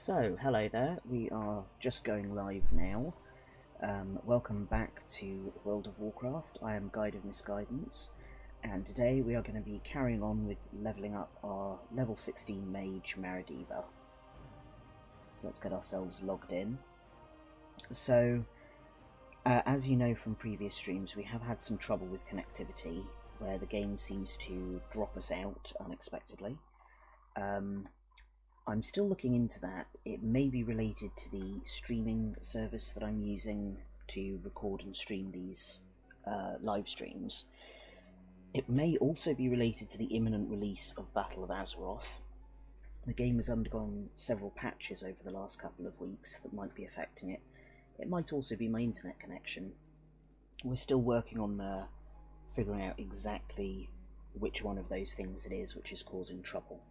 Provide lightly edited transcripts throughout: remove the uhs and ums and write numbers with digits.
So, hello there, we are just going live now. Welcome back to World of Warcraft. I am Guide of Misguidance, and today we are going to be carrying on with levelling up our level 16 mage Maradiva. So let's get ourselves logged in. So, as you know from previous streams, we have had some trouble with connectivity, where the game seems to drop us out unexpectedly. I'm still looking into that. It may be related to the streaming service that I'm using to record and stream these live streams. It may also be related to the imminent release of Battle of Azeroth. The game has undergone several patches over the last couple of weeks that might be affecting it. It might also be my internet connection. We're still working on figuring out exactly which one of those things it is which is causing trouble.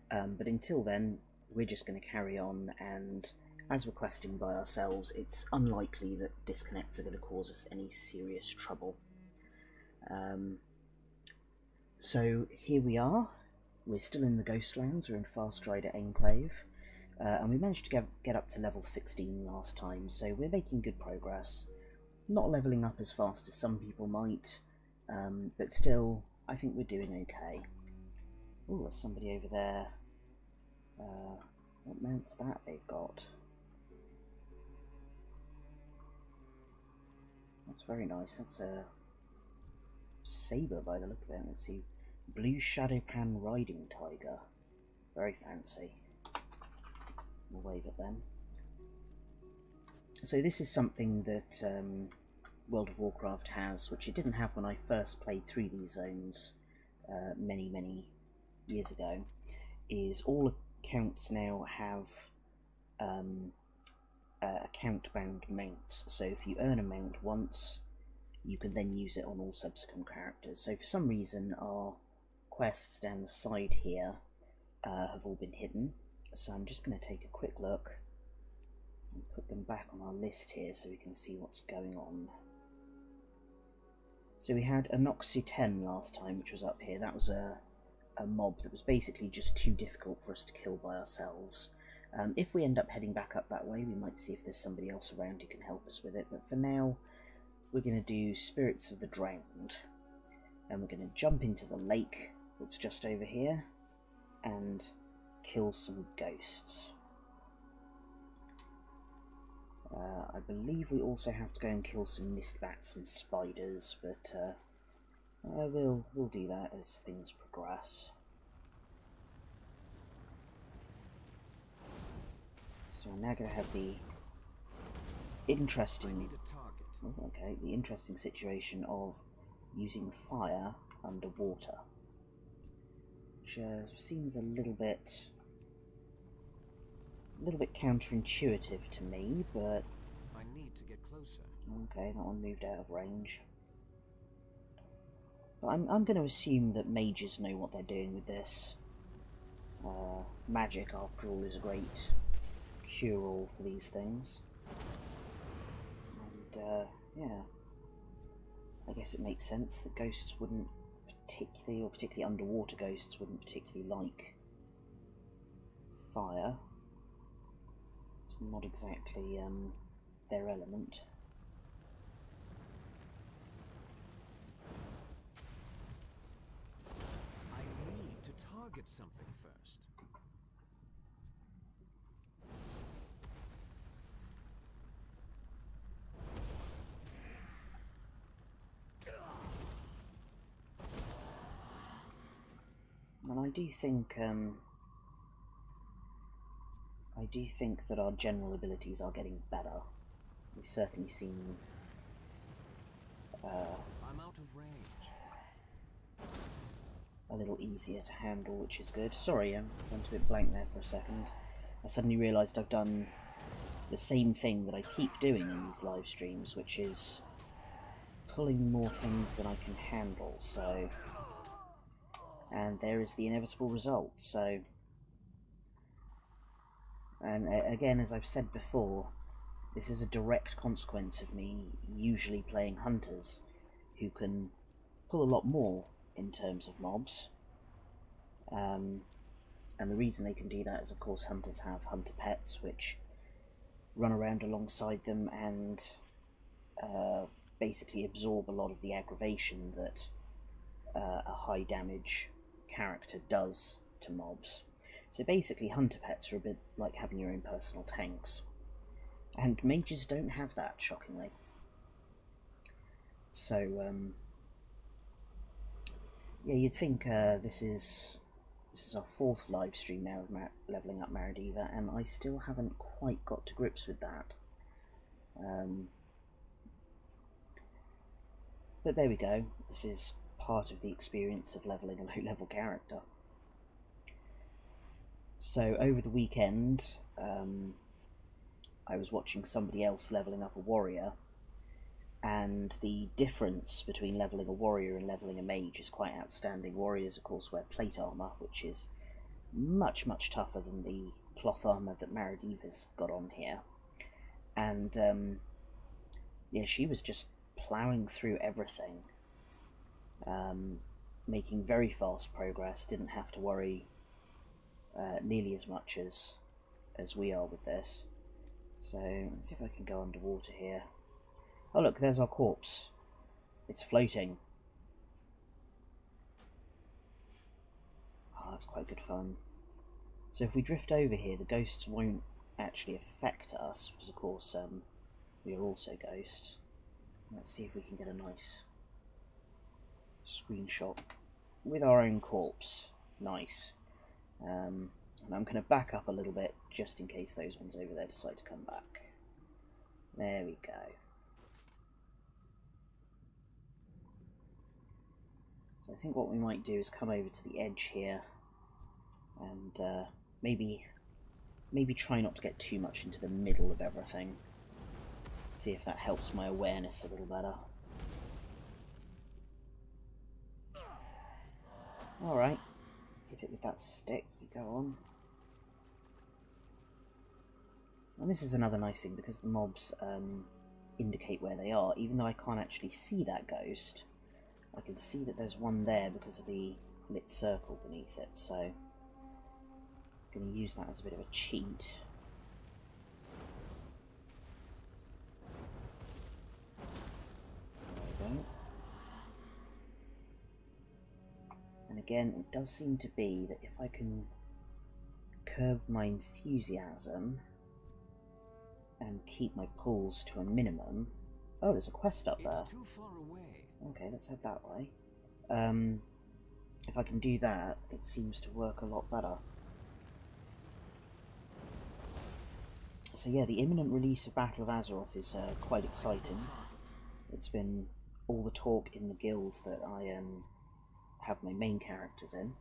But until then, we're just going to carry on, and as we're questing by ourselves, it's unlikely that disconnects are going to cause us any serious trouble. So here we are. We're still in the Ghostlands. We're in Farstrider Enclave, and we managed to get up to level 16 last time, so we're making good progress. Not levelling up as fast as some people might, but still, I think we're doing okay. Oh, there's somebody over there. What mount's that they've got? That's very nice. That's a saber by the look of it. Let's see. Blue Shadowpan Riding Tiger. Very fancy. We'll wave at them. So this is something that World of Warcraft has, which it didn't have when I first played through these zones many years ago, is all accounts now have account-bound mounts. So if you earn a mount once, you can then use it on all subsequent characters. So for some reason our quests down the side here have all been hidden. So I'm just going to take a quick look and put them back on our list here so we can see what's going on. So we had a Noxu 10 last time, which was up here. That was a mob that was basically just too difficult for us to kill by ourselves. If we end up heading back up that way, we might see if there's somebody else around who can help us with it, but for now we're going to do Spirits of the Drowned, and we're going to jump into the lake that's just over here and kill some ghosts. I believe we also have to go and kill some mist bats and spiders, but we'll do that as things progress. So I'm now going to have the interesting, the interesting situation of using fire underwater, which seems a little bit counterintuitive to me, but I need to get closer. Okay, that one moved out of range. But I'm going to assume that mages know what they're doing with this. Magic, after all, is a great cure-all for these things. And, yeah. I guess it makes sense that ghosts wouldn't particularly underwater ghosts wouldn't particularly like fire. It's not exactly their element. I need to target something first. And I do think that our general abilities are getting better. We've certainly seen I'm out of range. a little easier to handle, which is good. Sorry, I went a bit blank there for a second. I suddenly realised I've done the same thing that I keep doing in these live streams, which is pulling more things than I can handle, so... And there is the inevitable result, so... And again, as I've said before, this is a direct consequence of me usually playing hunters, who can pull a lot more in terms of mobs. And the reason they can do that is, of course, hunters have hunter pets which run around alongside them and basically absorb a lot of the aggravation that a high damage character does to mobs. So basically hunter pets are a bit like having your own personal tanks. And mages don't have that, shockingly. So, yeah, you'd think this is our 4th live stream now of levelling up Maradiva, and I still haven't quite got to grips with that. But there we go. This is part of the experience of levelling a low-level character. So over the weekend, I was watching somebody else levelling up a warrior, and the difference between levelling a warrior and levelling a mage is quite outstanding. Warriors, of course, wear plate armour, which is much, much tougher than the cloth armour that Maradiva's got on here. And, yeah, she was just ploughing through everything, making very fast progress, didn't have to worry nearly as much as we are with this. So, let's see if I can go underwater here. Oh look, there's our corpse. It's floating. Oh, that's quite good fun. So if we drift over here, the ghosts won't actually affect us, because of course we are also ghosts. Let's see if we can get a nice screenshot with our own corpse. Nice. And I'm going to back up a little bit, just in case those ones over there decide to come back. There we go. So I think what we might do is come over to the edge here, and maybe try not to get too much into the middle of everything. See if that helps my awareness a little better. Alright, hit it with that stick, you go on. And this is another nice thing, because the mobs indicate where they are. Even though I can't actually see that ghost, I can see that there's one there because of the lit circle beneath it, so I'm going to use that as a bit of a cheat. There we go. And again, it does seem to be that if I can curb my enthusiasm and keep my pulls to a minimum... Oh, there's a quest up there. It's too far away. Okay, let's head that way. If I can do that, it seems to work a lot better. So yeah, the imminent release of Battle of Azeroth is quite exciting. It's been all the talk in the guild that I have my main characters in.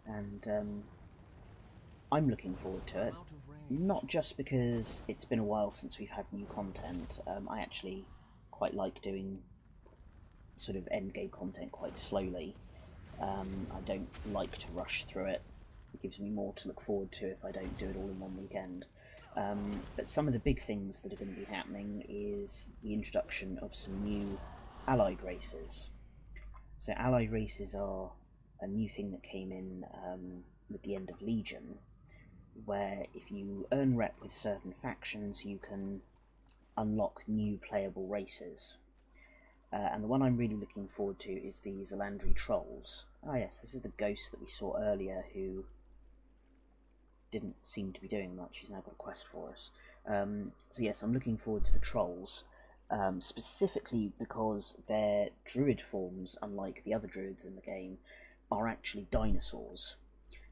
And I'm looking forward to it. Not just because it's been a while since we've had new content. I actually quite like doing sort of endgame content quite slowly. I don't like to rush through it. It gives me more to look forward to if I don't do it all in one weekend. But some of the big things that are going to be happening is the introduction of some new allied races. So allied races are a new thing that came in with the end of Legion, where if you earn rep with certain factions, you can unlock new playable races. And the one I'm really looking forward to is the Zalandri Trolls. Ah yes, this is the ghost that we saw earlier who didn't seem to be doing much. He's now got a quest for us. So yes, I'm looking forward to the Trolls, specifically because their druid forms, unlike the other druids in the game, are actually dinosaurs,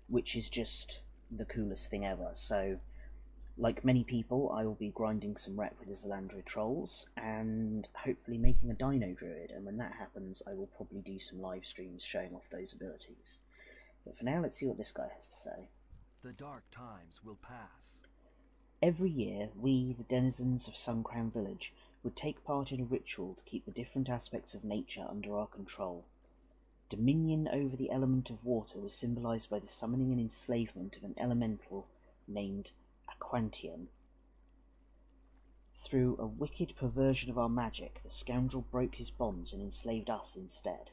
which is just the coolest thing ever. So, like many people, I will be grinding some rep with the Zalandri Trolls and hopefully making a Dino Druid, and when that happens I will probably do some live streams showing off those abilities. But for now, let's see what this guy has to say. The dark times will pass. Every year, we, the denizens of Suncrown Village, would take part in a ritual to keep the different aspects of nature under our control. Dominion over the element of water was symbolised by the summoning and enslavement of an elemental named Aquantium. Through a wicked perversion of our magic, the scoundrel broke his bonds and enslaved us instead.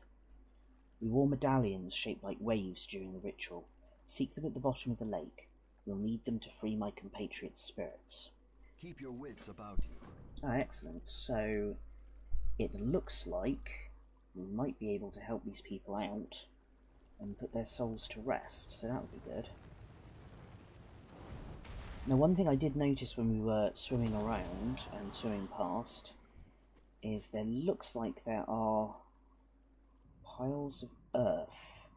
We wore medallions shaped like waves during the ritual. Seek them at the bottom of the lake. You'll need them to free my compatriots' spirits. Keep your wits about you. Ah, excellent. So it looks like we might be able to help these people out and put their souls to rest, so that would be good. Now, one thing I did notice when we were swimming around and swimming past is there looks like there are piles of earth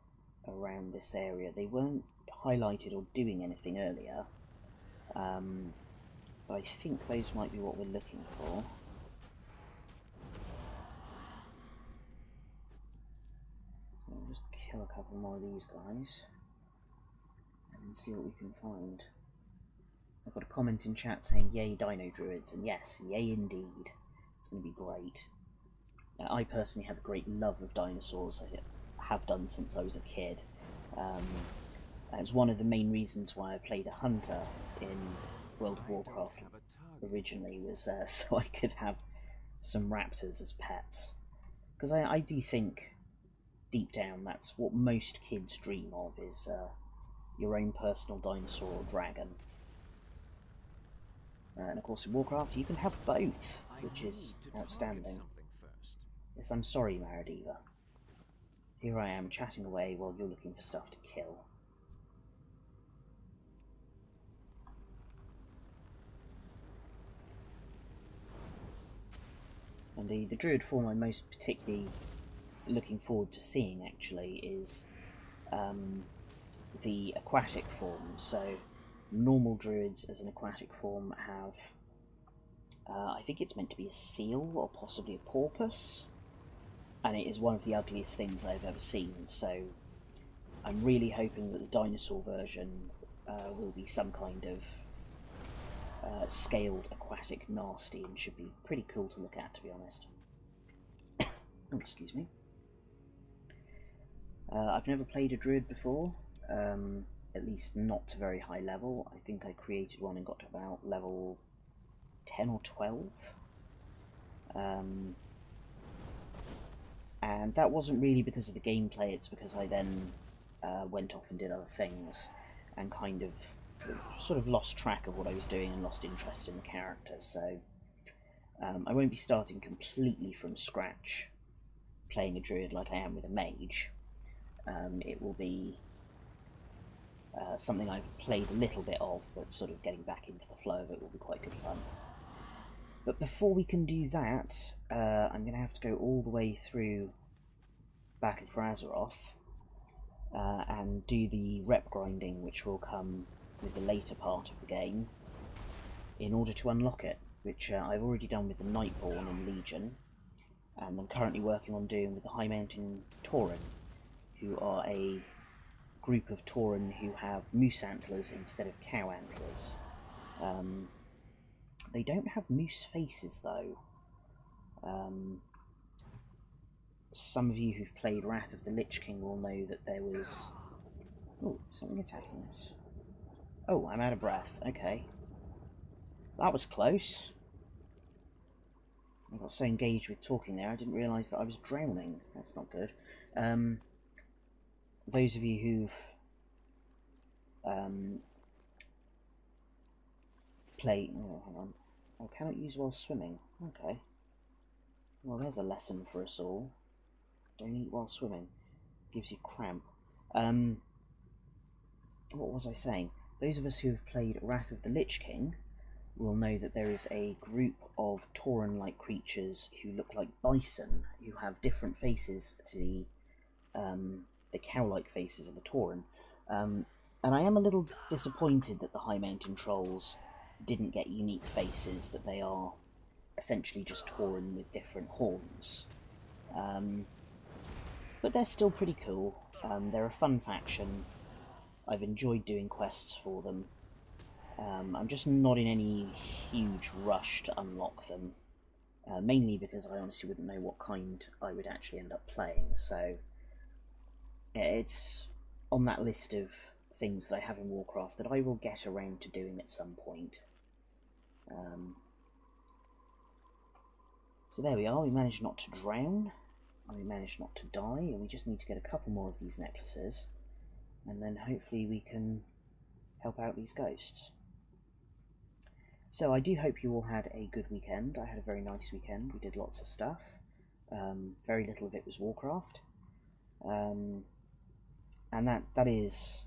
around this area. They weren't highlighted or doing anything earlier, but I think those might be what we're looking for. I'll just kill a couple more of these guys and see what we can find. I've got a comment in chat saying yay Dino Druids, and yes, yay indeed. It's going to be great. I personally have a great love of dinosaurs. I have done since I was a kid. It's one of the main reasons why I played a hunter in World of Warcraft originally, was so I could have some raptors as pets. Because I do think, deep down, that's what most kids dream of, is your own personal dinosaur or dragon. And of course in Warcraft you can have both, which is outstanding. Yes, I'm sorry, Maradiva. Here I am chatting away while you're looking for stuff to kill. And the druid form I'm most particularly looking forward to seeing, actually, is the aquatic form. So normal druids as an aquatic form have, I think it's meant to be a seal or possibly a porpoise, and it is one of the ugliest things I've ever seen, so I'm really hoping that the dinosaur version will be some kind of scaled aquatic nasty, and should be pretty cool to look at, to be honest. Oh, excuse me. I've never played a druid before, at least not to very high level. I think I created one and got to about level 10 or 12. And that wasn't really because of the gameplay, it's because I then went off and did other things and kind of sort of lost track of what I was doing and lost interest in the character. So I won't be starting completely from scratch playing a druid like I am with a mage. It will be something I've played a little bit of, but sort of getting back into the flow of it will be quite good fun. But before we can do that, I'm going to have to go all the way through Battle for Azeroth and do the rep grinding, which will come with the later part of the game, in order to unlock it, which I've already done with the Nightborn and Legion, and I'm currently working on doing with the High Mountain Tauren, who are a group of Tauren who have moose antlers instead of cow antlers. They don't have moose faces, though. Some of you who've played Wrath of the Lich King will know that there was... Oh, something attacking us. Oh, I'm out of breath. Okay. That was close. I got so engaged with talking there, I didn't realise that I was drowning. That's not good. Those of you who've played... Oh, hang on. Oh, cannot use while swimming. Okay. Well, there's a lesson for us all. Don't eat while swimming. Gives you cramp. What was I saying? Those of us who have played Wrath of the Lich King will know that there is a group of Tauren-like creatures who look like bison, who have different faces to the cow-like faces of the Tauren. And I am a little disappointed that the High Mountain Trolls didn't get unique faces, that they are essentially just Tauren with different horns. But they're still pretty cool. They're a fun faction. I've enjoyed doing quests for them. I'm just not in any huge rush to unlock them, mainly because I honestly wouldn't know what kind I would actually end up playing, so it's on that list of things that I have in Warcraft that I will get around to doing at some point. So there we are, we managed not to drown, and we managed not to die, and we just need to get a couple more of these necklaces, and then hopefully we can help out these ghosts. So I do hope you all had a good weekend. I had a very nice weekend. We did lots of stuff. Very little of it was Warcraft. And that is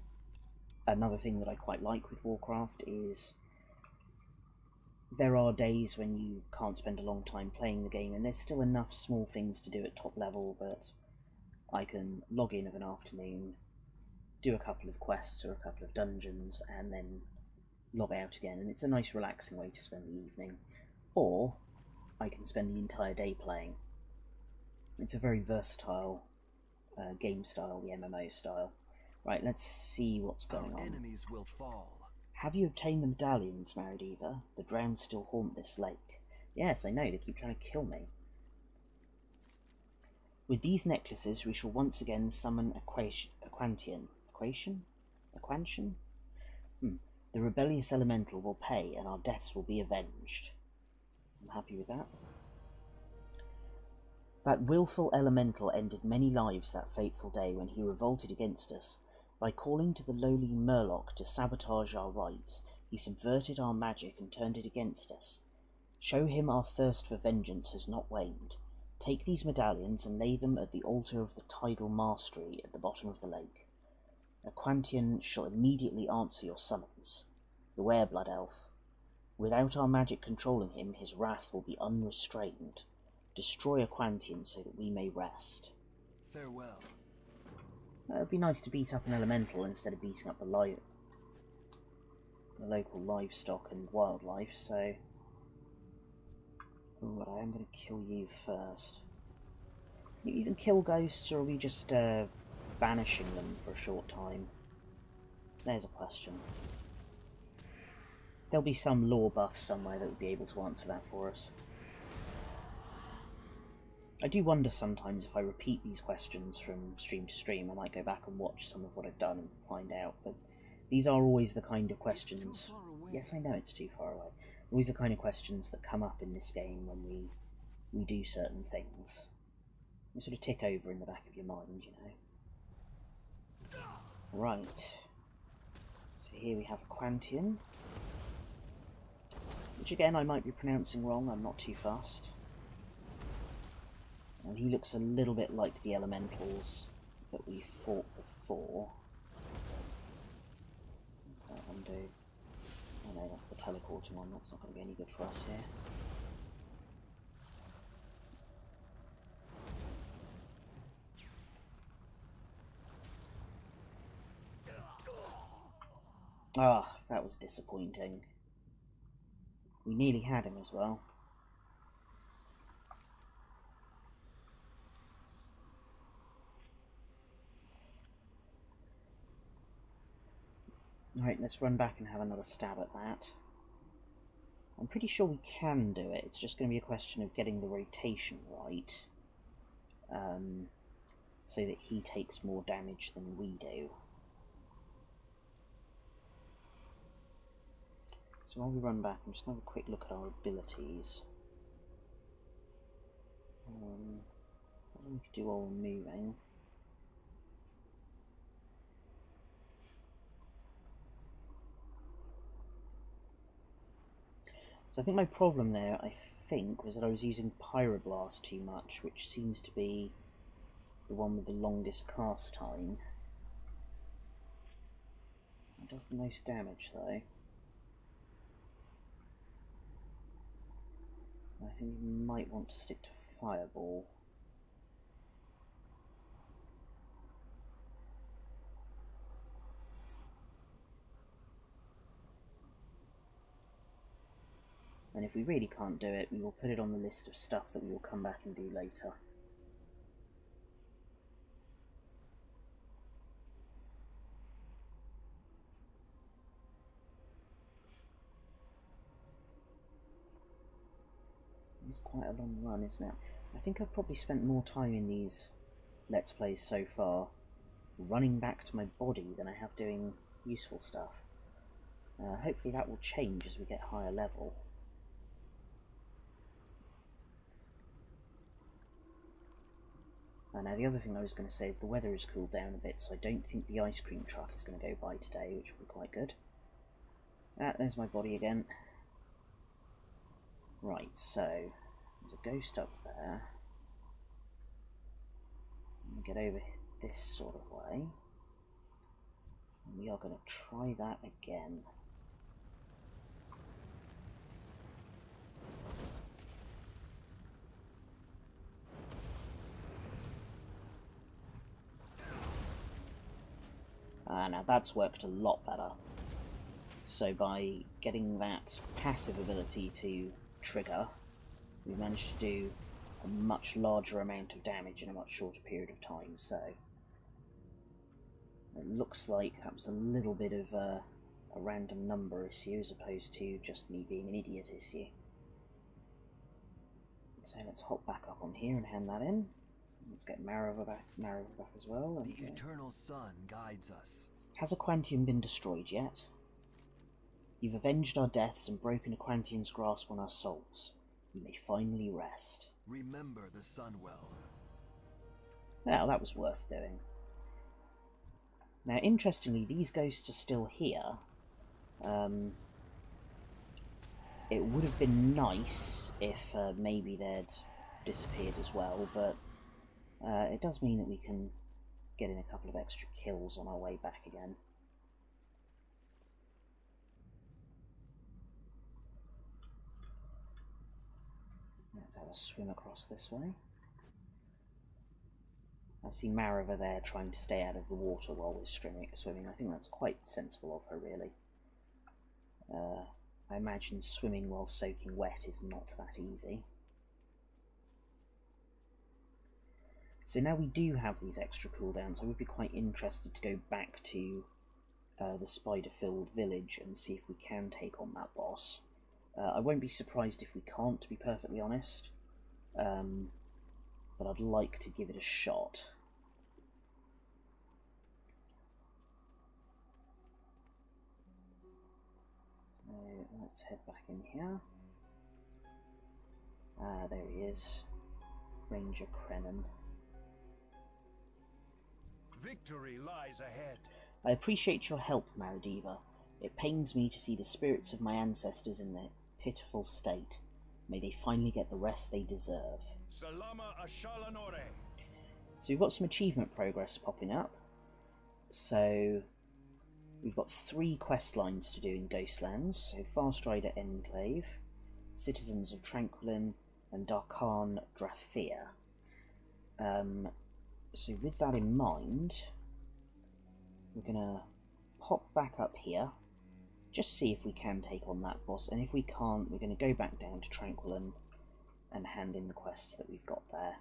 another thing that I quite like with Warcraft, is there are days when you can't spend a long time playing the game, and there's still enough small things to do at top level that I can log in of an afternoon, do a couple of quests or a couple of dungeons, and then log out again, and it's a nice relaxing way to spend the evening. Or I can spend the entire day playing. It's a very versatile game style, the MMO style. Right, let's see what's going on. Enemies will fall. Have you obtained the medallions, Maradiva? The drowned still haunt this lake. Yes, I know, they keep trying to kill me. With these necklaces, we shall once again summon Aquantian. Aquantian? The rebellious elemental will pay, and our deaths will be avenged. I'm happy with that. That willful elemental ended many lives that fateful day when he revolted against us. By calling to the lowly Murloc to sabotage our rites, he subverted our magic and turned it against us. Show him our thirst for vengeance has not waned. Take these medallions and lay them at the altar of the tidal mastery at the bottom of the lake. Aquantian shall immediately answer your summons. Beware, Blood Elf. Without our magic controlling him, his wrath will be unrestrained. Destroy Aquantian so that we may rest. Farewell. It would be nice to beat up an elemental instead of beating up the local livestock and wildlife, so... Ooh, but I am going to kill you first. Can you even kill ghosts, or are we just banishing them for a short time? There's a question. There'll be some lore buff somewhere that would be able to answer that for us. I do wonder sometimes if I repeat these questions from stream to stream, I might go back and watch some of what I've done and find out. But these are always the kind of questions... Yes, I know it's too far away. Always the kind of questions that come up in this game when we do certain things. They sort of tick over in the back of your mind, you know. Right. So here we have Aquantian. Which again, I might be pronouncing wrong, I'm not too fussed. And he looks a little bit like the elementals that we fought before. What does that one do? Oh no, that's the teleporting one, that's not going to be any good for us here. Ah, that was disappointing. We nearly had him as well. Alright, let's run back and have another stab at that. I'm pretty sure we can do it, it's just going to be a question of getting the rotation right. So that he takes more damage than we do. So while we run back, I'm just going to have a quick look at our abilities. I think we could do all moving. So I think my problem there, was that I was using Pyroblast too much, which seems to be the one with the longest cast time. It does the most damage though. I think we might want to stick to Fireball. And if we really can't do it, we will put it on the list of stuff that we will come back and do later. It's quite a long run, isn't it? I think I've probably spent more time in these Let's Plays so far running back to my body than I have doing useful stuff. Hopefully that will change as we get higher level. Now the other thing I was going to say is the weather has cooled down a bit, so I don't think the ice cream truck is going to go by today, which will be quite good. There's my body again. Right, so there's a ghost up there. Get over this sort of way. And we are going to try that again. Now that's worked a lot better. So by getting that passive ability to trigger, we managed to do a much larger amount of damage in a much shorter period of time. So it looks like that was a little bit of a random number issue as opposed to just me being an idiot issue. So let's hop back up on here and hand that in. Let's get Marova back as well. The eternal sun guides us. Has Aquantium been destroyed yet? You've avenged our deaths and broken Aquantium's grasp on our souls. You may finally rest. Remember the sun well. Well, that was worth doing. Now, interestingly, these ghosts are still here. It would have been nice if maybe they'd disappeared as well, but it does mean that we can get in a couple of extra kills on our way back again. Let's have a swim across this way. I see Marova there trying to stay out of the water while we're swimming. I think that's quite sensible of her, really. I imagine swimming while soaking wet is not that easy. So now we do have these extra cooldowns, I would be quite interested to go back to the spider-filled village and see if we can take on that boss. I won't be surprised if we can't, to be perfectly honest, but I'd like to give it a shot. So let's head back in here. There he is, Ranger Krenan. Victory lies ahead. I appreciate your help, Maradiva. It pains me to see the spirits of my ancestors in their pitiful state. May they finally get the rest they deserve. Salama Ashalanore. So we've got some achievement progress popping up. So we've got 3 quest lines to do in Ghostlands. So Fast Rider Enclave, Citizens of Tranquillin, and Darkhan Drathir. So with that in mind, we're going to pop back up here, just see if we can take on that boss, and if we can't, we're going to go back down to Tranquillin and hand in the quests that we've got there.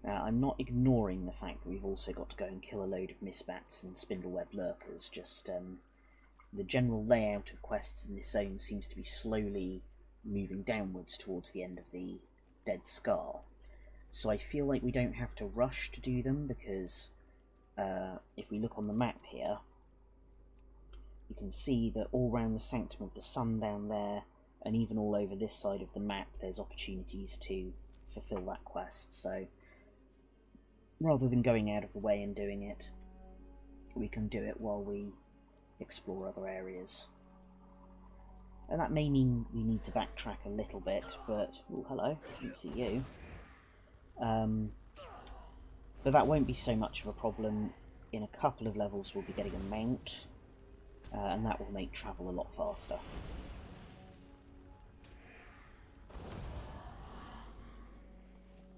Now, I'm not ignoring the fact that we've also got to go and kill a load of misbats and spindleweb lurkers, just the general layout of quests in this zone seems to be slowly moving downwards towards the end of the Dead Scar. So I feel like we don't have to rush to do them, because if we look on the map here, you can see that all round the Sanctum of the Sun down there, and even all over this side of the map, there's opportunities to fulfill that quest. So rather than going out of the way and doing it, we can do it while we explore other areas. And that may mean we need to backtrack a little bit, but... oh, hello, didn't see you. But that won't be so much of a problem. In a couple of levels we'll be getting a mount, and that will make travel a lot faster.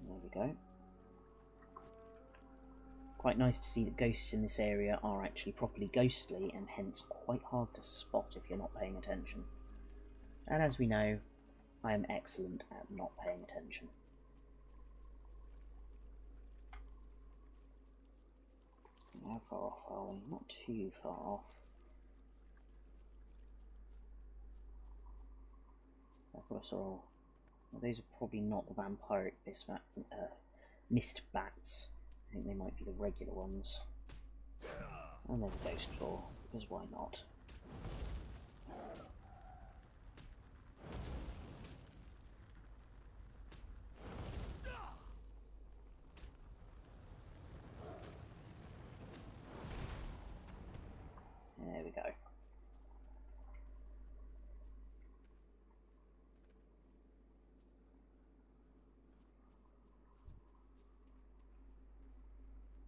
There we go. Quite nice to see that ghosts in this area are actually properly ghostly, and hence quite hard to spot if you're not paying attention. And as we know, I am excellent at not paying attention. How far off are we? Not too far off. I thought I saw... well, those are probably not the vampiric mist bats. I think they might be the regular ones. And there's a ghost claw, because why not?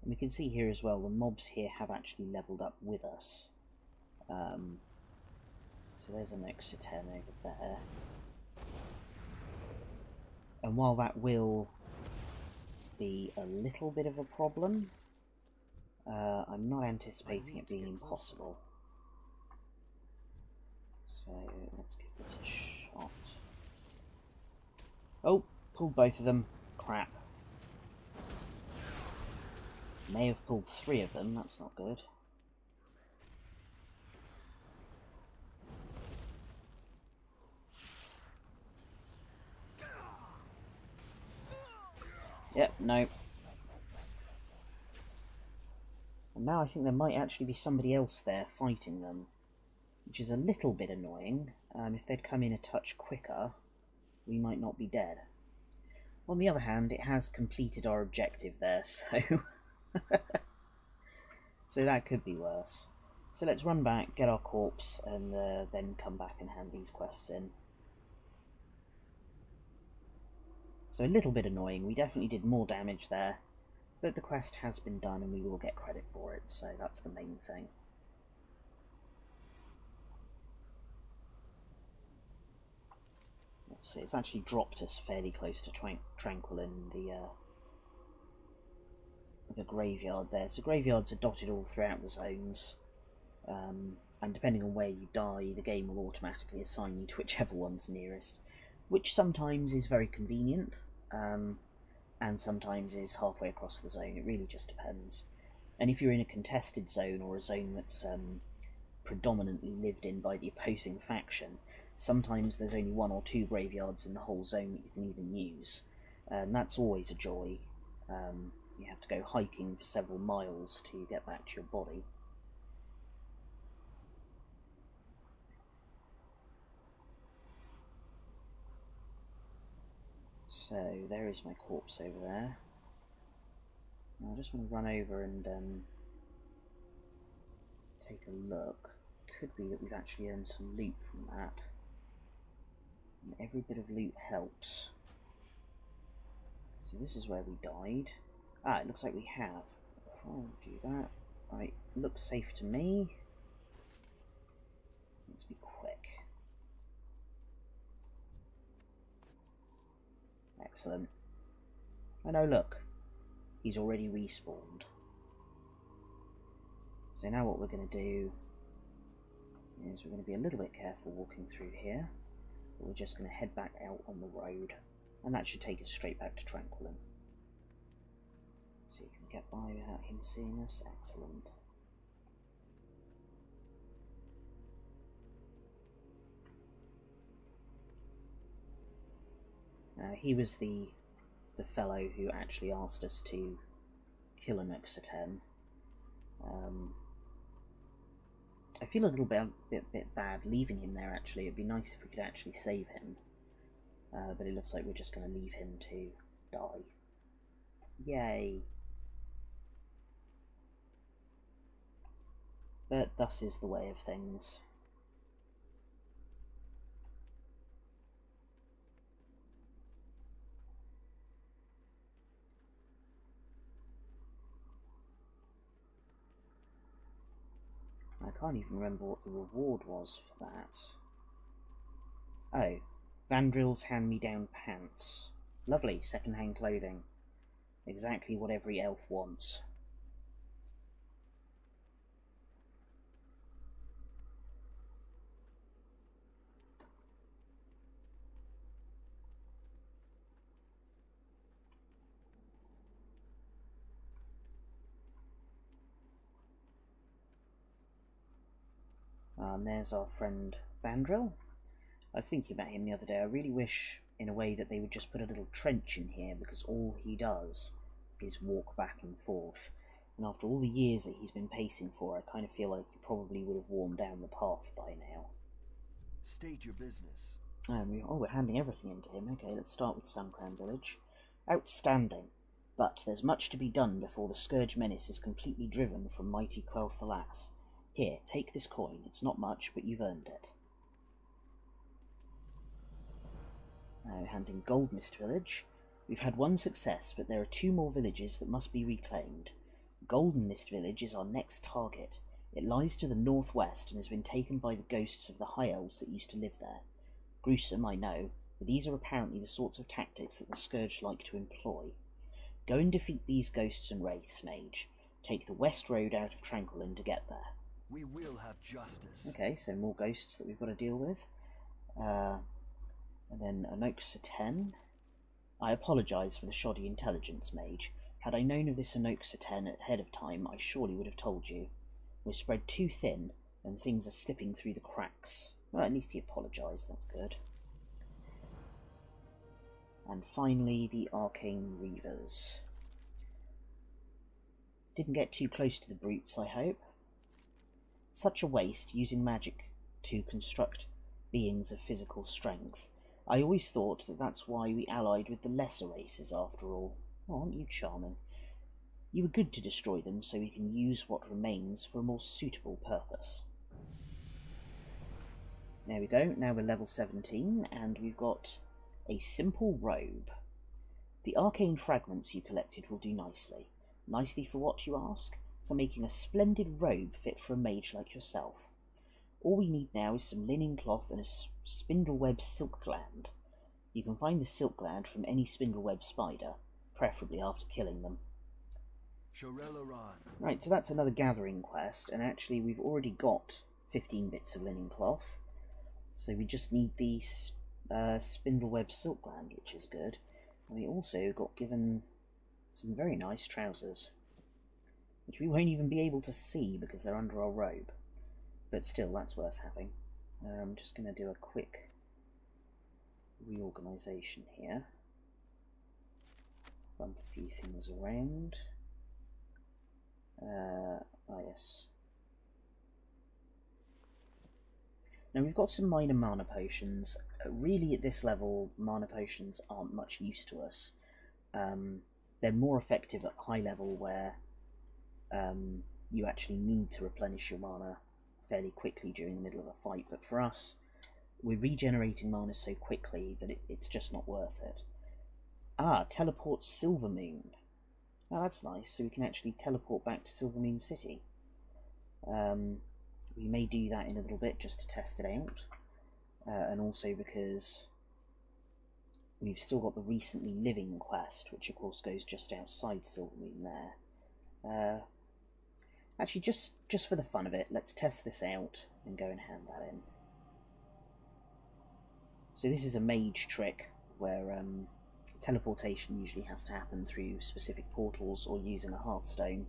And we can see here as well, the mobs here have actually leveled up with us. So there's an extra 10 over there. And while that will be a little bit of a problem, I'm not anticipating it being impossible. So let's give this a shot. Oh, pulled both of them. Crap. May have pulled 3 of them, that's not good. Yep, no. And now I think there might actually be somebody else there fighting them, which is a little bit annoying. If they'd come in a touch quicker, we might not be dead. On the other hand, it has completed our objective there, so... so that could be worse. So let's run back, get our corpse, and then come back and hand these quests in. So a little bit annoying, we definitely did more damage there, but the quest has been done and we will get credit for it, so that's the main thing. Let's see, it's actually dropped us fairly close to Tranquil in the graveyard there. So graveyards are dotted all throughout the zones, and depending on where you die, the game will automatically assign you to whichever one's nearest, which sometimes is very convenient, and sometimes is halfway across the zone. It really just depends. And if you're in a contested zone, or a zone that's predominantly lived in by the opposing faction, sometimes there's only 1 or 2 graveyards in the whole zone that you can even use, and that's always a joy. You have to go hiking for several miles to get back to your body. So there is my corpse over there. Now I just want to run over and take a look. Could be that we've actually earned some loot from that. And every bit of loot helps. So this is where we died. Ah, it looks like we have. Before I do that, right, looks safe to me. Let's be quick. Excellent. Oh no, look. He's already respawned. So now what we're going to do is we're going to be a little bit careful walking through here. But we're just going to head back out on the road. And that should take us straight back to Tranquillum. So you can get by without him seeing us. Excellent. He was the fellow who actually asked us to kill an Exoten. I feel a little bit bad leaving him there, actually. It'd be nice if we could actually save him. But it looks like we're just going to leave him to die. Yay! But thus is the way of things. I can't even remember what the reward was for that. Oh, Vandril's hand-me-down pants. Lovely, second-hand clothing. Exactly what every elf wants. And there's our friend Vandril. I was thinking about him the other day. I really wish, in a way, that they would just put a little trench in here, because all he does is walk back and forth. And after all the years that he's been pacing for, I kind of feel like he probably would have worn down the path by now. State your business. We're handing everything in to him. Okay, let's start with Suncrown Village. Outstanding. But there's much to be done before the Scourge Menace is completely driven from mighty Quel'Thalas. Here, take this coin. It's not much, but you've earned it. Now, handing Goldmist Village. We've had one success, but there are 2 more villages that must be reclaimed. Golden Mist Village is our next target. It lies to the northwest and has been taken by the ghosts of the High Elves that used to live there. Gruesome, I know, but these are apparently the sorts of tactics that the Scourge like to employ. Go and defeat these ghosts and wraiths, Mage. Take the west road out of Tranquilin to get there. We will have justice. Okay, so more ghosts that we've got to deal with. And then Anoxa 10. I apologise for the shoddy intelligence, Mage. Had I known of this Anoxa 10 ahead of time, I surely would have told you. We're spread too thin, and things are slipping through the cracks. Well, at least he apologised, that's good. And finally, the Arcane Reavers. Didn't get too close to the brutes, I hope. Such a waste, using magic to construct beings of physical strength. I always thought that that's why we allied with the lesser races, after all. Oh, aren't you charming? You were good to destroy them, so we can use what remains for a more suitable purpose. There we go, now we're level 17, and we've got a simple robe. The arcane fragments you collected will do nicely. Nicely for what, you ask? For making a splendid robe fit for a mage like yourself. All we need now is some linen cloth and a spindleweb silk gland. You can find the silk gland from any spindleweb spider, preferably after killing them. Right, so that's another gathering quest, and actually we've already got 15 bits of linen cloth, so we just need the spindleweb silk gland, which is good. And we also got given some very nice trousers, which we won't even be able to see because they're under our robe, but still, that's worth having. I'm just going to do a quick reorganisation here. Bump a few things around. Yes. Now we've got some minor mana potions. Really at this level, mana potions aren't much use to us. They're more effective at high level where you actually need to replenish your mana fairly quickly during the middle of a fight, but for us, we're regenerating mana so quickly that it's just not worth it. Ah, teleport Silvermoon. Oh, that's nice, so we can actually teleport back to Silvermoon City. We may do that in a little bit just to test it out, and also because we've still got the Recently Living quest, which of course goes just outside Silvermoon there. Actually, just for the fun of it, let's test this out and go and hand that in. So this is a mage trick where teleportation usually has to happen through specific portals or using a Hearthstone,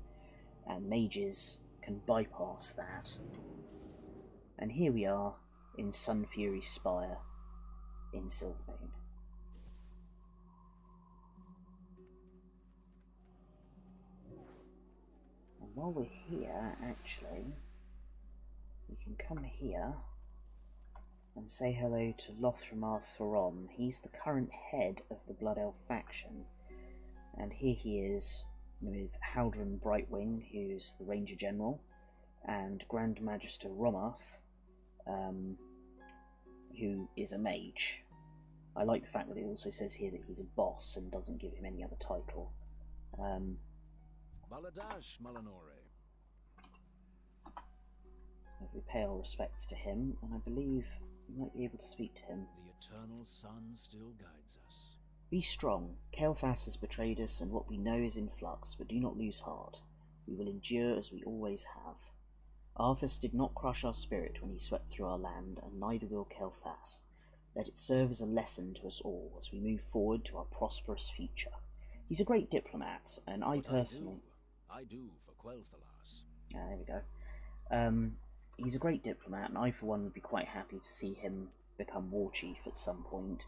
and mages can bypass that. And here we are in Sunfury Spire in Silvermoon. And while we're here, actually, we can come here and say hello to Lothramar Thoron. He's the current head of the Blood Elf faction, and here he is with Haldron Brightwing, who's the Ranger General, and Grand Magister Romarth, who is a mage. I like the fact that it also says here that he's a boss and doesn't give him any other title. Baladash Malanore. If we pay our respects to him, and I believe we might be able to speak to him. The eternal sun still guides us. Be strong. Kael'thas has betrayed us, and what we know is in flux, but do not lose heart. We will endure as we always have. Arthas did not crush our spirit when he swept through our land, and neither will Kael'thas. Let it serve as a lesson to us all as we move forward to our prosperous future. He's a great diplomat, and I personally... I do for Quel'Thalas. There we go. He's a great diplomat, and I for one would be quite happy to see him become war chief at some point,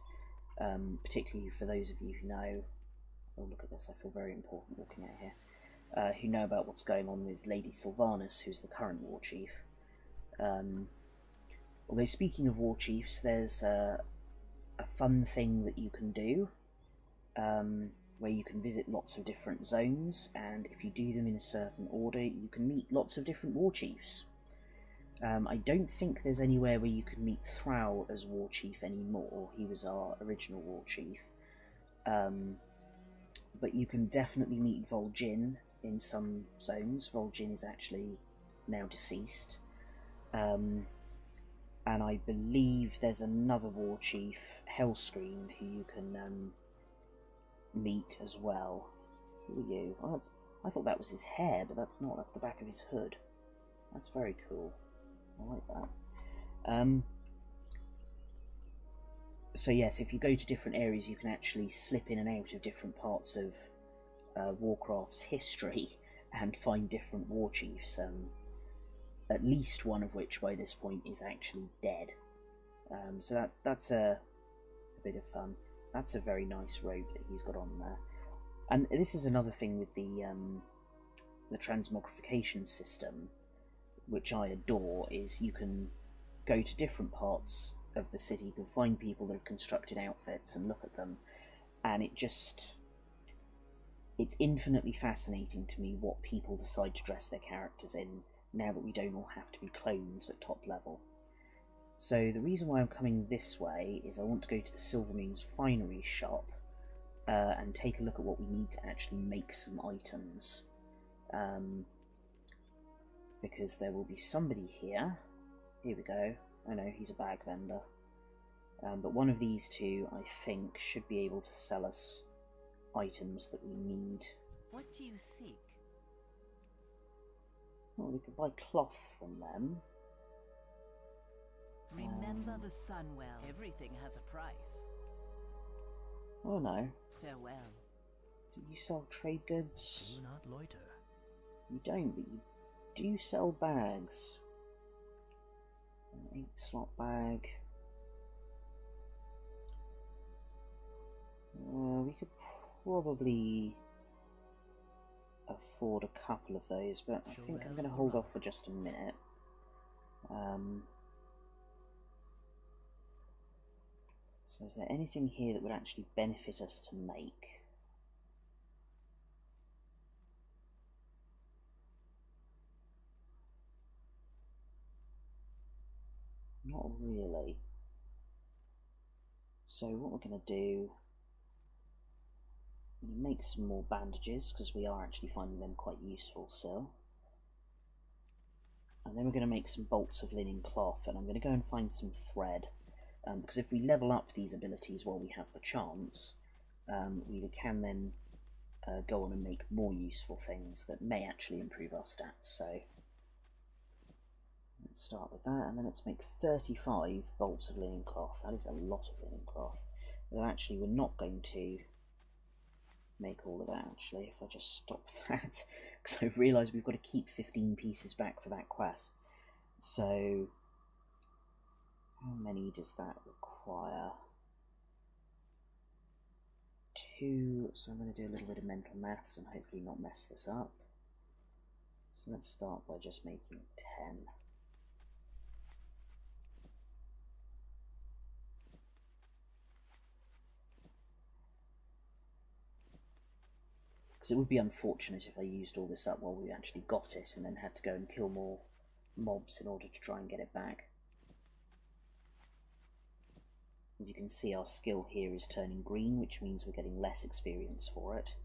particularly for those of you who know... Oh, look at this, I feel very important walking out here. Who know about what's going on with Lady Sylvanas, who's the current war chief. Although speaking of war chiefs, there's a fun thing that you can do, where you can visit lots of different zones, and if you do them in a certain order, you can meet lots of different war chiefs. I don't think there's anywhere where you can meet Thrall as war chief anymore. He was our original war chief. But you can definitely meet Vol'jin in some zones. Vol'jin is actually now deceased. And I believe there's another war chief, Hellscream, who you can meet as well. Who are you? Oh, I thought that was his hair, but that's not. That's the back of his hood. That's very cool. I like that. So yes, if you go to different areas, you can actually slip in and out of different parts of Warcraft's history and find different war chiefs. At least one of which by this point is actually dead. So that's a bit of fun. That's a very nice robe that he's got on there. And this is another thing with the transmogrification system, which I adore, is you can go to different parts of the city, you can find people that have constructed outfits and look at them, and it's infinitely fascinating to me what people decide to dress their characters in, now that we don't all have to be clones at top level. So the reason why I'm coming this way is I want to go to the Silvermoon's finery shop and take a look at what we need to actually make some items. Because there will be somebody here. Here we go. I know, he's a bag vendor. But one of these two, I think, should be able to sell us items that we need. What do you seek? Well, we could buy cloth from them. Remember the sun well. Everything has a price. Oh no. Farewell. Do you sell trade goods? Do not loiter. You don't, but you do sell bags. An 8-slot bag. We could probably afford a couple of those, but I think I'm going to hold off for just a minute. So is there anything here that would actually benefit us to make? Not really. So what we're going to do, I'm going to make some more bandages, because we are actually finding them quite useful still. And then we're going to make some bolts of linen cloth, and I'm going to go and find some thread. Because if we level up these abilities while we have the chance, we can then go on and make more useful things that may actually improve our stats. So let's start with that, and then let's make 35 bolts of linen cloth. That is a lot of linen cloth. Though actually we're not going to make all of that, actually, if I just stop that, because I've realised we've got to keep 15 pieces back for that quest. So how many does that require? 2, so I'm going to do a little bit of mental maths and hopefully not mess this up. So let's start by just making 10. Because it would be unfortunate if I used all this up while we actually got it and then had to go and kill more mobs in order to try and get it back. As you can see, our skill here is turning green, which means we're getting less experience for it.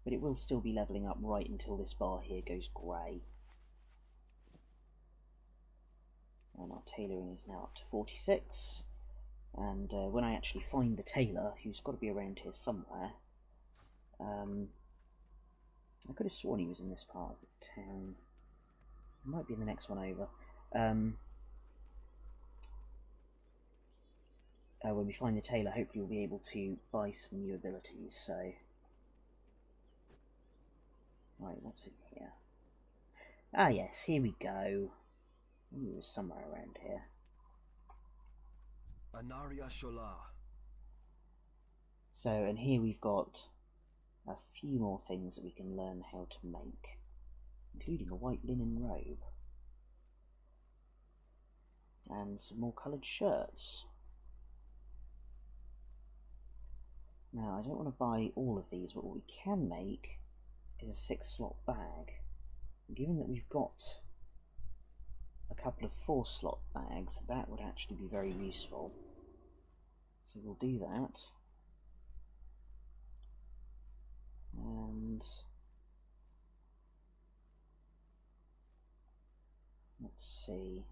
But it will still be levelling up right until this bar here goes grey. And our tailoring is now up to 46. And when I actually find the tailor, who's got to be around here somewhere, I could have sworn he was in this part of the town. It might be in the next one over. When we find the tailor, hopefully we'll be able to buy some new abilities. So, right, what's in here? Ah, yes, here we go. Ooh, it was somewhere around here. Anaria Shola. So, and here we've got a few more things that we can learn how to make, including a white linen robe and some more coloured shirts. Now, I don't want to buy all of these, but what we can make is a 6-slot bag. Given that we've got a couple of 4-slot bags, that would actually be very useful. So we'll do that. let's see.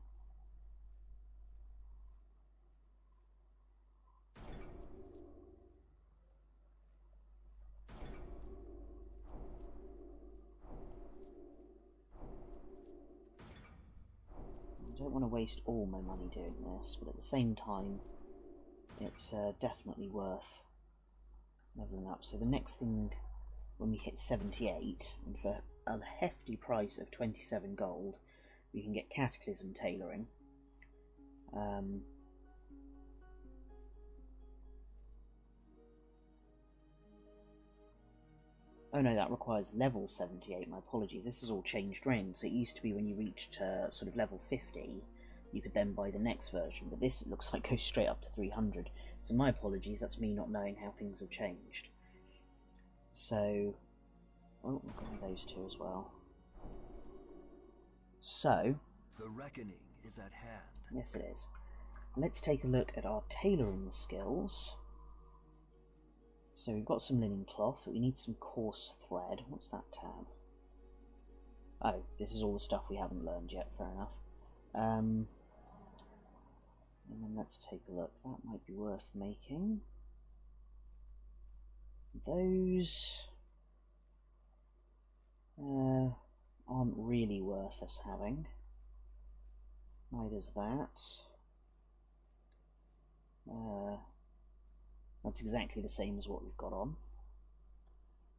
I don't want to waste all my money doing this, but at the same time, it's definitely worth leveling up. So the next thing, when we hit 78, and for a hefty price of 27 gold, we can get Cataclysm Tailoring. Oh no, that requires level 78, my apologies. This has all changed round. So it used to be when you reached sort of level 50, you could then buy the next version, but this, it looks like, goes straight up to 300. So my apologies, that's me not knowing how things have changed. So, oh, we've got those two as well. So, The reckoning is at hand. yes it is. Let's take a look at our tailoring skills. So we've got some linen cloth, but we need some coarse thread. What's that tab? Oh, this is all the stuff we haven't learned yet, fair enough. And then let's take a look. That might be worth making. Those aren't really worth us having. Neither's that. That's exactly the same as what we've got on.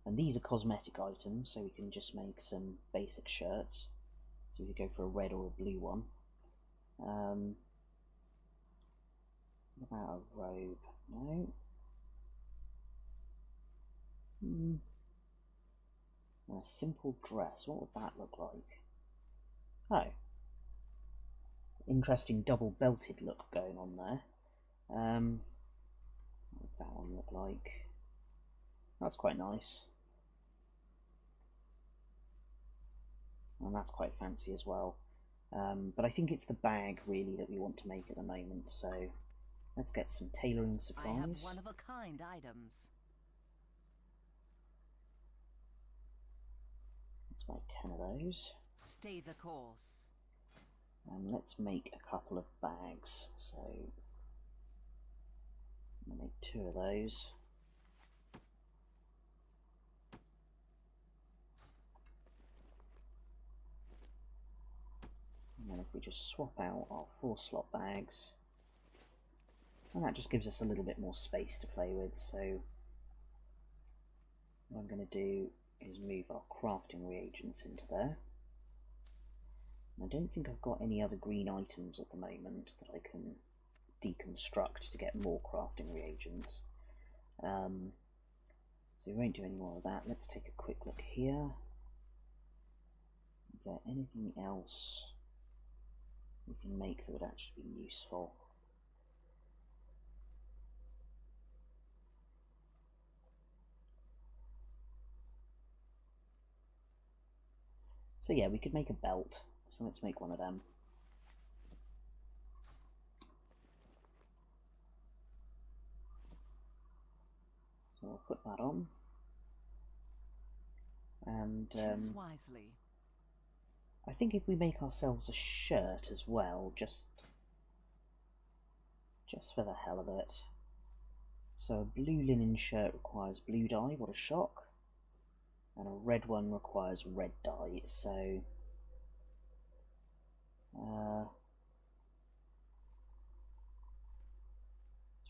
And these are cosmetic items, so we can just make some basic shirts. So we could go for a red or a blue one. What about a robe? No. A simple dress, what would that look like? Oh. Interesting double belted look going on there. What would that one look like? That's quite nice. And that's quite fancy as well. But I think it's the bag really that we want to make at the moment, so let's get some tailoring supplies. I have one-of-a-kind items. Let's buy 10 of those. Stay the course. And let's make a couple of bags. So I'm going to make 2 of those. And then if we just swap out our 4-slot bags, and that just gives us a little bit more space to play with. So what I'm going to do is move our crafting reagents into there. And I don't think I've got any other green items at the moment that I can deconstruct to get more crafting reagents. So we won't do any more of that. Let's take a quick look here. Is there anything else we can make that would actually be useful? So yeah, we could make a belt. So let's make one of them. So I'll put that on. And Choose wisely. I think if we make ourselves a shirt as well, just for the hell of it. So a blue linen shirt requires blue dye, what a shock. And a red one requires red dye, so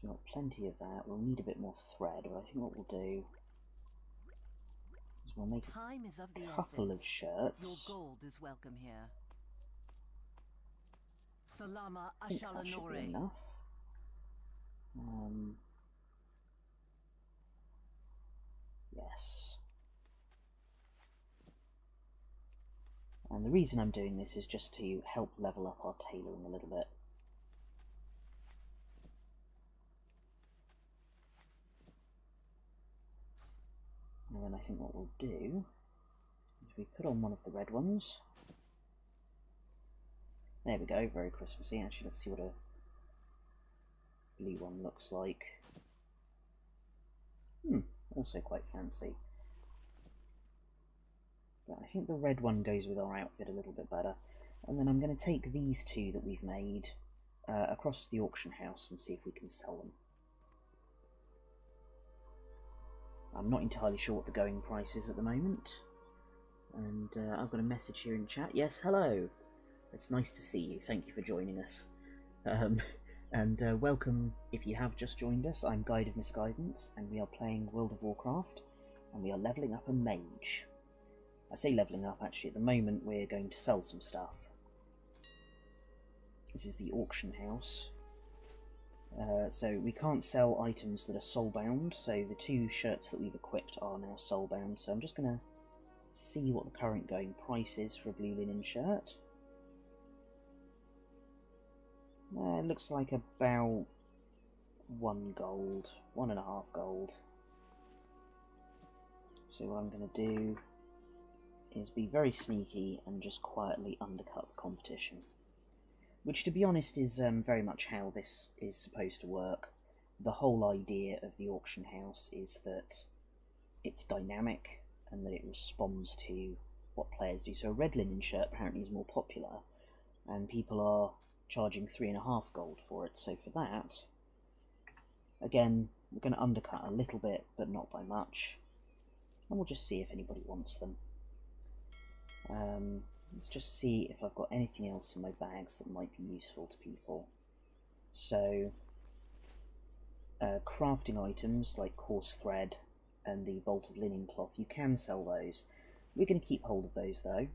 we've got plenty of that. We'll need a bit more thread, but I think what we'll do is we'll make Time is of the a couple of essence. shirts. Your gold is welcome here. Salama I think that should be Ashalanore. enough. Yes. And the reason I'm doing this is just to help level up our tailoring a little bit. And then I think what we'll do is we put on one of the red ones. There we go, very Christmassy. Actually, let's see what a blue one looks like. Also quite fancy. But I think the red one goes with our outfit a little bit better. And then I'm going to take these two that we've made across to the auction house and see if we can sell them. I'm not entirely sure what the going price is at the moment. And I've got a message here in chat. Yes, hello. It's nice to see you. Thank you for joining us. And welcome if you have just joined us. I'm Guide of Misguidance, and we are playing World of Warcraft, and we are levelling up a mage. I say levelling up, actually. At the moment, we're going to sell some stuff. This is the auction house. So we can't sell items that are soulbound, so the two shirts that we've equipped are now soulbound, so I'm just going to see what the current going price is for a blue linen shirt. It looks like about 1 gold, 1.5 gold. So what I'm going to do is be very sneaky and just quietly undercut the competition. Which, to be honest, is very much how this is supposed to work. The whole idea of the auction house is that it's dynamic and that it responds to what players do. So a red linen shirt apparently is more popular, and people are charging 3.5 gold for it. So for that, again, we're going to undercut a little bit, but not by much. And we'll just see if anybody wants them. Let's just see if I've got anything else in my bags that might be useful to people. So, crafting items like coarse thread and the bolt of linen cloth, you can sell those. We're going to keep hold of those though.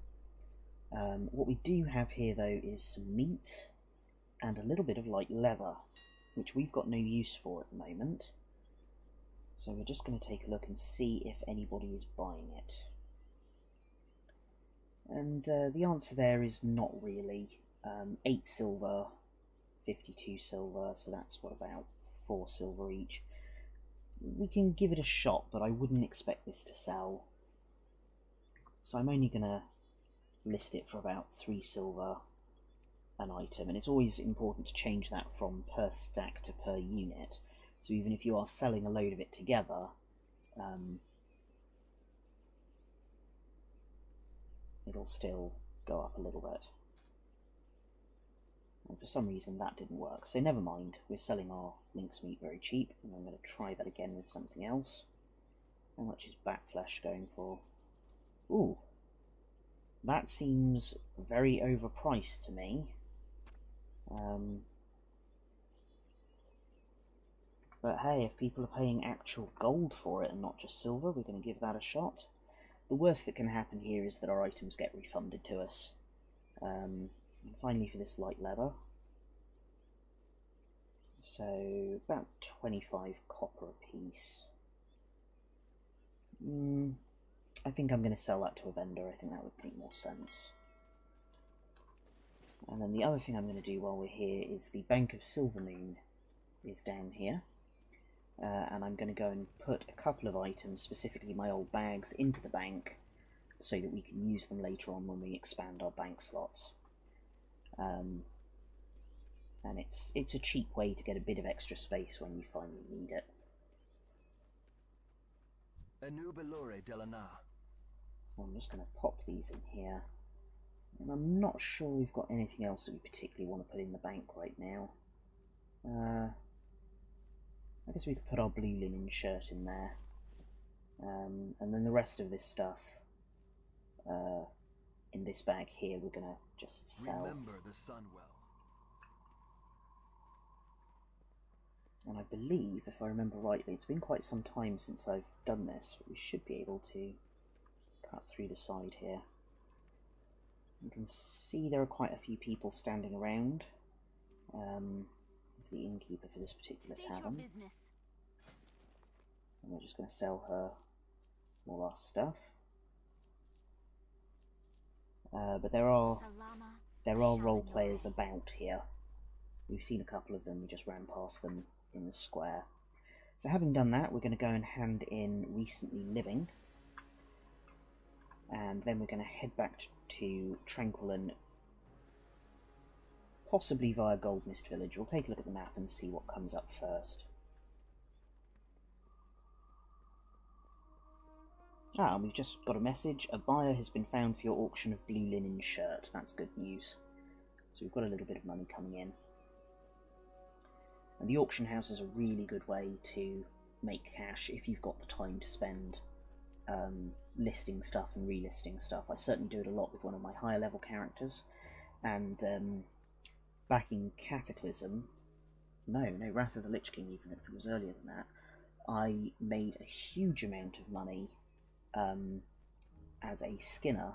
What we do have here though is some meat and a little bit of light leather, which we've got no use for at the moment. So we're just going to take a look and see if anybody is buying it. And the answer there is not really. 8 silver, 52 silver, so that's what, about 4 silver each. We can give it a shot, but I wouldn't expect this to sell. So I'm only going to list it for about 3 silver an item, and it's always important to change that from per stack to per unit. So even if you are selling a load of it together, it'll still go up a little bit. And for some reason that didn't work, so never mind. We're selling our lynx meat very cheap, and I'm going to try that again with something else. How much is bat flesh going for? Ooh, that seems very overpriced to me. But hey, if people are paying actual gold for it and not just silver, we're going to give that a shot. The worst that can happen here is that our items get refunded to us. And finally for this light leather. So, about 25 copper a piece. I think I'm going to sell that to a vendor. I think that would make more sense. And then the other thing I'm going to do while we're here is the Bank of Silvermoon is down here. And I'm going to go and put a couple of items, specifically my old bags, into the bank so that we can use them later on when we expand our bank slots. And it's a cheap way to get a bit of extra space when you finally need it. So I'm just going to pop these in here. And I'm not sure we've got anything else that we particularly want to put in the bank right now. I guess we could put our blue linen shirt in there. And then the rest of this stuff in this bag here we're going to just sell. Remember the sun well. And I believe, if I remember rightly, it's been quite some time since I've done this, but we should be able to cut through the side here. You can see there are quite a few people standing around. There's the innkeeper for this particular tavern. And we're just going to sell her all our stuff. But there are role players about here. We've seen a couple of them, we just ran past them in the square. So having done that, we're going to go and hand in Recently Living. And then we're going to head back to Tranquillin, possibly via Goldmist Village. We'll take a look at the map and see what comes up first. Ah, and we've just got a message. A buyer has been found for your auction of blue linen shirt. That's good news. So we've got a little bit of money coming in. And the auction house is a really good way to make cash if you've got the time to spend listing stuff and relisting stuff. I certainly do it a lot with one of my higher level characters. And back in Cataclysm, no, Wrath of the Lich King, even if it was earlier than that, I made a huge amount of money as a skinner,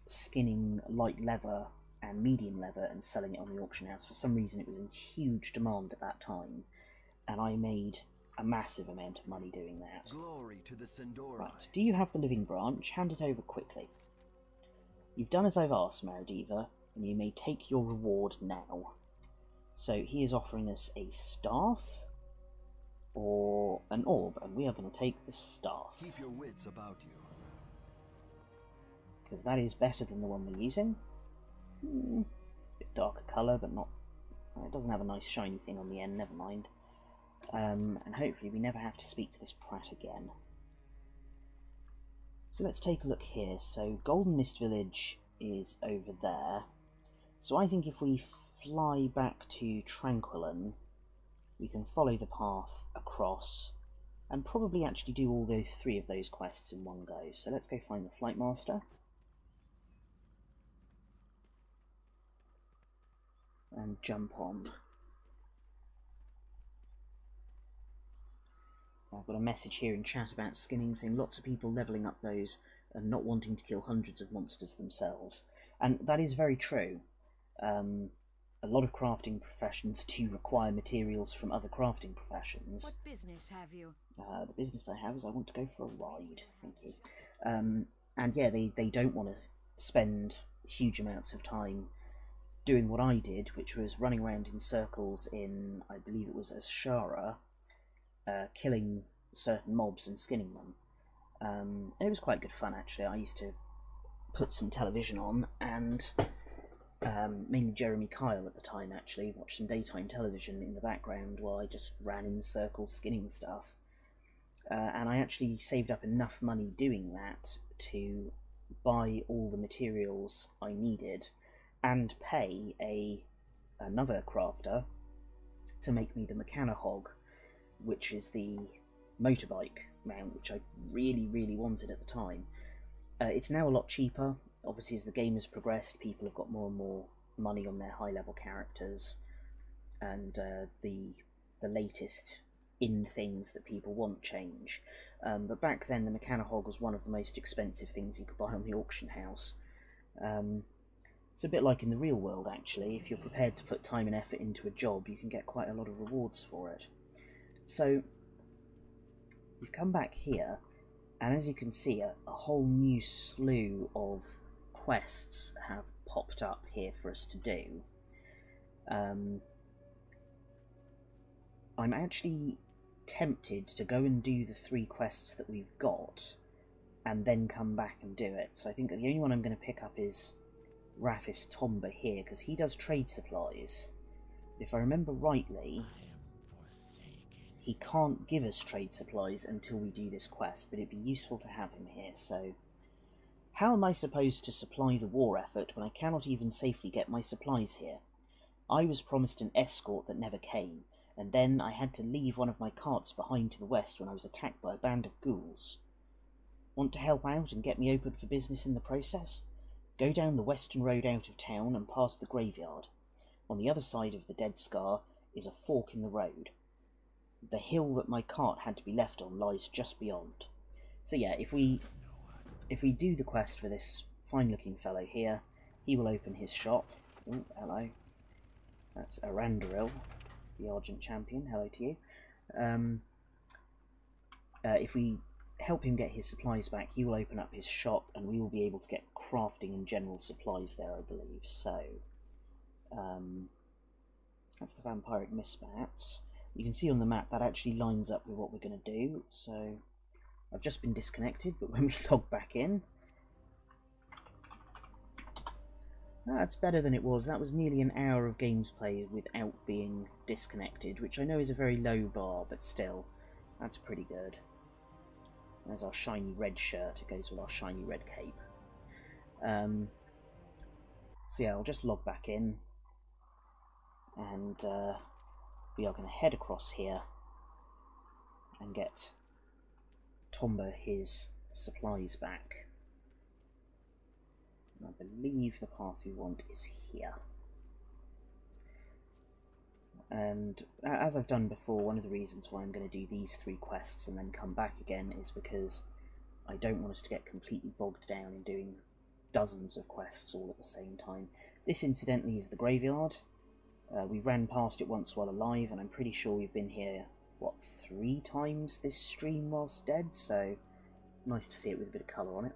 skinning light leather and medium leather and selling it on the auction house. For some reason it was in huge demand at that time, and I made a massive amount of money doing that. Glory to the Sindori. Right, do you have the living branch? Hand it over quickly. You've done as I've asked, Maradiva, and you may take your reward now. So he is offering us a staff or an orb, and we are going to take the staff. Keep your wits about you. Because that is better than the one we're using. Bit darker colour, but not... it doesn't have a nice shiny thing on the end, never mind. And hopefully we never have to speak to this prat again. So let's take a look here. So Golden Mist Village is over there. So I think if we fly back to Tranquillon, we can follow the path across and probably actually do all the 3 of those quests in one go. So let's go find the Flight Master. And jump on. I've got a message here in chat about skinning, saying lots of people levelling up those and not wanting to kill hundreds of monsters themselves. And that is very true. A lot of crafting professions do require materials from other crafting professions. What business have you? The business I have is I want to go for a ride. Thank you. And yeah, they don't want to spend huge amounts of time doing what I did, which was running around in circles in, I believe it was Ashara, killing certain mobs and skinning them. It was quite good fun, actually. I used to put some television on, and mainly Jeremy Kyle at the time, actually, watched some daytime television in the background while I just ran in circles skinning stuff. And I actually saved up enough money doing that to buy all the materials I needed and pay another crafter to make me the Mechanahog, which is the motorbike mount, which I really, really wanted at the time. It's now a lot cheaper. Obviously, as the game has progressed, people have got more and more money on their high-level characters, and the latest in things that people want change. But back then, the Mechanahog was one of the most expensive things you could buy on the auction house. It's a bit like in the real world, actually. If you're prepared to put time and effort into a job, you can get quite a lot of rewards for it. So, we've come back here, and as you can see, a whole new slew of quests have popped up here for us to do. I'm actually tempted to go and do the 3 quests that we've got, and then come back and do it. So I think the only one I'm going to pick up is Rathis Tomba here, because he does trade supplies. If I remember rightly, he can't give us trade supplies until we do this quest, but it'd be useful to have him here. So how am I supposed to supply the war effort when I cannot even safely get my supplies here? I was promised an escort that never came, and then I had to leave one of my carts behind to the west when I was attacked by a band of ghouls. Want to help out and get me open for business in the process? Go down the western road out of town and past the graveyard. On the other side of the Dead Scar is a fork in the road. The hill that my cart had to be left on lies just beyond. So yeah, if we do the quest for this fine-looking fellow here, he will open his shop. Ooh, hello. That's Arandaril, the Argent Champion. Hello to you. If we help him get his supplies back, he will open up his shop, and we will be able to get crafting and general supplies there, I believe. So, that's the Vampiric Misbats. You can see on the map that actually lines up with what we're going to do. So, I've just been disconnected, but when we log back in, that's better than it was. That was nearly an hour of gameplay without being disconnected, which I know is a very low bar, but still, that's pretty good. There's our shiny red shirt. It goes with our shiny red cape. So yeah, I'll just log back in, and we are going to head across here and get Tomba his supplies back. And I believe the path we want is here. And as I've done before, one of the reasons why I'm going to do these 3 quests and then come back again is because I don't want us to get completely bogged down in doing dozens of quests all at the same time. This, incidentally, is the graveyard. We ran past it once while alive, and I'm pretty sure we've been here, what, 3 times this stream whilst dead, so nice to see it with a bit of colour on it.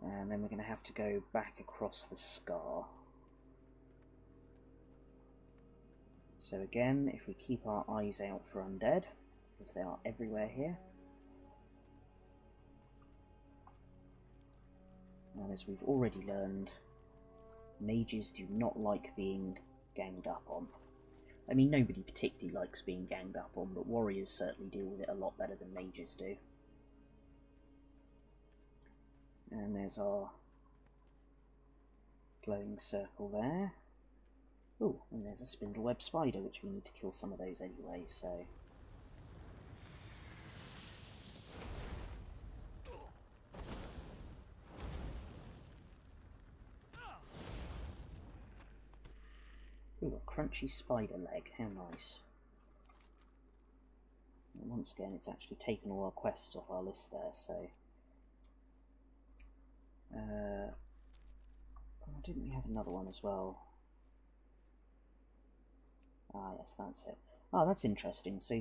And then we're going to have to go back across the scar. So again, if we keep our eyes out for undead, because they are everywhere here. And as we've already learned, mages do not like being ganged up on. I mean, nobody particularly likes being ganged up on, but warriors certainly deal with it a lot better than mages do. And there's our glowing circle there. Oh, and there's a spindleweb spider, which we need to kill some of those anyway, so... Ooh, a crunchy spider leg, how nice. And once again, it's actually taken all our quests off our list there, so... oh, didn't we have another one as well? Ah, yes, that's it. Ah, that's interesting. So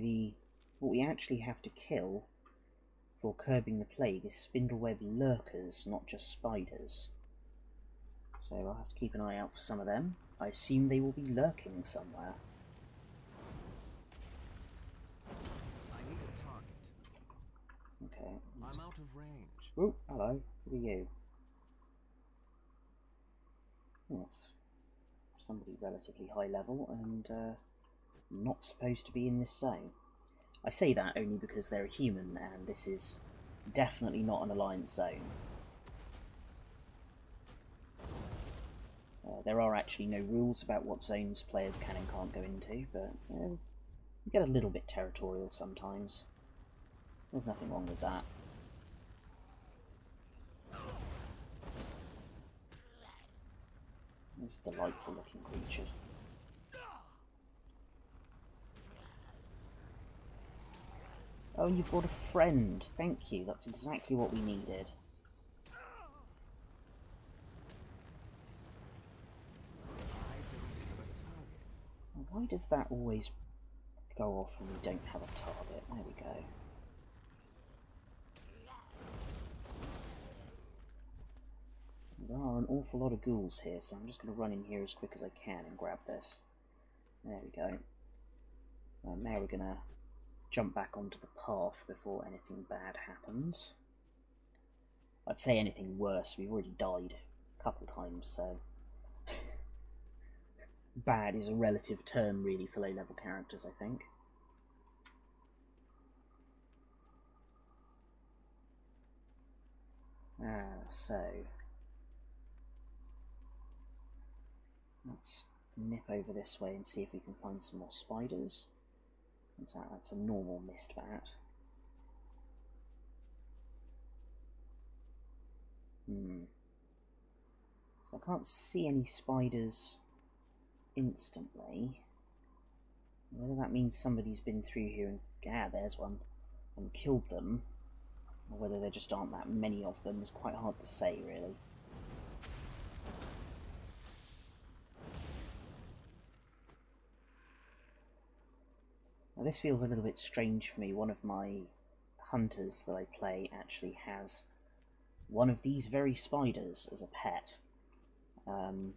what we actually have to kill for curbing the plague is spindleweb lurkers, not just spiders. So I'll have to keep an eye out for some of them. I assume they will be lurking somewhere. I need a target. Okay. I'm out of range. Oh, hello. Who are you? Oh, that's somebody relatively high level and not supposed to be in this zone. I say that only because they're a human and this is definitely not an alliance zone. There are actually no rules about what zones players can and can't go into, but you get a little bit territorial sometimes. There's nothing wrong with that. This delightful looking creature. Oh, you've got a friend. Thank you. That's exactly what we needed. Why does that always go off when we don't have a target? There we go. There are an awful lot of ghouls here, so I'm just going to run in here as quick as I can and grab this. There we go. Now we're going to jump back onto the path before anything bad happens. I'd say anything worse. We've already died a couple times, so... bad is a relative term, really, for low-level characters, I think. So... let's nip over this way and see if we can find some more spiders. What's that? That's a normal mist bat. So I can't see any spiders instantly. Whether that means somebody's been through here and... ah, there's one. And killed them, or whether there just aren't that many of them is quite hard to say, really. Now this feels a little bit strange for me. One of my hunters that I play actually has one of these very spiders as a pet. Oh,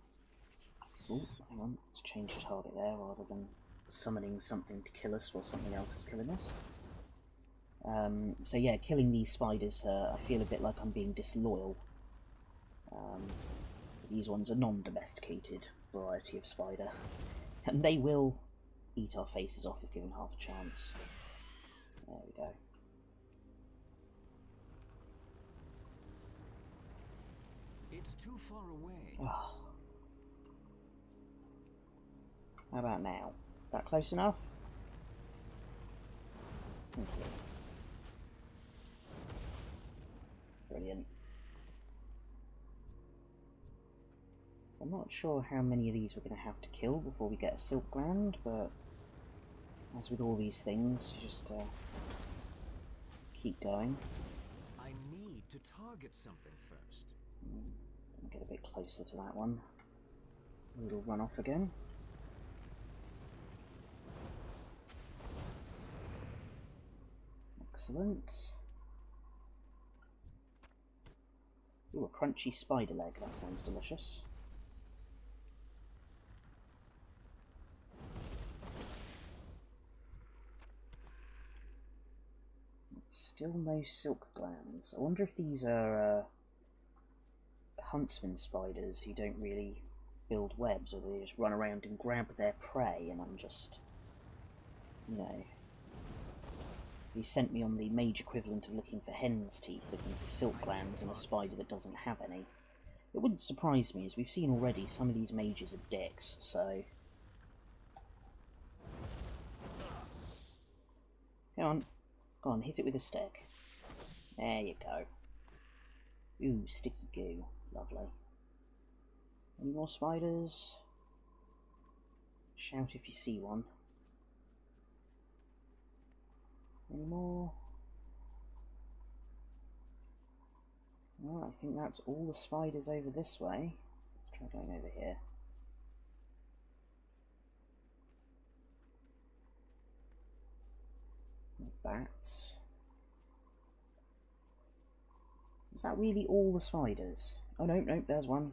hang on, let's change the target there rather than summoning something to kill us while something else is killing us. So yeah, killing these spiders, I feel a bit like I'm being disloyal. These ones are non-domesticated variety of spider, and they will eat our faces off if given half a chance. There we go. It's too far away. Oh. How about now? That close enough? Thank you. Brilliant. So I'm not sure how many of these we're going to have to kill before we get a silk gland, but as with all these things, you just keep going. I need to target something first. Get a bit closer to that one. It'll run off again. Excellent. Ooh, a crunchy spider leg. That sounds delicious. Still no silk glands. I wonder if these are huntsman spiders who don't really build webs, or they just run around and grab their prey, and I'm just, you know, he sent me on the mage equivalent of looking for hen's teeth, looking for silk glands in a spider that doesn't have any. It wouldn't surprise me, as we've seen already, some of these mages are dicks, so... Come on, hit it with a stick. There you go. Ooh, sticky goo. Lovely. Any more spiders? Shout if you see one. Any more? Well, I think that's all the spiders over this way. Let's try going over here. Bats. Is that really all the spiders? Oh no, no, there's one.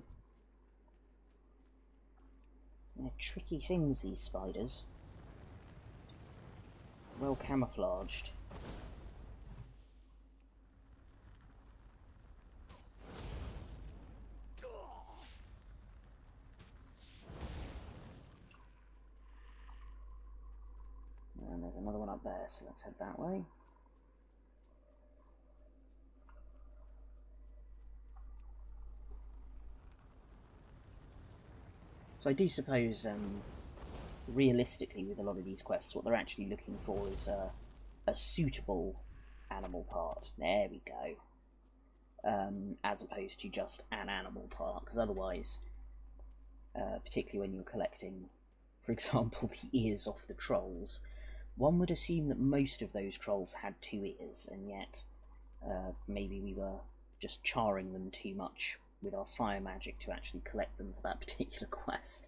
They're tricky things, these spiders. Well camouflaged. And there's another one up there, so let's head that way. So I do suppose, realistically, with a lot of these quests, what they're actually looking for is a suitable animal part. There we go. As opposed to just an animal part, because otherwise, particularly when you're collecting, for example, the ears off the trolls, one would assume that most of those trolls had 2 ears, and yet maybe we were just charring them too much with our fire magic to actually collect them for that particular quest.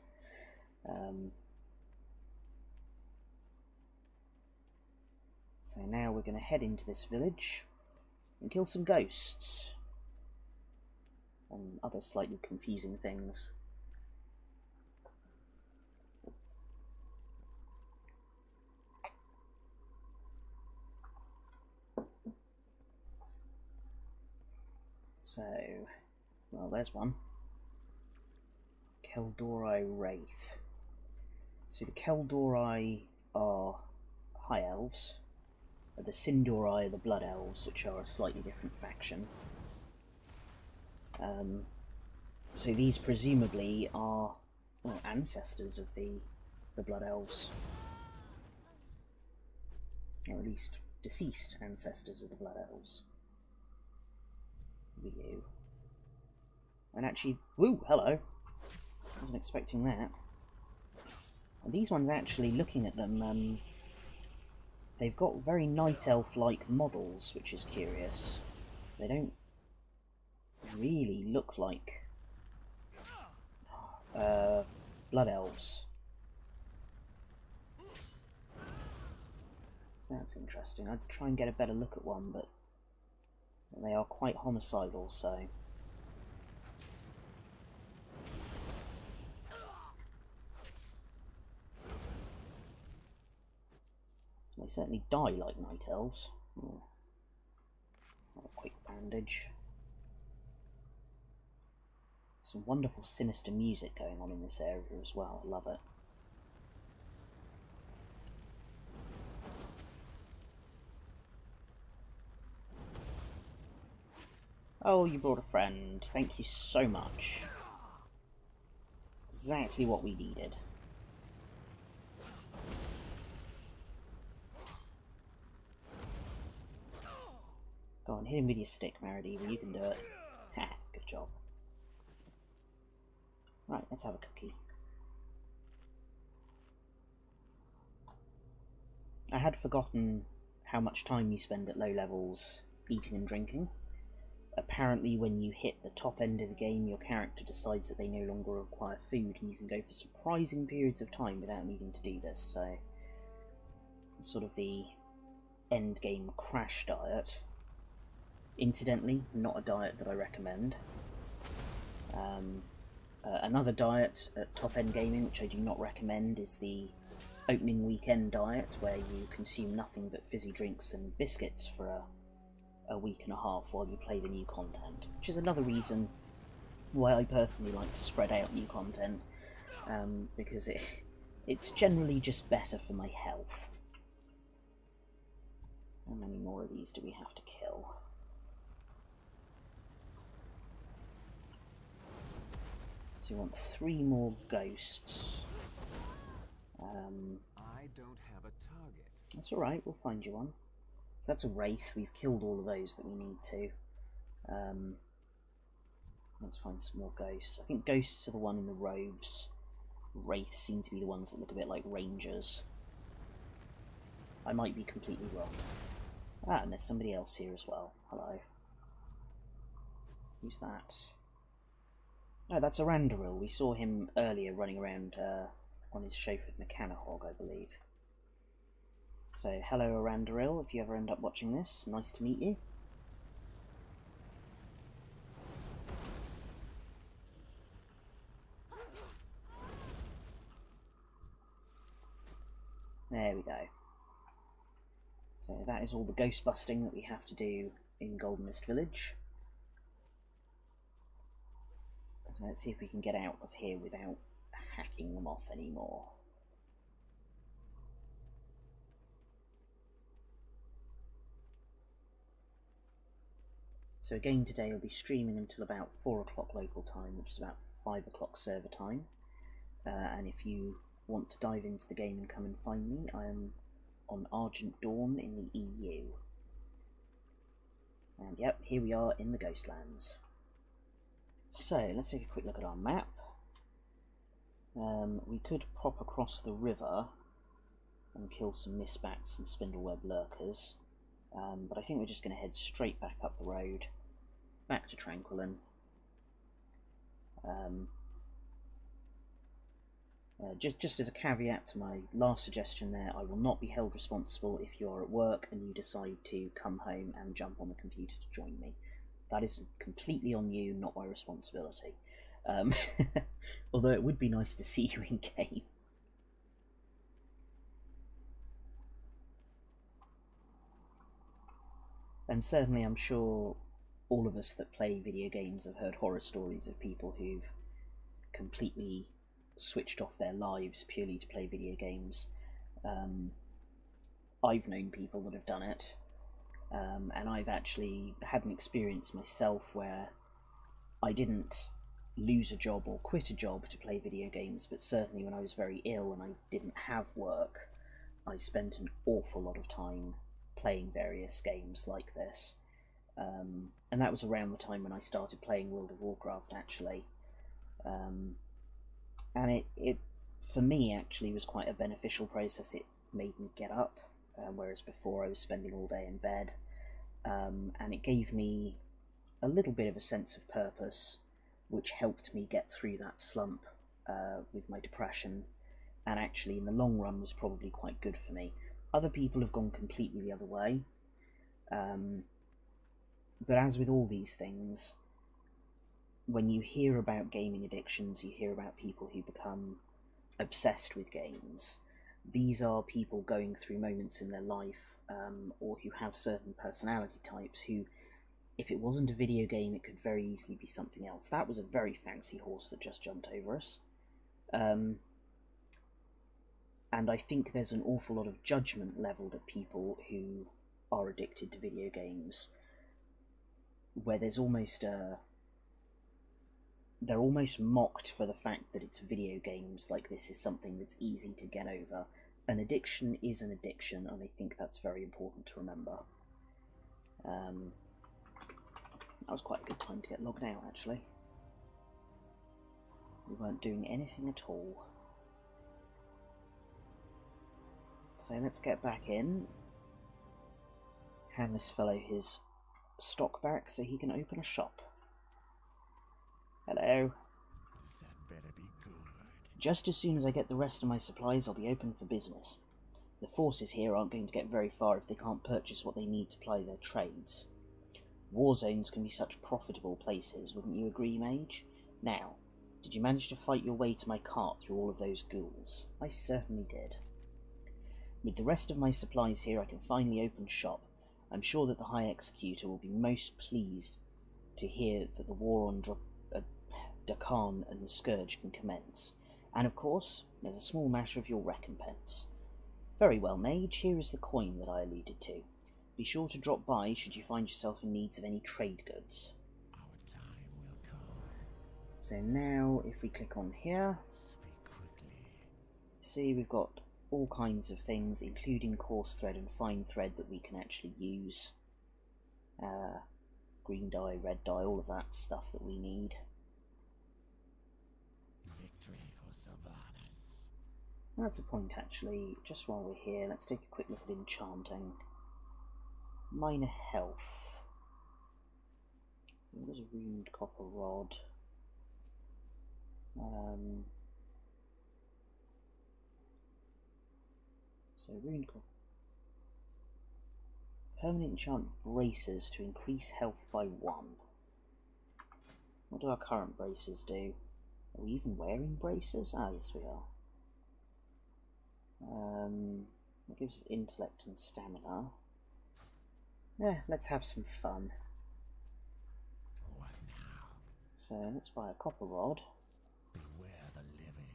So now we're going to head into this village and kill some ghosts and other slightly confusing things. So, well, there's one. Keldori Wraith. So the Keldori are High Elves. The Sindori are the Blood Elves, which are a slightly different faction. So these presumably are, well, ancestors of the Blood Elves. Or at least deceased ancestors of the Blood Elves. You. And actually, woo, hello. Wasn't expecting that. And these ones, actually, looking at them, they've got very night elf-like models, which is curious. They don't really look like blood elves. That's interesting. I'd try and get a better look at one, but they are quite homicidal, so... They certainly die like night elves. Oh. A quick bandage. Some wonderful sinister music going on in this area as well. I love it. Oh, you brought a friend. Thank you so much. Exactly what we needed. Go on, hit him with your stick, Maridiva. You can do it. Ha, good job. Right, let's have a cookie. I had forgotten how much time you spend at low levels eating and drinking. Apparently when you hit the top end of the game, your character decides that they no longer require food, and you can go for surprising periods of time without needing to do this, so it's sort of the end game crash diet. Incidentally, not a diet that I recommend. Another diet at top end gaming, which I do not recommend, is the opening weekend diet, where you consume nothing but fizzy drinks and biscuits for a week and a half while you play the new content, which is another reason why I personally like to spread out new content, because it's generally just better for my health. How many more of these do we have to kill? So we want 3 more ghosts. I don't have a target. That's alright, we'll find you one. So that's a wraith. We've killed all of those that we need to. Let's find some more ghosts. I think ghosts are the one in the robes. Wraiths seem to be the ones that look a bit like rangers. I might be completely wrong. Ah, and there's somebody else here as well. Hello. Who's that? Oh, that's Arandaril. We saw him earlier running around on his chauffeured Mechanahog, I believe. So, hello Arandaril, if you ever end up watching this, nice to meet you. There we go. So that is all the ghost busting that we have to do in Golden Mist Village. So let's see if we can get out of here without hacking them off anymore. So again today I'll be streaming until about 4 o'clock local time, which is about 5 o'clock server time. And if you want to dive into the game and come and find me, I am on Argent Dawn in the EU. And yep, here we are in the Ghostlands. So let's take a quick look at our map. We could pop across the river and kill some mistbats and spindleweb lurkers, but I think we're just going to head straight back up the road, back to Tranquillin. Just as a caveat to my last suggestion there, I will not be held responsible if you are at work and you decide to come home and jump on the computer to join me. That is completely on you, not my responsibility. Although it would be nice to see you in game. And certainly I'm sure all of us that play video games have heard horror stories of people who've completely switched off their lives purely to play video games. I've known people that have done it, and I've actually had an experience myself where I didn't lose a job or quit a job to play video games, but certainly when I was very ill and I didn't have work, I spent an awful lot of time playing various games like this. And that was around the time when I started playing World of Warcraft, actually. And it for me actually was quite a beneficial process. It made me get up, whereas before I was spending all day in bed, and it gave me a little bit of a sense of purpose, which helped me get through that slump with my depression, and actually in the long run was probably quite good for me. Other people have gone completely the other way, but as with all these things, when you hear about gaming addictions, you hear about people who become obsessed with games. These are people going through moments in their life, or who have certain personality types who, if it wasn't a video game, it could very easily be something else. That was a very fancy horse that just jumped over us. And I think there's an awful lot of judgment levelled at people who are addicted to video games. where there's almost they're almost mocked for the fact that it's video games, like this is something that's easy to get over. An addiction is an addiction, and I think that's very important to remember. That was quite a good time to get logged out, actually. We weren't doing anything at all. So let's get back in. Hand this fellow his stock back so he can open a shop. Hello. That better be good. Just as soon as I get the rest of my supplies, I'll be open for business. The forces here aren't going to get very far if they can't purchase what they need to ply their trades. War zones can be such profitable places, wouldn't you agree, Mage? Now, did you manage to fight your way to my cart through all of those ghouls? I certainly did. With the rest of my supplies here, I can finally open shop. I'm sure that the High Executor will be most pleased to hear that the war on Dakan and the Scourge can commence. And of course, there's a small matter of your recompense. Very well, Mage, here is the coin that I alluded to. Be sure to drop by should you find yourself in need of any trade goods. Our time will come. So now, if we click on here, Speak quickly. see we've got all kinds of things, including coarse thread and fine thread that we can actually use. Green dye, red dye, all of that stuff that we need. Victory for Sylvanas. That's a point, actually. Just while we're here, let's take a quick look at enchanting. Minor health. What was a ruined copper rod? So ruined copper. Permanent enchant braces to increase health by 1. What do our current braces do? Are we even wearing braces? Ah, yes we are. That gives us intellect and stamina. Yeah, let's have some fun. What now? So let's buy a copper rod. Beware the living.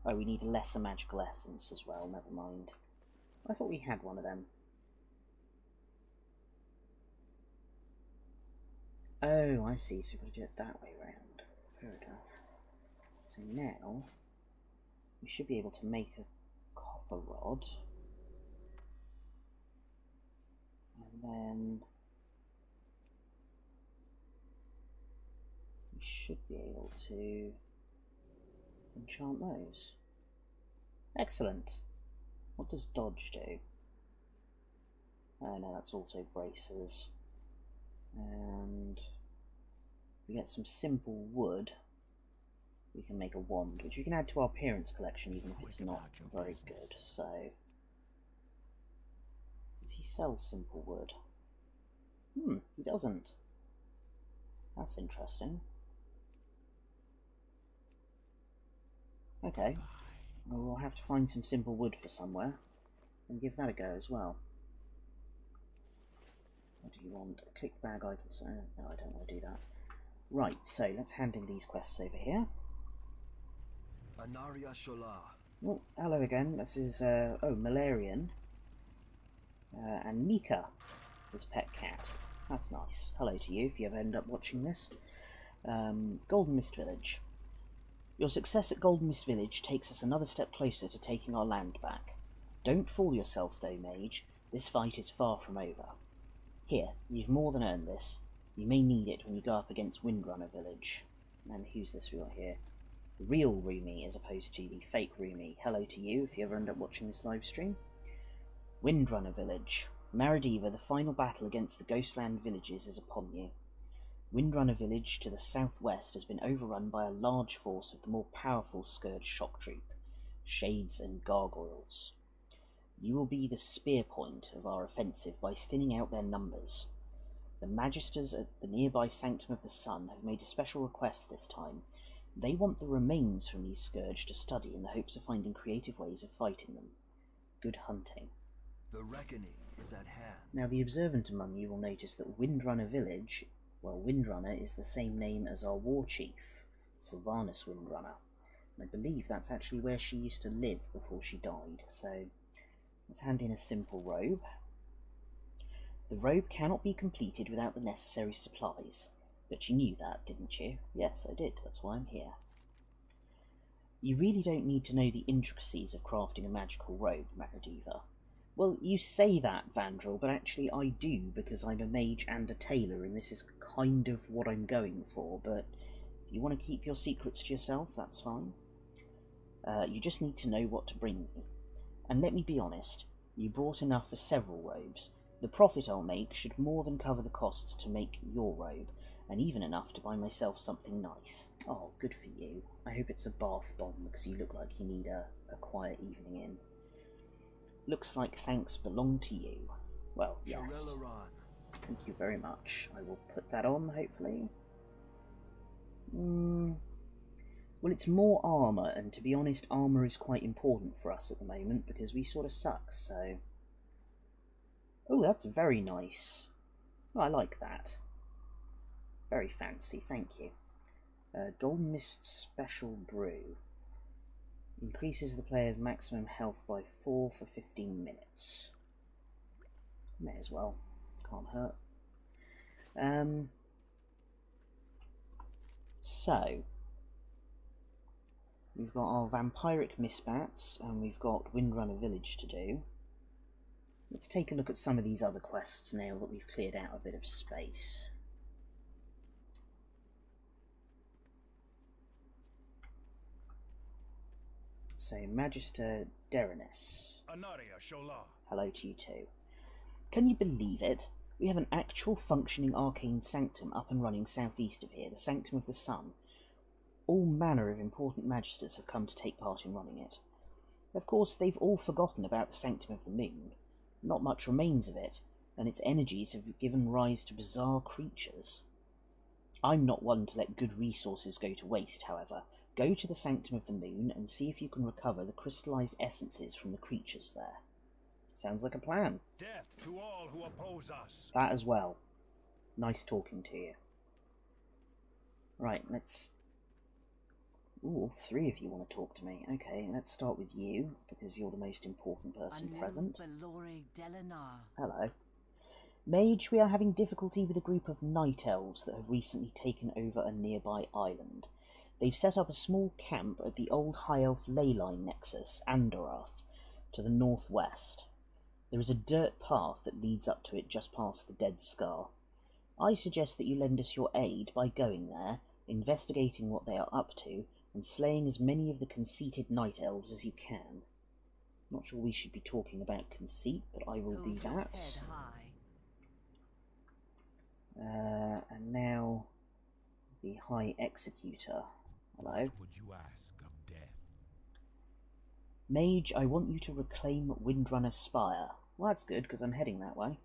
Oh, we need a lesser magical essence as well, never mind. I thought we had one of them. Oh, I see, so we've got to do it that way round. Fair enough. So now, we should be able to make a copper rod. And then we should be able to enchant those. Excellent. What does dodge do? Oh no, that's also bracers. And if we get some simple wood, we can make a wand, which we can add to our appearance collection even if it's not very good. So, does he sell simple wood? He doesn't. That's interesting. Okay, well, we'll have to find some simple wood for somewhere and give that a go as well. What do you want? A click bag items? No, I don't want to do that. Right, so let's hand in these quests over here. Anaria Shola. Oh, hello again. This is, Malarian. And Mika, his pet cat. That's nice. Hello to you if you ever end up watching this. Golden Mist Village. Your success at Golden Mist Village takes us another step closer to taking our land back. Don't fool yourself though, Mage. This fight is far from over. Here, you've more than earned this. You may need it when you go up against Windrunner Village. And who's this we got here? The real Rumi as opposed to the fake Rumi. Hello to you if you ever end up watching this live stream. Windrunner Village. Maradiva, the final battle against the Ghostland villages is upon you. Windrunner Village to the southwest has been overrun by a large force of the more powerful Scourge shock troop, Shades and Gargoyles. You will be the spear point of our offensive by thinning out their numbers. The Magisters at the nearby Sanctum of the Sun have made a special request this time. They want the remains from these Scourge to study in the hopes of finding creative ways of fighting them. Good hunting. The reckoning is at hand. Now the observant among you will notice that Windrunner Village, well, Windrunner is the same name as our war chief, Sylvanas Windrunner. And I believe that's actually where she used to live before she died, so let's hand in a simple robe. The robe cannot be completed without the necessary supplies. But you knew that, didn't you? Yes, I did. That's why I'm here. You really don't need to know the intricacies of crafting a magical robe, Maradiva. Well, you say that, Vandrel, but actually I do, because I'm a mage and a tailor, and this is kind of what I'm going for, but if you want to keep your secrets to yourself, that's fine. You just need to know what to bring me. And let me be honest, you brought enough for several robes. The profit I'll make should more than cover the costs to make your robe, and even enough to buy myself something nice. Oh, good for you. I hope it's a bath bomb, because you look like you need a quiet evening in. Looks like thanks belong to you. Well, yes. Thank you very much. I will put that on, hopefully. Well, it's more armour, and to be honest, armour is quite important for us at the moment, because we sort of suck, so... Oh, that's very nice. Oh, I like that. Very fancy, thank you. Golden Mist Special Brew. Increases the player's maximum health by 4 for 15 minutes. May as well. Can't hurt. So, we've got our Vampiric Misbats, and we've got Windrunner Village to do. Let's take a look at some of these other quests now that we've cleared out a bit of space. So, Magister Deranis. Hello to you too. Can you believe it? We have an actual functioning arcane sanctum up and running southeast of here, the Sanctum of the Sun. All manner of important magisters have come to take part in running it. Of course, they've all forgotten about the Sanctum of the Moon. Not much remains of it, and its energies have given rise to bizarre creatures. I'm not one to let good resources go to waste, however. Go to the Sanctum of the Moon and see if you can recover the crystallized essences from the creatures there. Sounds like a plan. Death to all who oppose us. That as well. Nice talking to you. Right, let's... Ooh, all three of you want to talk to me. Okay, let's start with you, because you're the most important person present. Hello. Mage, we are having difficulty with a group of night elves that have recently taken over a nearby island. They've set up a small camp at the old High Elf leyline nexus, Andorath, to the northwest. There is a dirt path that leads up to it just past the Dead Scar. I suggest that you lend us your aid by going there, investigating what they are up to, and slaying as many of the conceited night elves as you can. Not sure we should be talking about conceit, but I will do that. And now, the High Executor. Hello. What would you ask of death? Mage, I want you to reclaim Windrunner Spire. Well, that's good, because I'm heading that way.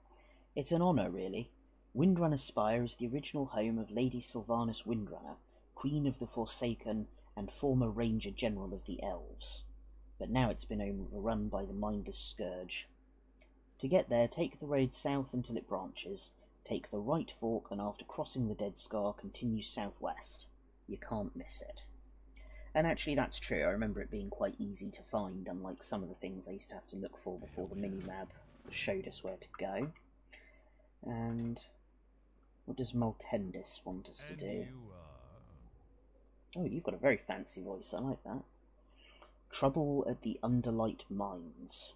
It's an honour, really. Windrunner Spire is the original home of Lady Sylvanas Windrunner, Queen of the Forsaken and former Ranger General of the Elves. But now it's been overrun by the mindless Scourge. To get there, take the road south until it branches, take the right fork, and after crossing the Dead Scar, continue southwest. You can't miss it. And actually that's true, I remember it being quite easy to find, unlike some of the things I used to have to look for before the mini-map showed us where to go. And what does Maltendis want us to do? Oh, you've got a very fancy voice, I like that. Trouble at the Underlight Mines.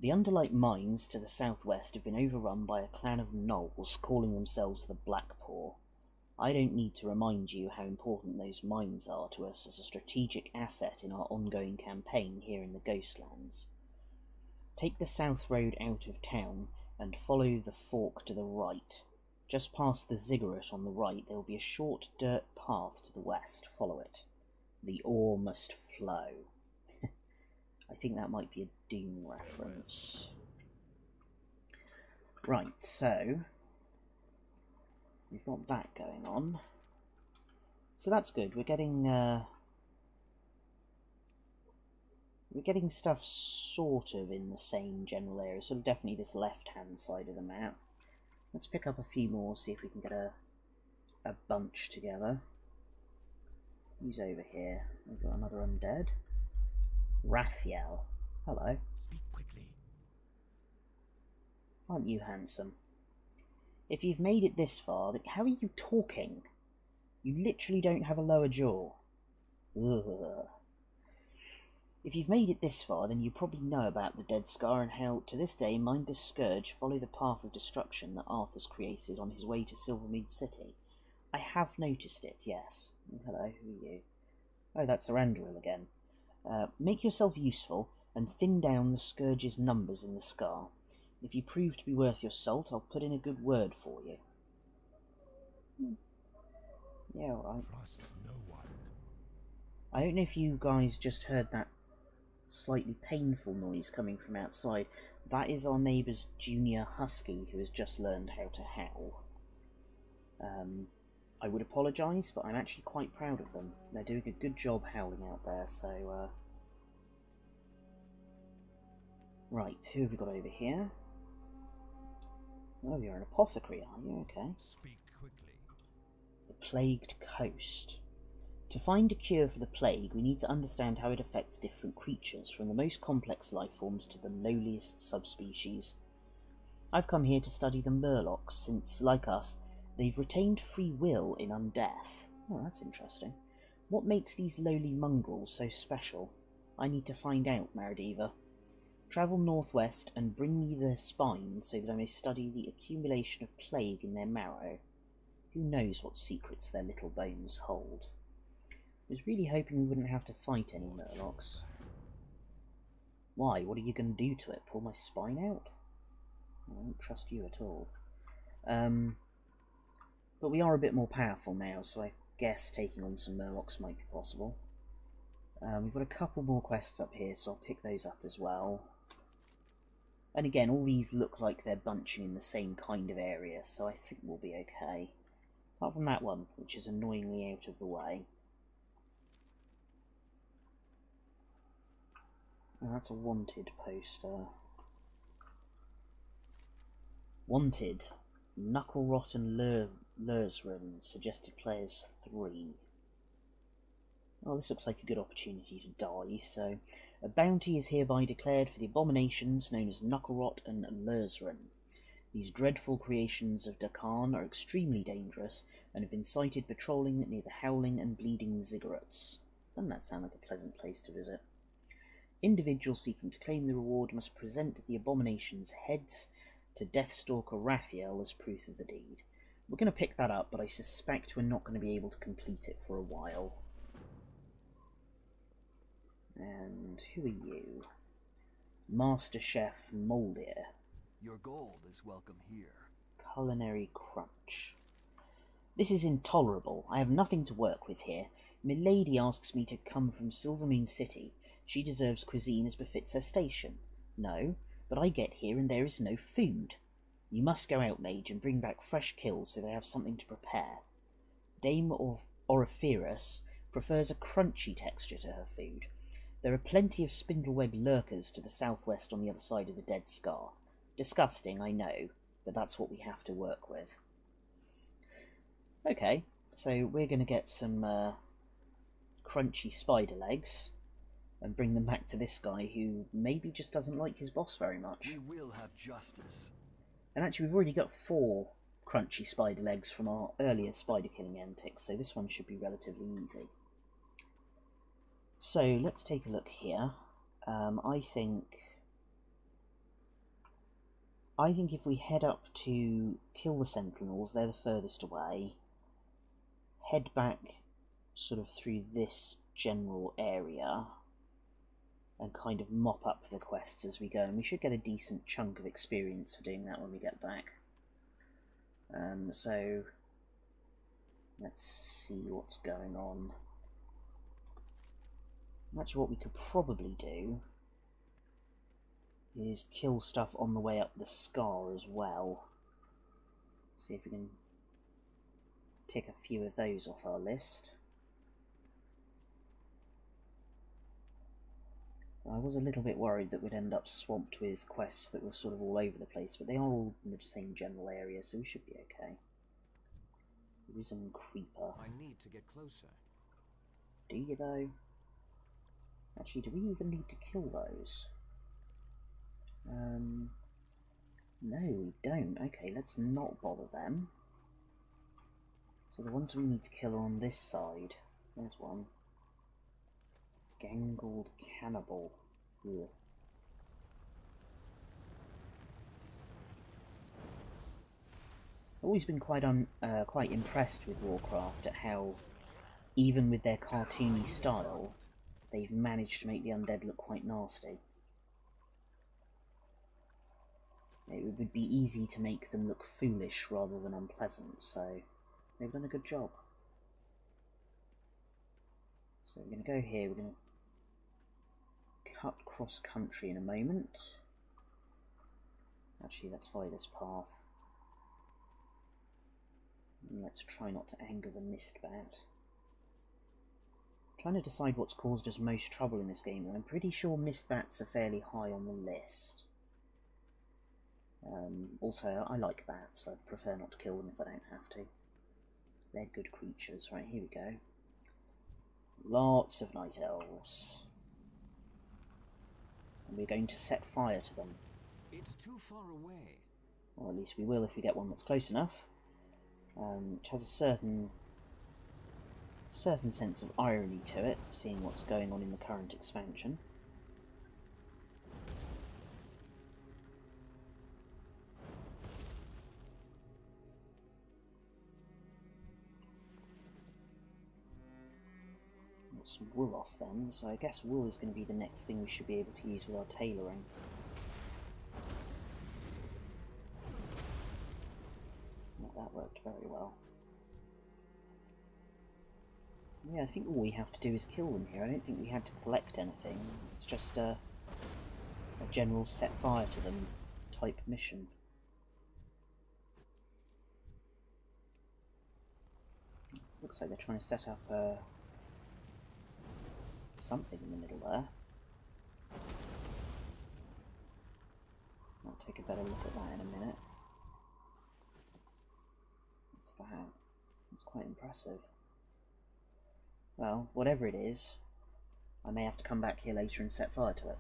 The Underlight Mines to the southwest have been overrun by a clan of gnolls calling themselves the Blackpaw. I don't need to remind you how important those mines are to us as a strategic asset in our ongoing campaign here in the Ghostlands. Take the south road out of town and follow the fork to the right. Just past the ziggurat on the right there will be a short dirt path to the west. Follow it. The ore must flow. I think that might be a Doom reference. Right, so we've got that going on. So that's good. We're getting stuff sort of in the same general area. Sort of definitely this left-hand side of the map. Let's pick up a few more, see if we can get a bunch together. Who's over here? We've got another undead. Rathiel. Hello. Speak quickly. Aren't you handsome? If you've made it this far, how are you talking? You literally don't have a lower jaw. Ugh. If you've made it this far, then you probably know about the Dead Scar and how, to this day, mindless Scourge follow the path of destruction that Arthur's created on his way to Silvermead City. I have noticed it, yes. Hello, who are you? Oh, that's Arandril again. Make yourself useful, and thin down the Scourge's numbers in the Scar. If you prove to be worth your salt, I'll put in a good word for you. Yeah, alright. Trust no one. I don't know if you guys just heard that slightly painful noise coming from outside. That is our neighbour's junior husky who has just learned how to howl. I would apologise, but I'm actually quite proud of them. They're doing a good job howling out there, so... Right, who have we got over here? Oh, you're an apothecary, are you? Okay. Speak quickly. The Plagued Coast. To find a cure for the plague, we need to understand how it affects different creatures, from the most complex life forms to the lowliest subspecies. I've come here to study the Murlocs, since, like us, they've retained free will in undeath. Oh, that's interesting. What makes these lowly mongrels so special? I need to find out, Maradiva. Travel northwest and bring me their spine so that I may study the accumulation of plague in their marrow. Who knows what secrets their little bones hold? I was really hoping we wouldn't have to fight any Murlocs. Why? What are you going to do to it? Pull my spine out? I don't trust you at all. But we are a bit more powerful now, so I guess taking on some Murlocs might be possible. We've got a couple more quests up here, so I'll pick those up as well. And again, all these look like they're bunching in the same kind of area, so I think we'll be okay. Apart from that one, which is annoyingly out of the way. Oh, that's a wanted poster. Wanted. Knucklerot and Lurzren, suggested players 3. Oh, this looks like a good opportunity to die, so... A bounty is hereby declared for the abominations known as Knucklerot and Lurzren. These dreadful creations of Dakan are extremely dangerous, and have been sighted patrolling near the Howling and Bleeding Ziggurats. Doesn't that sound like a pleasant place to visit? Individuals seeking to claim the reward must present the abominations' heads to Deathstalker Raphael as proof of the deed. We're going to pick that up, but I suspect we're not going to be able to complete it for a while. And who are you? Master Chef Moldir. Your gold is welcome here. Culinary Crunch. This is intolerable. I have nothing to work with here. Milady asks me to come from Silvermead City. She deserves cuisine as befits her station. No, but I get here and there is no food. You must go out, Mage, and bring back fresh kills so they have something to prepare. Dame Oriferus prefers a crunchy texture to her food. There are plenty of spindleweb lurkers to the southwest on the other side of the Dead Scar. Disgusting, I know, but that's what we have to work with. Okay, so we're going to get some crunchy spider legs and bring them back to this guy who maybe just doesn't like his boss very much. We will have justice. And actually we've already got 4 crunchy spider legs from our earlier spider killing antics, so this one should be relatively easy. So let's take a look here. I think if we head up to kill the Sentinels, they're the furthest away. Head back sort of through this general area and kind of mop up the quests as we go, and we should get a decent chunk of experience for doing that when we get back. So let's see what's going on. Actually, what we could probably do is kill stuff on the way up the Scar as well. See if we can tick a few of those off our list. I was a little bit worried that we'd end up swamped with quests that were sort of all over the place, but they are all in the same general area, so we should be okay. Risen Creeper. I need to get closer. Do you, though? Actually, do we even need to kill those? No, we don't. Okay, let's not bother them. So the ones we need to kill are on this side. There's one. Gangled Cannibal. Ugh. I've always been quite impressed with Warcraft at how, even with their cartoony style, they've managed to make the undead look quite nasty. It would be easy to make them look foolish rather than unpleasant, so they've done a good job. So we're going to go here, we're going to cut cross-country in a moment. Actually, let's follow this path. And let's try not to anger the Mistbat. Trying to decide what's caused us most trouble in this game, and I'm pretty sure Mistbats are fairly high on the list. Also, I like bats. I prefer not to kill them if I don't have to. They're good creatures. Right, here we go. Lots of night elves. And we're going to set fire to them. It's too far away. Or at least we will if we get one that's close enough. Which has a certain sense of irony to it, seeing what's going on in the current expansion. Got some wool off them, so I guess wool is going to be the next thing we should be able to use with our tailoring. That worked very well. Yeah, I think all we have to do is kill them here. I don't think we had to collect anything. It's just a general set fire to them type mission. Looks like they're trying to set up something in the middle there. I'll take a better look at that in a minute. That. It's quite impressive. Well, whatever it is, I may have to come back here later and set fire to it.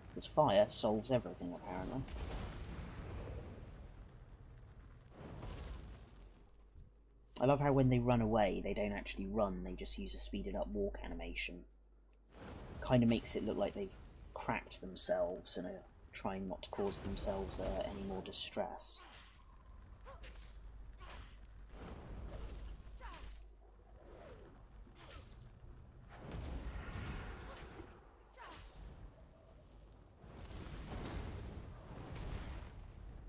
Because fire solves everything, apparently. I love how when they run away, they don't actually run, they just use a speeded up walk animation. Kind of makes it look like they've cracked themselves and are trying not to cause themselves any more distress.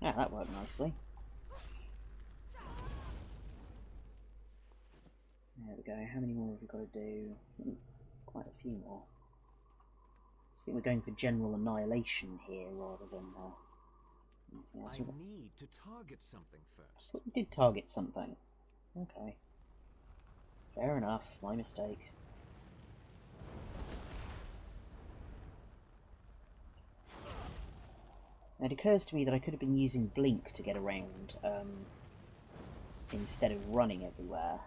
Yeah, that worked nicely. There we go. How many more have we got to do? Quite a few more. I think we're going for general annihilation here rather than anything else. I need to target something first. But we did target something. Okay. Fair enough. My mistake. Now, it occurs to me that I could have been using Blink to get around instead of running everywhere.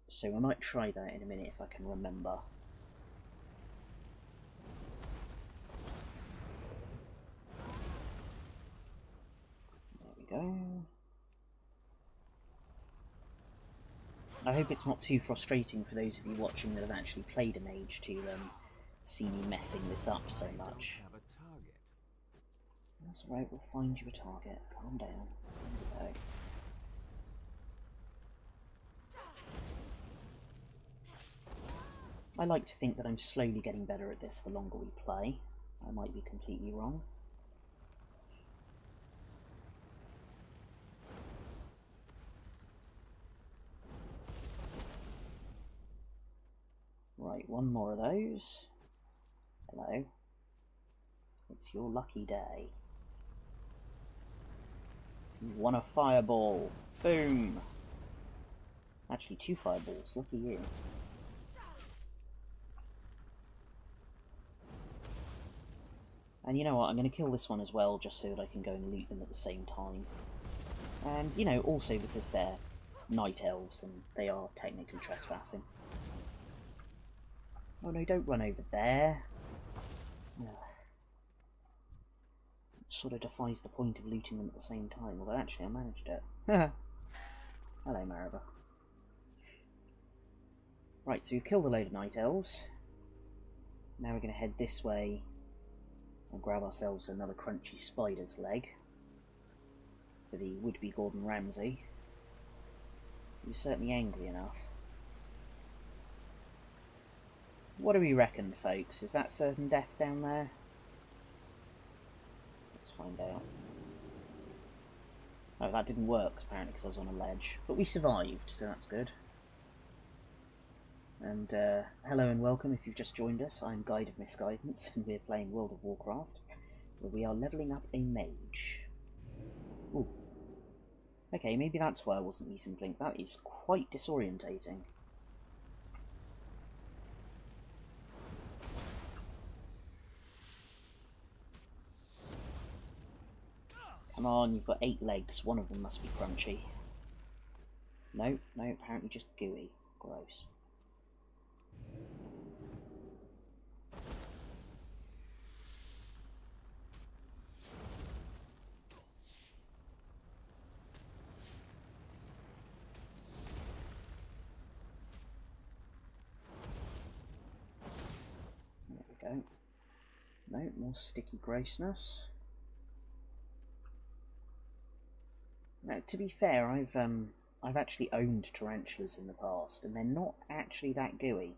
So I might try that in a minute if I can remember. There we go. I hope it's not too frustrating for those of you watching that have actually played a mage to see me messing this up so much. Have a target. That's right, we'll find you a target. Calm down. There we go. I like to think that I'm slowly getting better at this the longer we play. I might be completely wrong. Right, one more of those. Hello. It's your lucky day. You won a fireball. Boom! Actually, 2 fireballs. Lucky you. And you know what, I'm going to kill this one as well, just so that I can go and loot them at the same time. And, you know, also because they're night elves and they are technically trespassing. Oh no, don't run over there. Sort of defies the point of looting them at the same time, although actually I managed it. Hello, Maribor. Right, so we've killed a load of night elves. Now we're going to head this way and grab ourselves another crunchy spider's leg for the would-be Gordon Ramsay. He was certainly angry enough. What do we reckon, folks? Is that certain death down there? Let's find out. Oh, that didn't work, apparently, because I was on a ledge. But we survived, so that's good. And hello and welcome if you've just joined us. I'm Guide of Misguidance, and we're playing World of Warcraft, where we are levelling up a mage. Ooh. Okay, maybe that's why I wasn't using Blink. That is quite disorientating. Come on, you've got 8 legs. One of them must be crunchy. No, apparently just gooey. Gross. There we go. No, more sticky grossness. Now, to be fair, I've actually owned tarantulas in the past, and they're not actually that gooey.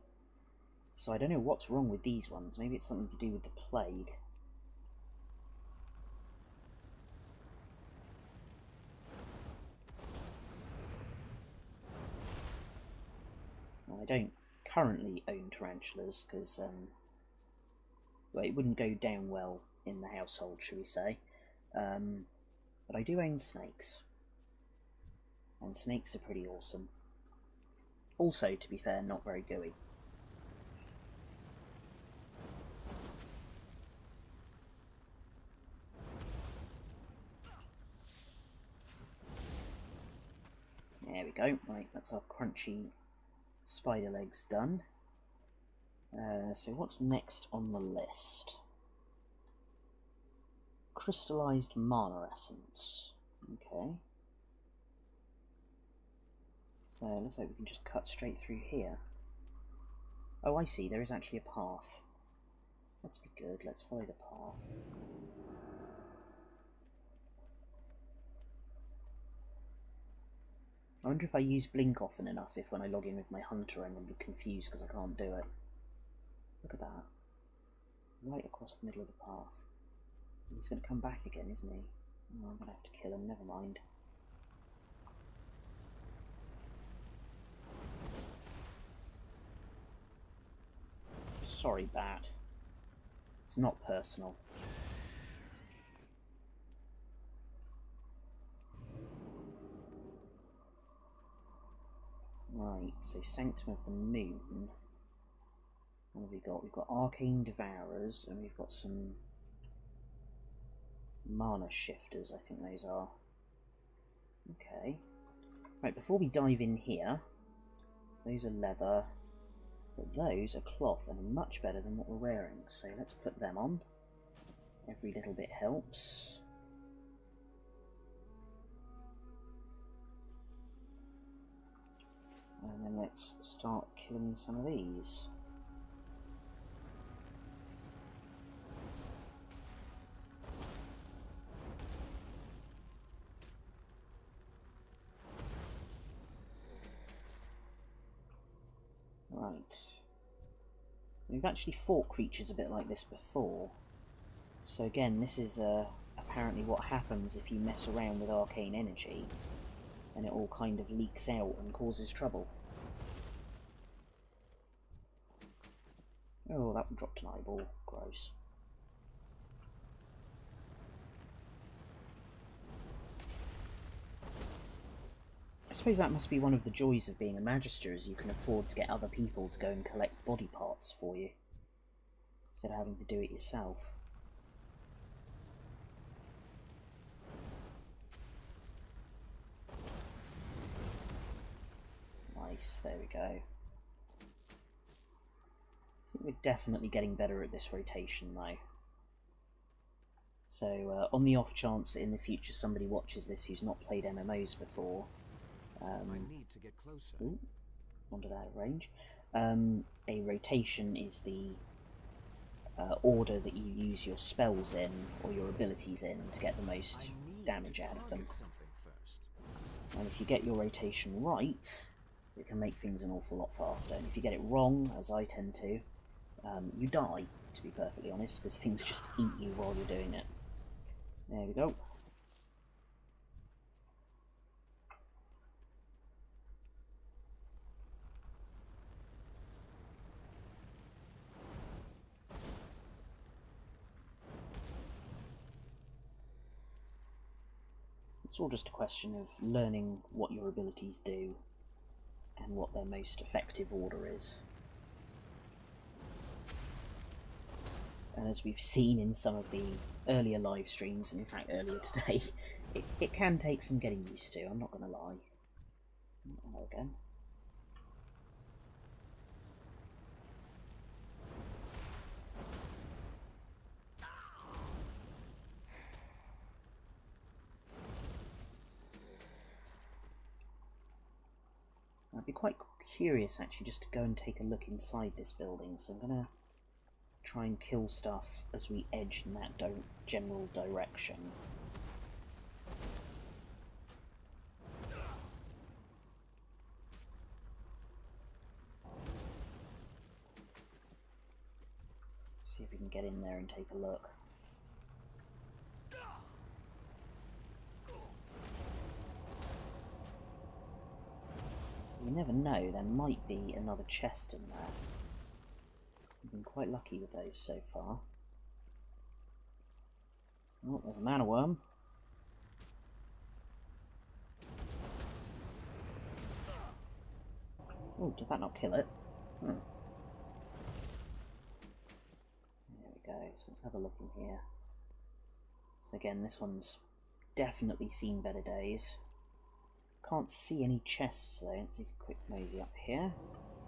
So I don't know what's wrong with these ones. Maybe it's something to do with the plague. Well, I don't currently own tarantulas because well, it wouldn't go down well in the household, shall we say. But I do own snakes. And snakes are pretty awesome. Also, to be fair, not very gooey. There we go. Right, that's our crunchy spider legs done. So what's next on the list? Crystallized mana essence. Okay. So let's hope we can just cut straight through here. Oh, I see, there is actually a path. Let's be good, let's follow the path. I wonder if I use Blink often enough, if when I log in with my hunter I'm going to be confused because I can't do it. Look at that. Right across the middle of the path. He's going to come back again, isn't he? Oh, I'm going to have to kill him, never mind. Sorry, Bat. It's not personal. Right, so Sanctum of the Moon. What have we got? We've got Arcane Devourers, and we've got some Mana Shifters, I think those are. Okay. Right, before we dive in here, those are leather. But those are cloth and are much better than what we're wearing, so let's put them on. Every little bit helps. And then let's start killing some of these. Right. We've actually fought creatures a bit like this before. So again, this is apparently what happens if you mess around with arcane energy, and it all kind of leaks out and causes trouble. Oh, that one dropped an eyeball. Gross. I suppose that must be one of the joys of being a Magister, is you can afford to get other people to go and collect body parts for you, instead of having to do it yourself. Nice, there we go. I think we're definitely getting better at this rotation though. So on the off chance that in the future somebody watches this who's not played MMOs before, I need to get closer. ooh, wandered out of range. A rotation is the order that you use your spells in or your abilities in to get the most damage out of them. Something first. And if you get your rotation right, it can make things an awful lot faster. And if you get it wrong, as I tend to, you die, to be perfectly honest, because things just eat you while you're doing it. There we go. It's all just a question of learning what your abilities do and what their most effective order is. And as we've seen in some of the earlier live streams, and in fact earlier today, it can take some getting used to, I'm not going to lie. Hello again. I'd be quite curious actually just to go and take a look inside this building, so I'm going to try and kill stuff as we edge in that general direction. See if we can get in there and take a look. You never know, there might be another chest in there. I've been quite lucky with those so far. Oh, there's a mana worm. Oh, did that not kill it? There we go, so let's have a look in here. So again, this one's definitely seen better days. Can't see any chests though. Let's take a quick nosy up here.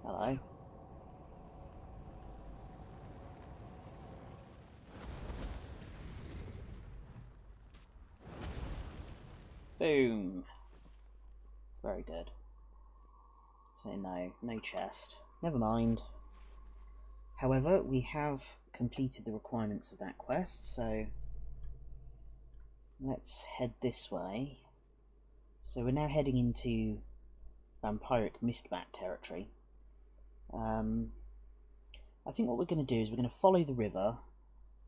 Hello. Boom. Very good. So no chest. Never mind. However, we have completed the requirements of that quest, so let's head this way. So we're now heading into vampiric mistbat territory. I think what we're going to do is we're going to follow the river,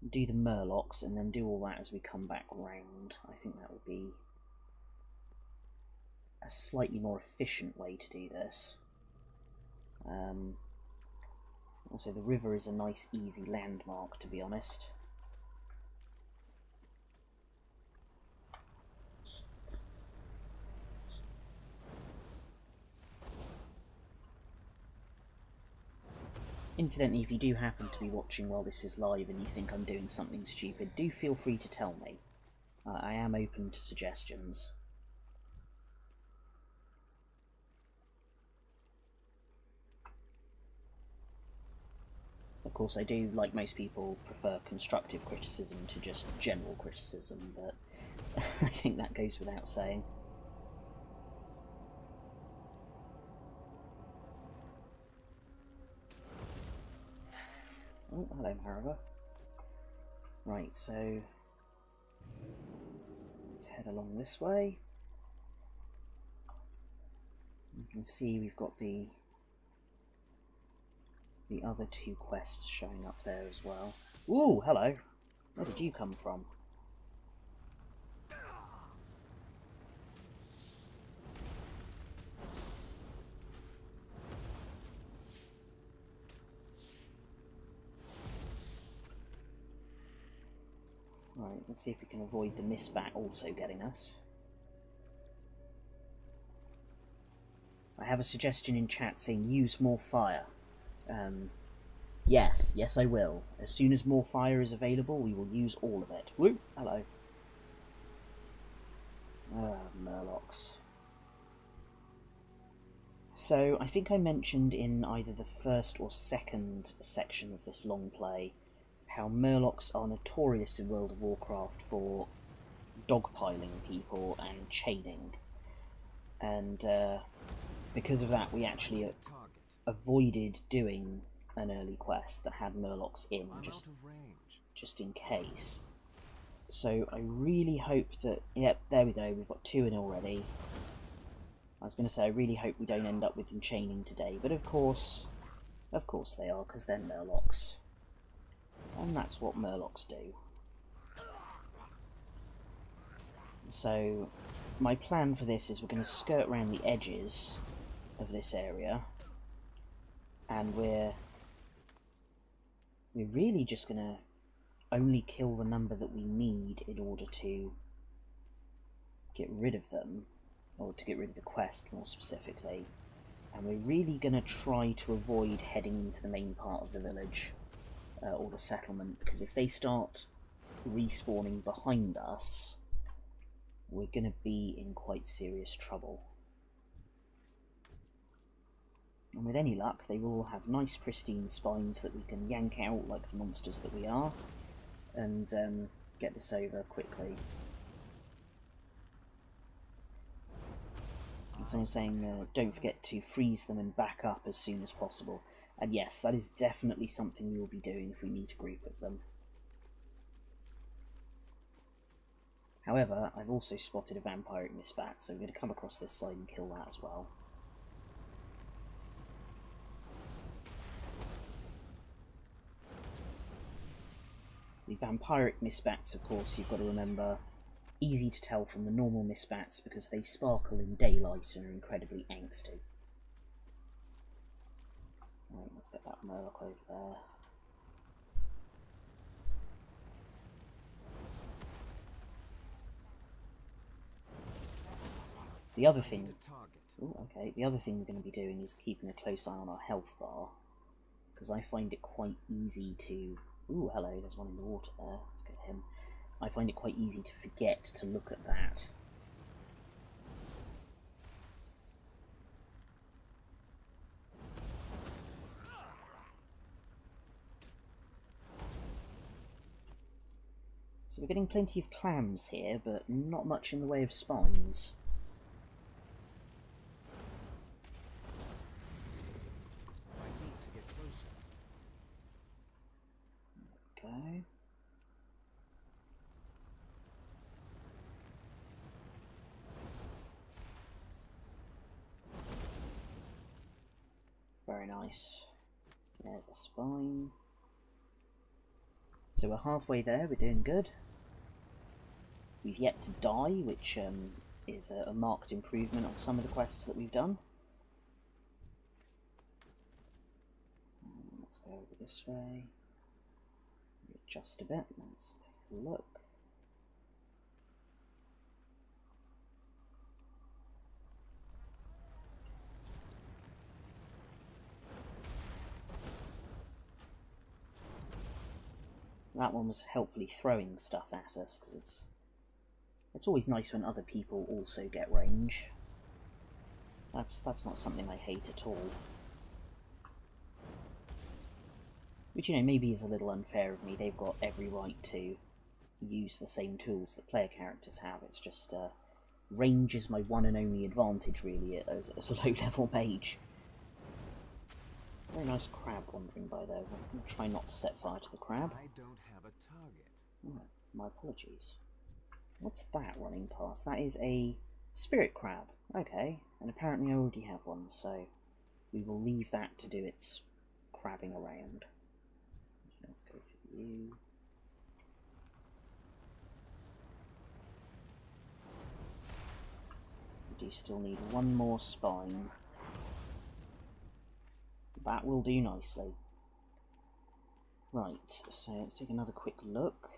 do the murlocs, and then do all that as we come back round. I think that would be a slightly more efficient way to do this. Also, the river is a nice, easy landmark, to be honest. Incidentally, if you do happen to be watching while this is live and you think I'm doing something stupid, do feel free to tell me. I am open to suggestions. Of course, I do, like most people, prefer constructive criticism to just general criticism, but I think that goes without saying. Oh, hello, Marava. Right, so let's head along this way. You can see we've got the other two quests showing up there as well. Ooh, hello. Where did you come from? Right, let's see if we can avoid the misbat also getting us. I have a suggestion in chat saying use more fire. Yes, I will. As soon as more fire is available, we will use all of it. Woo! Hello. Murlocs. So, I think I mentioned in either the first or second section of this long play how Murlocs are notorious in World of Warcraft for dogpiling people and chaining. And because of that, we actually Target. avoided doing an early quest that had Murlocs in, I'm out of range. just in case. So I really hope that... Yep, there we go, we've got 2 in already. I was going to say, I really hope we don't end up with them chaining today, but of course they are, because they're Murlocs. And that's what Murlocs do. So, my plan for this is we're going to skirt around the edges of this area, and we're really just going to only kill the number that we need in order to get rid of them, or to get rid of the quest more specifically. And we're really going to try to avoid heading into the main part of the village, or the settlement, because if they start respawning behind us, we're going to be in quite serious trouble. And with any luck, they will have nice pristine spines that we can yank out like the monsters that we are, and get this over quickly. And someone's saying, don't forget to freeze them and back up as soon as possible. And yes, that is definitely something we will be doing if we meet a group of them. However, I've also spotted a vampiric misbat, so we're going to come across this side and kill that as well. The vampiric misbats, of course, you've got to remember, easy to tell from the normal misbats because they sparkle in daylight and are incredibly angsty. Right, let's get that Murloc over there. The other thing... Ooh, okay, the other thing we're going to be doing is keeping a close eye on our health bar, because I find it quite easy to... Ooh, hello, there's one in the water there. Let's get him. I find it quite easy to forget to look at that. So we're getting plenty of clams here, but not much in the way of spines. I need to get closer. Okay. Very nice. There's a spine. So we're halfway there, we're doing good. We've yet to die, which is a marked improvement on some of the quests that we've done. Let's go over this way. Adjust a bit, let's take a look. That one was helpfully throwing stuff at us, because it's always nice when other people also get range. That's not something I hate at all. Which, you know, maybe is a little unfair of me. They've got every right to use the same tools that player characters have. It's just, range is my one and only advantage, really, as a low-level mage. Very nice crab wandering by there. We'll try not to set fire to the crab. I don't have a target. Oh, my apologies. What's that running past? That is a spirit crab. Okay, and apparently I already have one, so we will leave that to do its crabbing around. Let's go for you. We do still need one more spine. That will do nicely. Right, so let's take another quick look.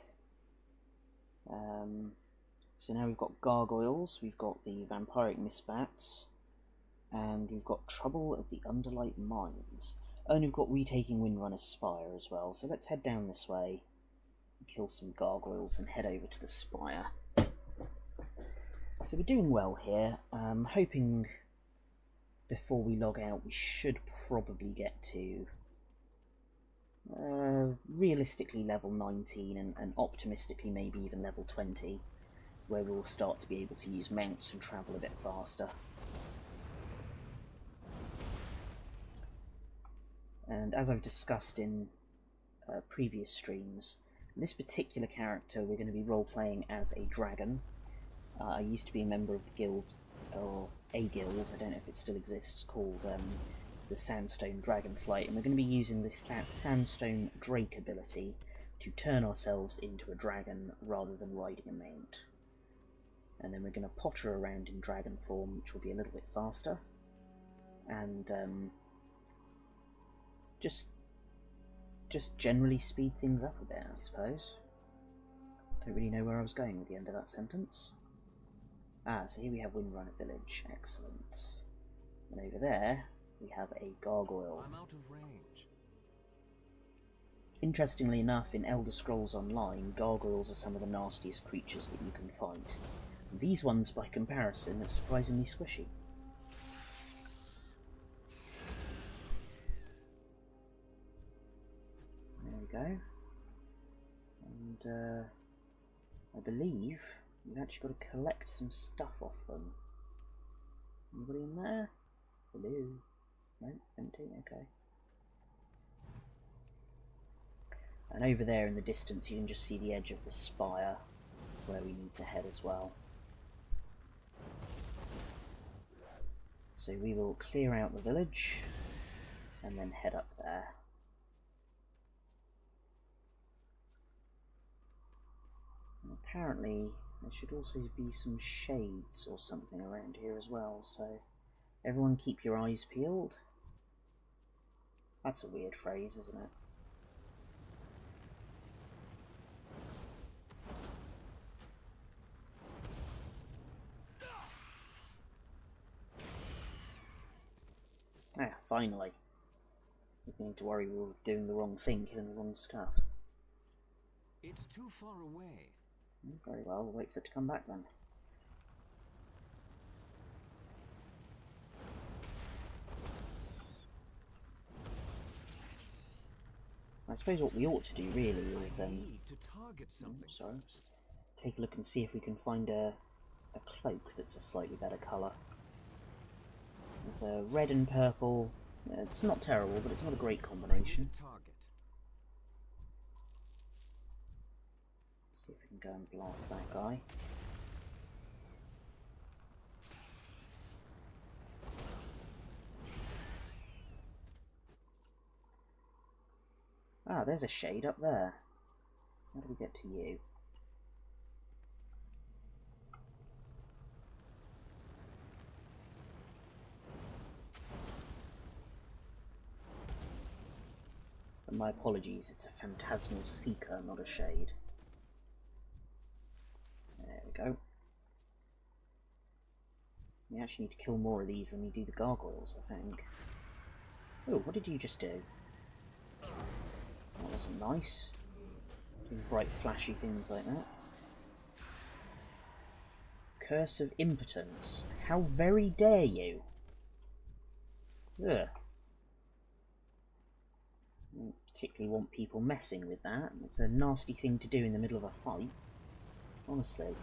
So now we've got gargoyles, we've got the vampiric misbats, and we've got trouble at the Underlight Mines. Oh, and we've got retaking Windrunner's Spire as well, so let's head down this way, kill some gargoyles and head over to the spire. So we're doing well here. Hoping before we log out we should probably get to realistically level 19 and optimistically maybe even level 20, where we'll start to be able to use mounts and travel a bit faster. And as I've discussed in previous streams, this particular character we're going to be role-playing as a dragon. I used to be a member of the guild, or a guild, I don't know if it still exists, called the Sandstone Dragonflight, and we're going to be using this Sandstone Drake ability to turn ourselves into a dragon rather than riding a mount. And then we're going to potter around in dragon form, which will be a little bit faster, and just generally speed things up a bit, I suppose. Don't really know where I was going with the end of that sentence. Ah, so here we have Windrunner Village. Excellent. And over there, we have a gargoyle. I'm out of range. Interestingly enough, in Elder Scrolls Online, gargoyles are some of the nastiest creatures that you can fight. And these ones, by comparison, are surprisingly squishy. There we go. And I believe we've actually got to collect some stuff off them. Anybody in there? Hello? No? Empty? Okay. And over there in the distance you can just see the edge of the spire where we need to head as well. So we will clear out the village and then head up there. And apparently there should also be some shades or something around here as well, so everyone keep your eyes peeled. That's a weird phrase, isn't it? Ah, finally. Beginning to worry we were doing the wrong thing, killing the wrong stuff. It's too far away. Very well, we'll wait for it to come back then. I suppose what we ought to do really is Need to target something sorry. first. Take a look and see if we can find a cloak that's a slightly better colour. There's a red and purple. It's not terrible, but it's not a great combination. Target. See if we can go and blast that guy. Ah, there's a shade up there. How do we get to you? And my apologies, it's a phantasmal seeker, not a shade. There we go. We actually need to kill more of these than we do the gargoyles, I think. Oh, what did you just do? That wasn't nice. Doing bright flashy things like that. Curse of Impotence. How very dare you? Ugh. I don't particularly want people messing with that. It's a nasty thing to do in the middle of a fight. Honestly.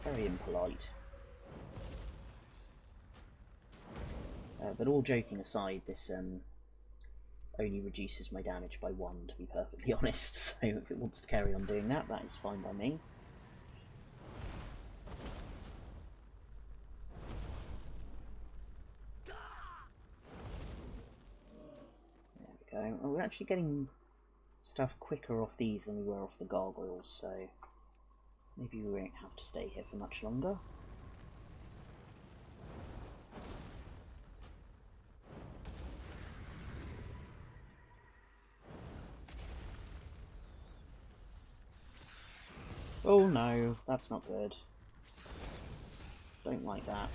Very impolite. But all joking aside, this only reduces my damage by 1, to be perfectly honest, so if it wants to carry on doing that, that is fine by me. There we go. Oh, we're actually getting stuff quicker off these than we were off the gargoyles, so maybe we won't have to stay here for much longer. Oh no, that's not good. Don't like that.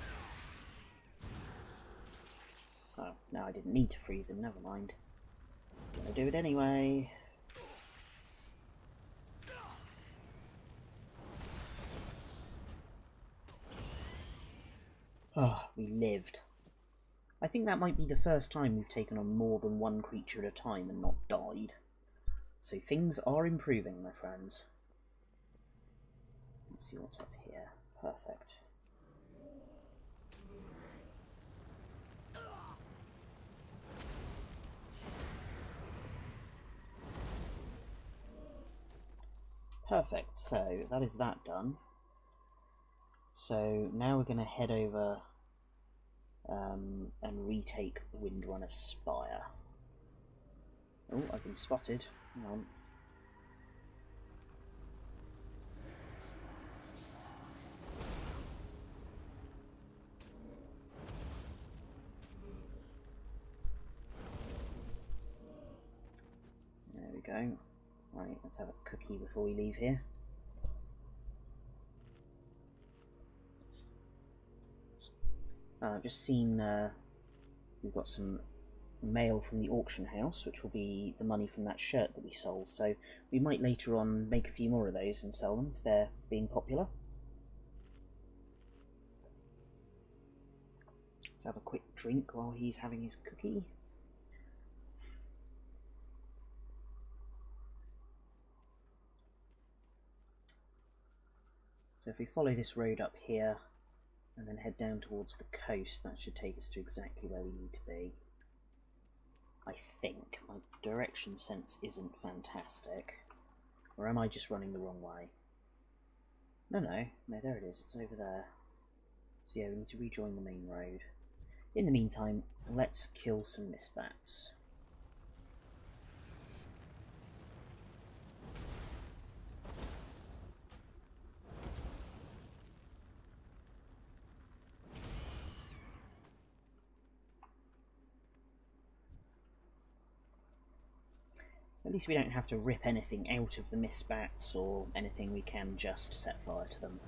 Oh, no, I didn't need to freeze him, never mind. Gonna do it anyway. Oh, we lived. I think that might be the first time we've taken on more than one creature at a time and not died. So things are improving, my friends. Let's see what's up here. Perfect. Perfect, so that is that done. So now we're going to head over and retake Windrunner Spire. Oh, I've been spotted. Hang on. There we go. Right, let's have a cookie before we leave here. I've just seen we've got some mail from the auction house, which will be the money from that shirt that we sold, so we might later on make a few more of those and sell them if they're being popular. Let's have a quick drink while he's having his cookie. So if we follow this road up here and then head down towards the coast, that should take us to exactly where we need to be. I think. My direction sense isn't fantastic. Or am I just running the wrong way? No, there it is. It's over there. So yeah, we need to rejoin the main road. In the meantime, let's kill some mist bats. At least we don't have to rip anything out of the mist bats or anything, we can just set fire to them.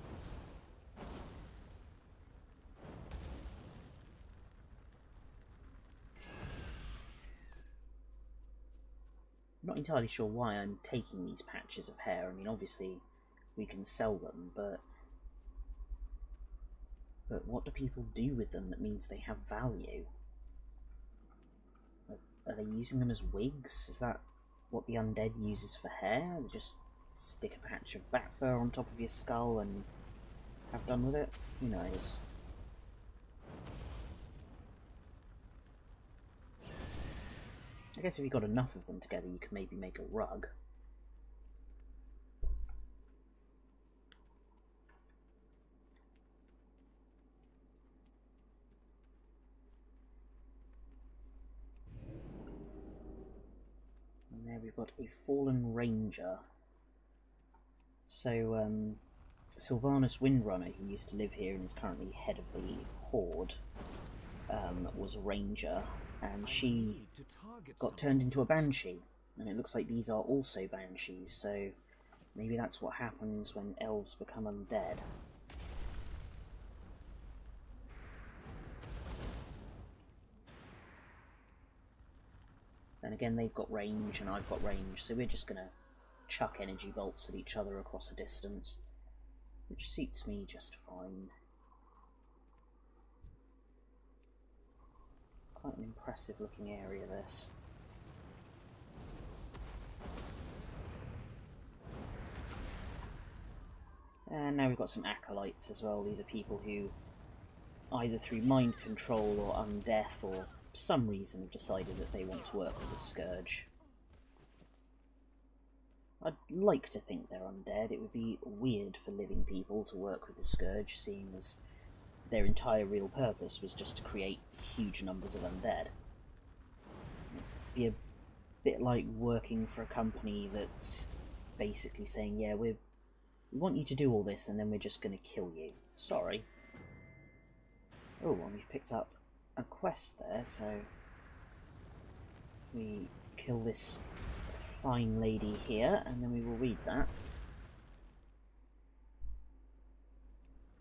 I'm not entirely sure why I'm taking these patches of hair. I mean, obviously we can sell them, but what do people do with them that means they have value? Are they using them as wigs? Is that what the undead uses for hair? They just stick a patch of bat fur on top of your skull and have done with it? Who knows? I guess if you got enough of them together, you could maybe make a rug. And there we've got a fallen ranger. So, Sylvanus Windrunner, who used to live here and is currently head of the Horde, was a ranger, and she got turned into a banshee, and it looks like these are also banshees, so maybe that's what happens when elves become undead. Then again, they've got range and I've got range, so we're just gonna chuck energy bolts at each other across a distance, which suits me just fine. Quite an impressive looking area, this. And now we've got some acolytes as well. These are people who, either through mind control or undeath or some reason, have decided that they want to work with the Scourge. I'd like to think they're undead. It would be weird for living people to work with the Scourge, seeing as their entire real purpose was just to create huge numbers of undead. It'd be a bit like working for a company that's basically saying, yeah, we want you to do all this and then we're just going to kill you. Sorry. Oh, and we've picked up a quest there, so we kill this fine lady here and then we will read that.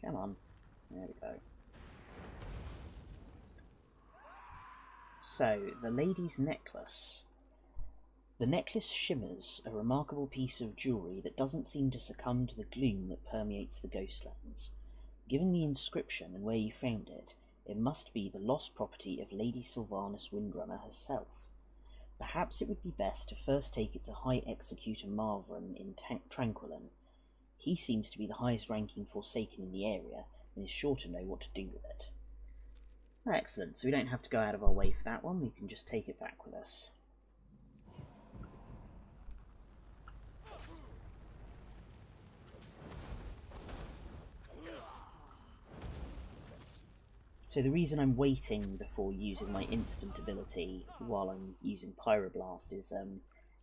Come on. There we go. So, the lady's necklace. The necklace shimmers, a remarkable piece of jewellery that doesn't seem to succumb to the gloom that permeates the Ghostlands. Given the inscription and where you found it, It must be the lost property of Lady Sylvanas Windrunner herself. Perhaps it would be best to first take it to High Executor Marvin in Tranquillin. He seems to be the highest ranking Forsaken in the area, and is sure to know what to do with it. Excellent, so we don't have to go out of our way for that one, we can just take it back with us. So the reason I'm waiting before using my instant ability while I'm using Pyroblast is,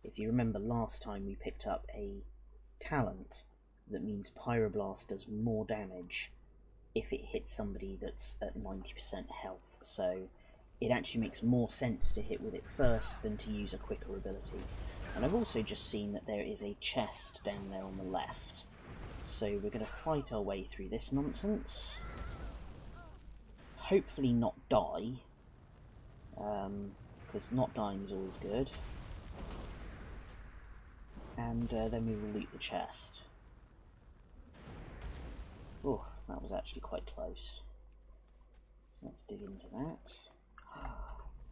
if you remember last time we picked up a talent that means Pyroblast does more damage if it hits somebody that's at 90% health, so it actually makes more sense to hit with it first than to use a quicker ability. And I've also just seen that there is a chest down there on the left, so we're going to fight our way through this nonsense. Hopefully not die, because not dying is always good. And then we will loot the chest. Oh, that was actually quite close. So let's dig into that.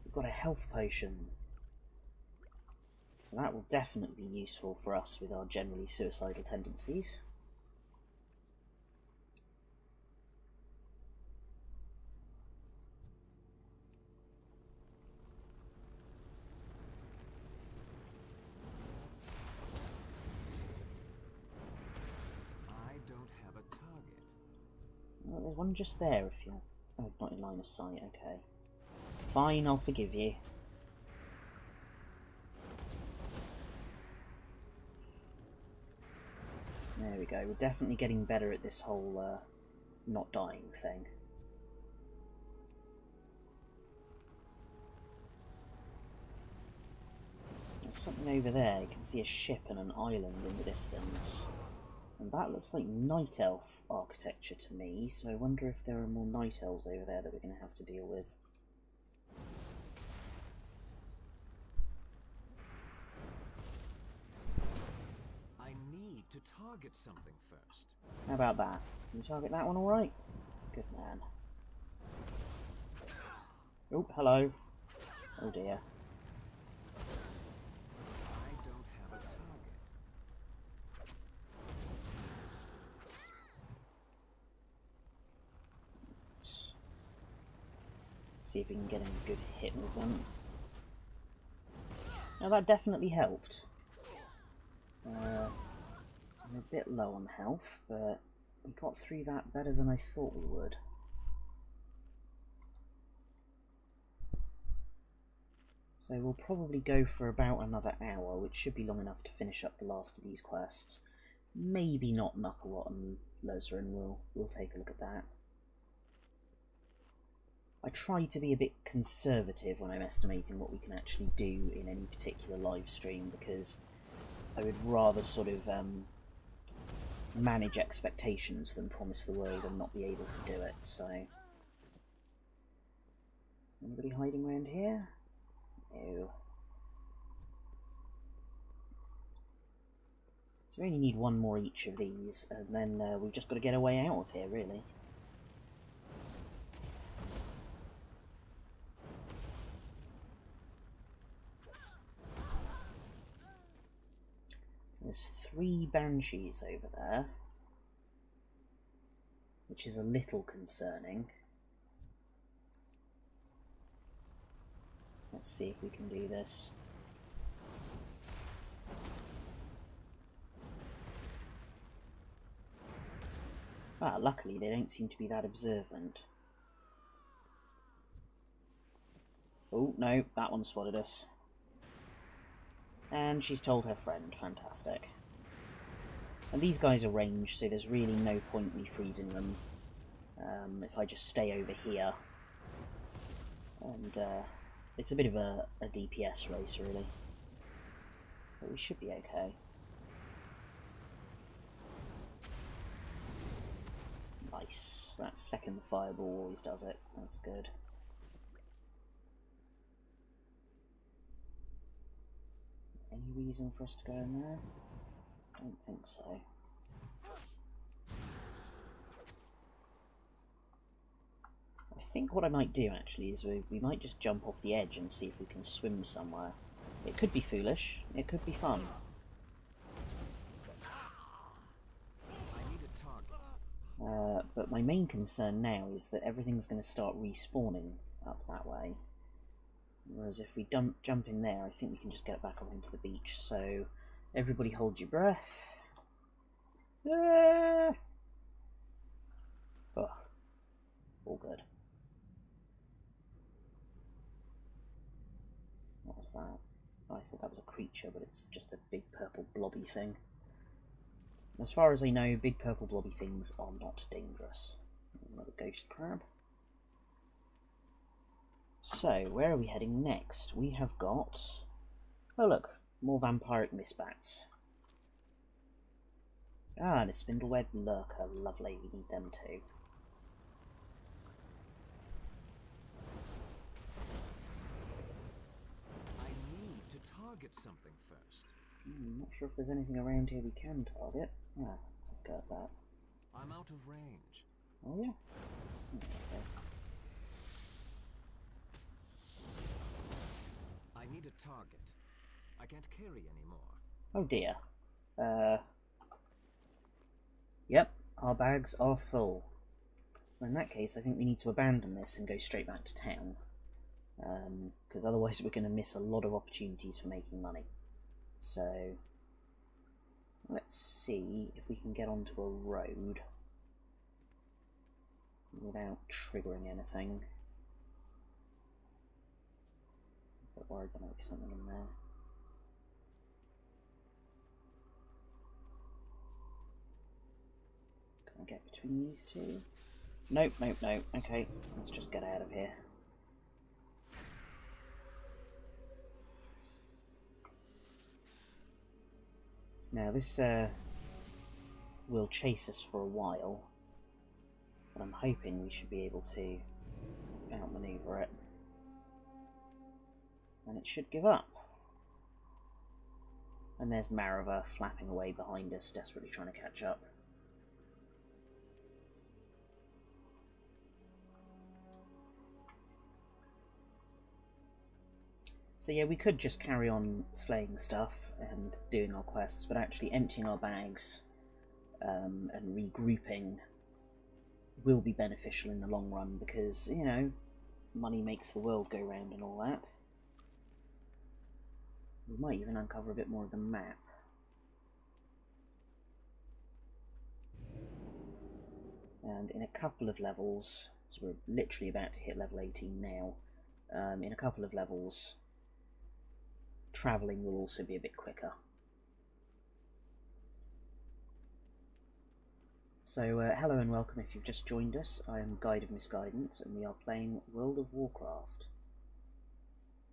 We've got a health potion. So that will definitely be useful for us with our generally suicidal tendencies. Well, there's one just there if you're... Oh, not in line of sight, okay. Fine, I'll forgive you. There we go, we're definitely getting better at this whole not dying thing. There's something over there, you can see a ship and an island in the distance. And that looks like Night Elf architecture to me, so I wonder if there are more Night Elves over there that we're going to have to deal with. I need to target something first. How about that? Can you target that one alright? Good man. Oh, hello. Oh dear. See if we can get a good hit with them. Now that definitely helped. I'm a bit low on health, but we got through that better than I thought we would. So we'll probably go for about another hour, which should be long enough to finish up the last of these quests. Maybe not Knucklerot and Lezerin, we'll take a look at that. I try to be a bit conservative when I'm estimating what we can actually do in any particular live stream, because I would rather sort of manage expectations than promise the world and not be able to do it, so... Anybody hiding around here? No. So we only need one more each of these, and then we've just got to get a way out of here, really. There's 3 banshees over there, which is a little concerning. Let's see if we can do this. Ah, luckily they don't seem to be that observant. Oh, no, that one spotted us. And she's told her friend. Fantastic. And these guys are ranged, so there's really no point me freezing them. If I just stay over here. And it's a bit of a DPS race, really. But we should be okay. Nice. That second fireball always does it. That's good. Any reason for us to go in there? Don't think so. I think what I might do actually is we might just jump off the edge and see if we can swim somewhere. It could be foolish, it could be fun. I need a target. But my main concern now is that everything's going to start respawning up that way. Whereas if we jump in there, I think we can just get back up onto the beach. So everybody hold your breath. Ah! Ugh. All good. What was that? Oh, I thought that was a creature, but it's just a big purple blobby thing. As far as I know, big purple blobby things are not dangerous. There's another ghost crab. So, where are we heading next? We have got... Oh look, more vampiric misbats. Ah, and a spindleweb lurker. Lovely, we need them too. I need to target something first. Not sure if there's anything around here we can target. Ah, let's have a go at that. I'm out of range. Oh yeah? Okay. I need a target. I can't carry anymore. Oh dear. Yep, our bags are full. Well, in that case, I think we need to abandon this and go straight back to town. Because otherwise we're going to miss a lot of opportunities for making money. So, let's see if we can get onto a road without triggering anything. A bit worried there might be something in there. Can I get between these two? Nope, nope, nope. Okay, let's just get out of here. Now this will chase us for a while, but I'm hoping we should be able to outmaneuver it. And it should give up. And there's Marava flapping away behind us, desperately trying to catch up. So yeah, we could just carry on slaying stuff and doing our quests, but actually emptying our bags and regrouping will be beneficial in the long run because, you know, money makes the world go round and all that. We might even uncover a bit more of the map. And in a couple of levels, so we're literally about to hit level 18 now, in a couple of levels, travelling will also be a bit quicker. So, hello and welcome if you've just joined us. I am Guide of Misguidance and we are playing World of Warcraft.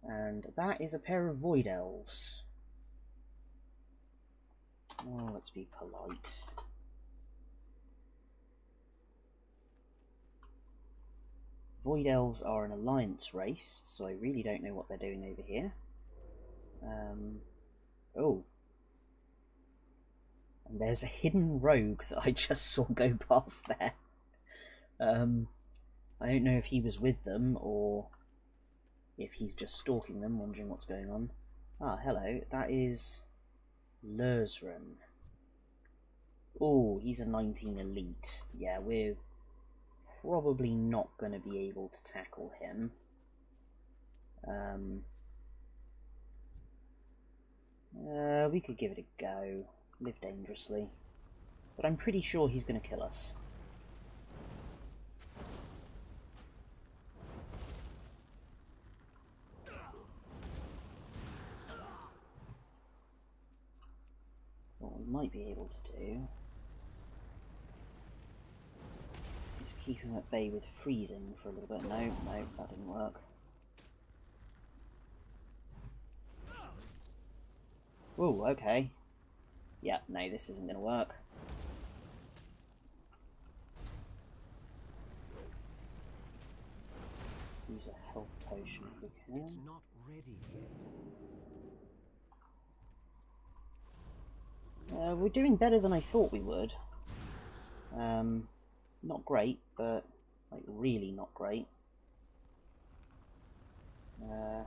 And that is a pair of Void Elves. Oh, let's be polite. Void Elves are an alliance race, so I really don't know what they're doing over here. Oh. And there's a hidden rogue that I just saw go past there. I don't know if he was with them or if he's just stalking them, wondering what's going on. Ah, hello. That is Lurzran. Oh, he's a 19 elite. Yeah, we're probably not going to be able to tackle him. We could give it a go. Live dangerously. But I'm pretty sure he's going to kill us. What we might be able to do is keep him at bay with freezing for a little bit. No, that didn't work. Ooh, okay. Yeah, no, this isn't going to work. Let's use a health potion if we can. It's not ready yet. We're doing better than I thought we would. Not great, but like really not great. Ah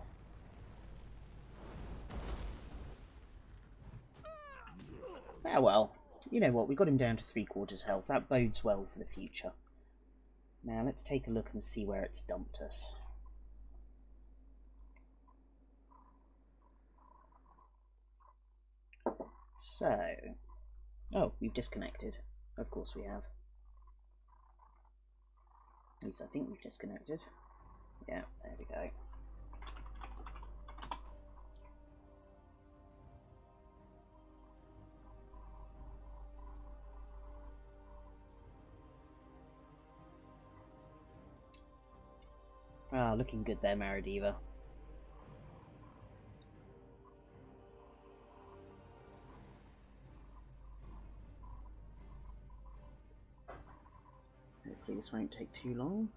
well, you know what, we got him down to 3/4 health. That bodes well for the future. Now let's take a look and see where it's dumped us. So, oh, we've disconnected. Of course we have. At least I think we've disconnected. Yeah, there we go. Ah, looking good there, Maradiva. Hopefully this won't take too long.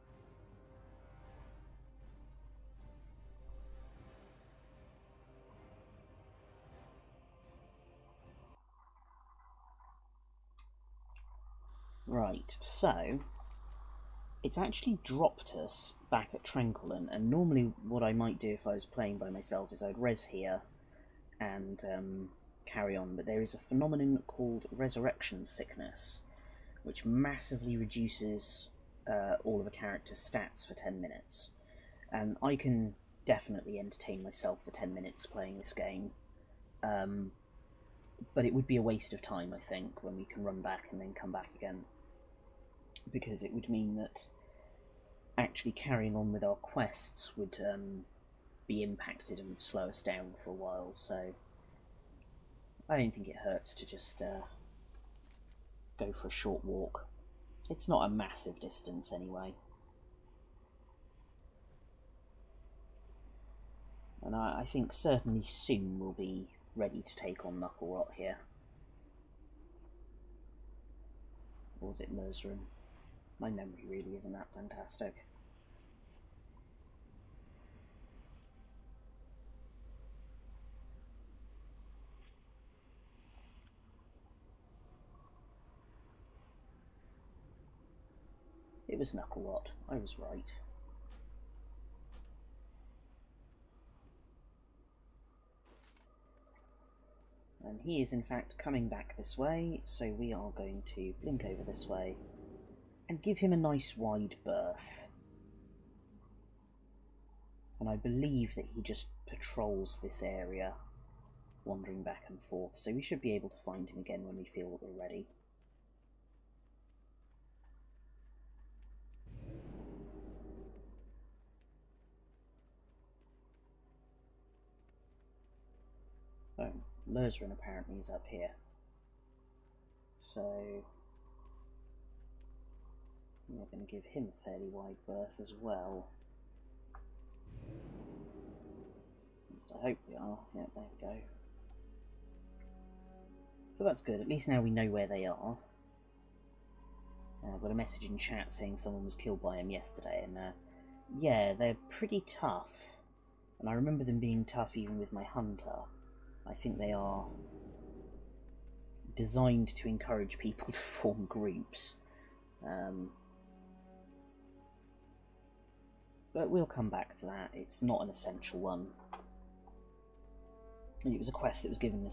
Right, so it's actually dropped us back at Tranquillin, and normally what I might do if I was playing by myself is I'd res here and carry on, but there is a phenomenon called resurrection sickness, which massively reduces all of a character's stats for 10 minutes. And I can definitely entertain myself for 10 minutes playing this game, but it would be a waste of time, I think, when we can run back and then come back again, because it would mean that actually carrying on with our quests would be impacted and would slow us down for a while, so I don't think it hurts to just go for a short walk. It's not a massive distance anyway. And I think certainly soon we'll be ready to take on Knucklerot here. Or was it Merzerin? My memory really isn't that fantastic. It was Knucklerot. I was right. And he is in fact coming back this way, so we are going to blink over this way and give him a nice wide berth. And I believe that he just patrols this area, wandering back and forth, so we should be able to find him again when we feel that we're ready. Oh, Lurzerin apparently is up here. So we're going to give him a fairly wide berth as well. At least I hope we are. Yep, there we go. So that's good. At least now we know where they are. I've got a message in chat saying someone was killed by him yesterday, and yeah, they're pretty tough. And I remember them being tough even with my hunter. I think they are designed to encourage people to form groups. But we'll come back to that. It's not an essential one. It was a quest that was given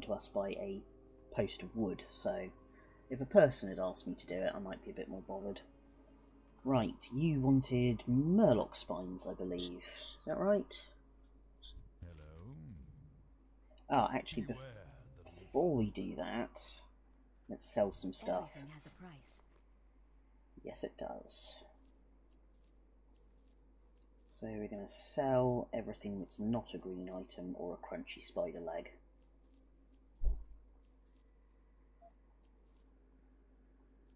to us by a post of wood, so if a person had asked me to do it, I might be a bit more bothered. Right, you wanted Murloc spines, I believe. Is that right? Hello. Ah, actually, before we do that, let's sell some stuff. Everything has a price. Yes, it does. So we're going to sell everything that's not a green item or a crunchy spider leg.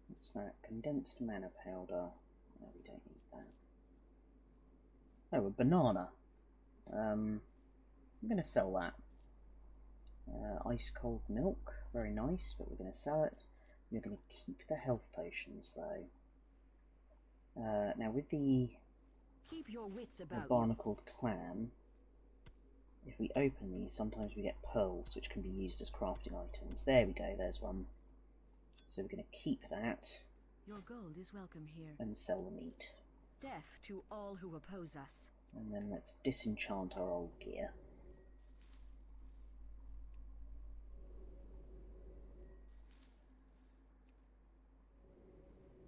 What's that? Condensed mana powder. No, we don't need that. Oh, a banana. I'm going to sell that. Ice cold milk. Very nice, but we're going to sell it. We're going to keep the health potions, though. Now, with the Keep your wits about barnacled clam, if we open these, sometimes we get pearls which can be used as crafting items. There we go, there's one. So we're going to keep that. Your gold is welcome here. And sell the meat. Death to all who oppose us. And then let's disenchant our old gear.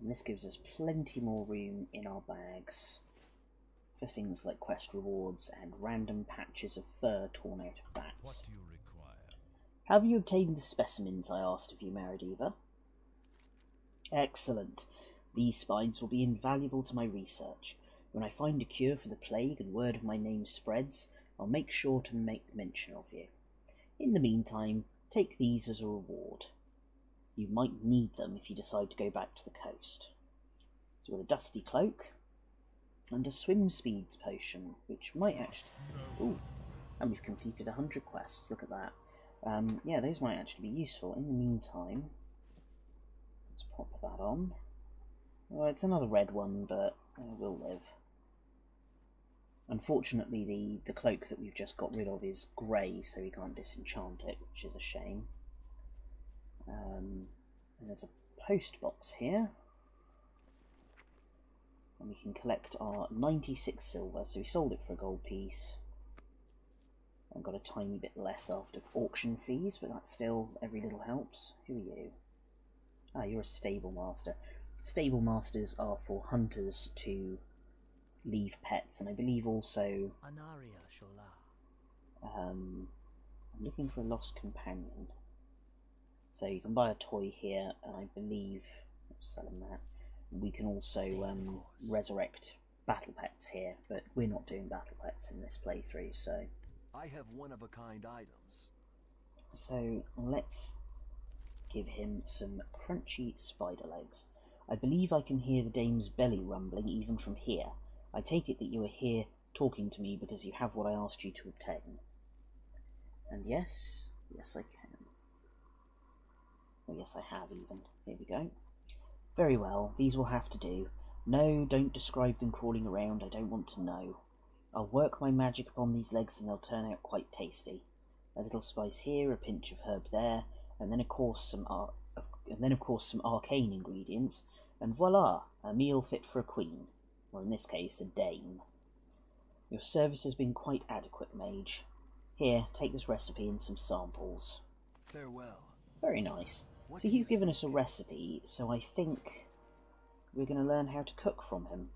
And this gives us plenty more room in our bags for things like quest rewards and random patches of fur torn out of bats. What do you require? Have you obtained the specimens I asked of you, Merediva? Excellent. These spines will be invaluable to my research. When I find a cure for the plague and word of my name spreads, I'll make sure to make mention of you. In the meantime, take these as a reward. You might need them if you decide to go back to the coast. So we've got a dusty cloak and a swim speeds potion, which might actually... Ooh, and we've completed 100 quests, look at that. Yeah, those might actually be useful. In the meantime, let's pop that on. Well, it's another red one, but we'll live. Unfortunately, the cloak that we've just got rid of is grey, so we can't disenchant it, which is a shame. And there's a post box here. And we can collect our 96 silver, so we sold it for a gold piece. And got a tiny bit less after auction fees, but that's still, every little helps. Who are you? Ah, you're a stable master. Stable masters are for hunters to leave pets, and I believe also... I'm looking for a lost companion. So you can buy a toy here, and I believe... selling that. We can also resurrect battle pets here, but we're not doing battle pets in this playthrough, so... I have one-of-a-kind items. So let's give him some crunchy spider legs. I believe I can hear the dame's belly rumbling even from here. I take it that you are here talking to me because you have what I asked you to obtain. And yes, yes I can. Well, yes I have even. Here we go. Very well, these will have to do. No, don't describe them crawling around, I don't want to know. I'll work my magic upon these legs and they'll turn out quite tasty. A little spice here, a pinch of herb there, and then of course some arcane ingredients, and voila, a meal fit for a queen, or in this case a dame. Your service has been quite adequate, mage. Here, take this recipe and some samples. Farewell. Very nice. So he's given us a recipe, so I think we're going to learn how to cook from him.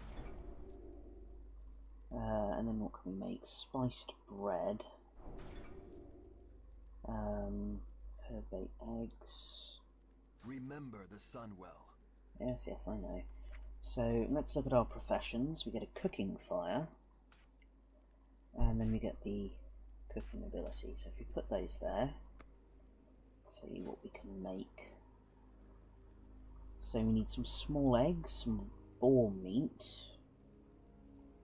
And then what can we make? Spiced bread. Herb-baked eggs. Remember the sun well. Yes, yes, I know. So let's look at our professions. We get a cooking fire, and then we get the cooking ability. So if we put those there, let's see what we can make. So we need some small eggs, some boar meat,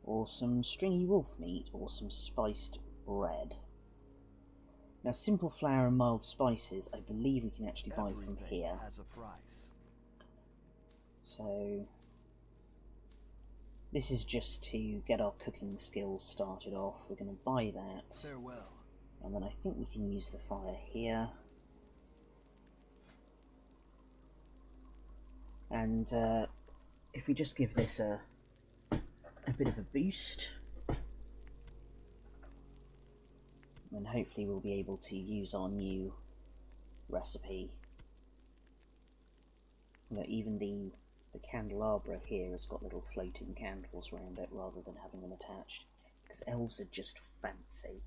or some stringy wolf meat, or some spiced bread. Now, simple flour and mild spices, I believe we can actually buy from here. Has a price. So this is just to get our cooking skills started off. We're going to buy that. Farewell. And then I think we can use the fire here. And if we just give this a bit of a boost, then hopefully we'll be able to use our new recipe. Look, even the candelabra here has got little floating candles around it rather than having them attached, because elves are just fancy.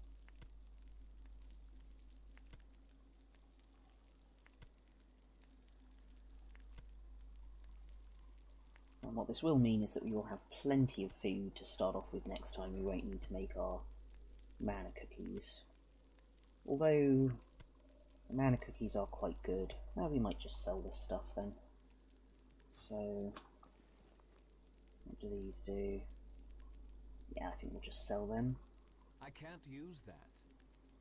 And what this will mean is that we will have plenty of food to start off with next time. We won't need to make our mana cookies. Although the mana cookies are quite good. Well, we might just sell this stuff then. So what do these do? Yeah, I think we'll just sell them. I can't use that.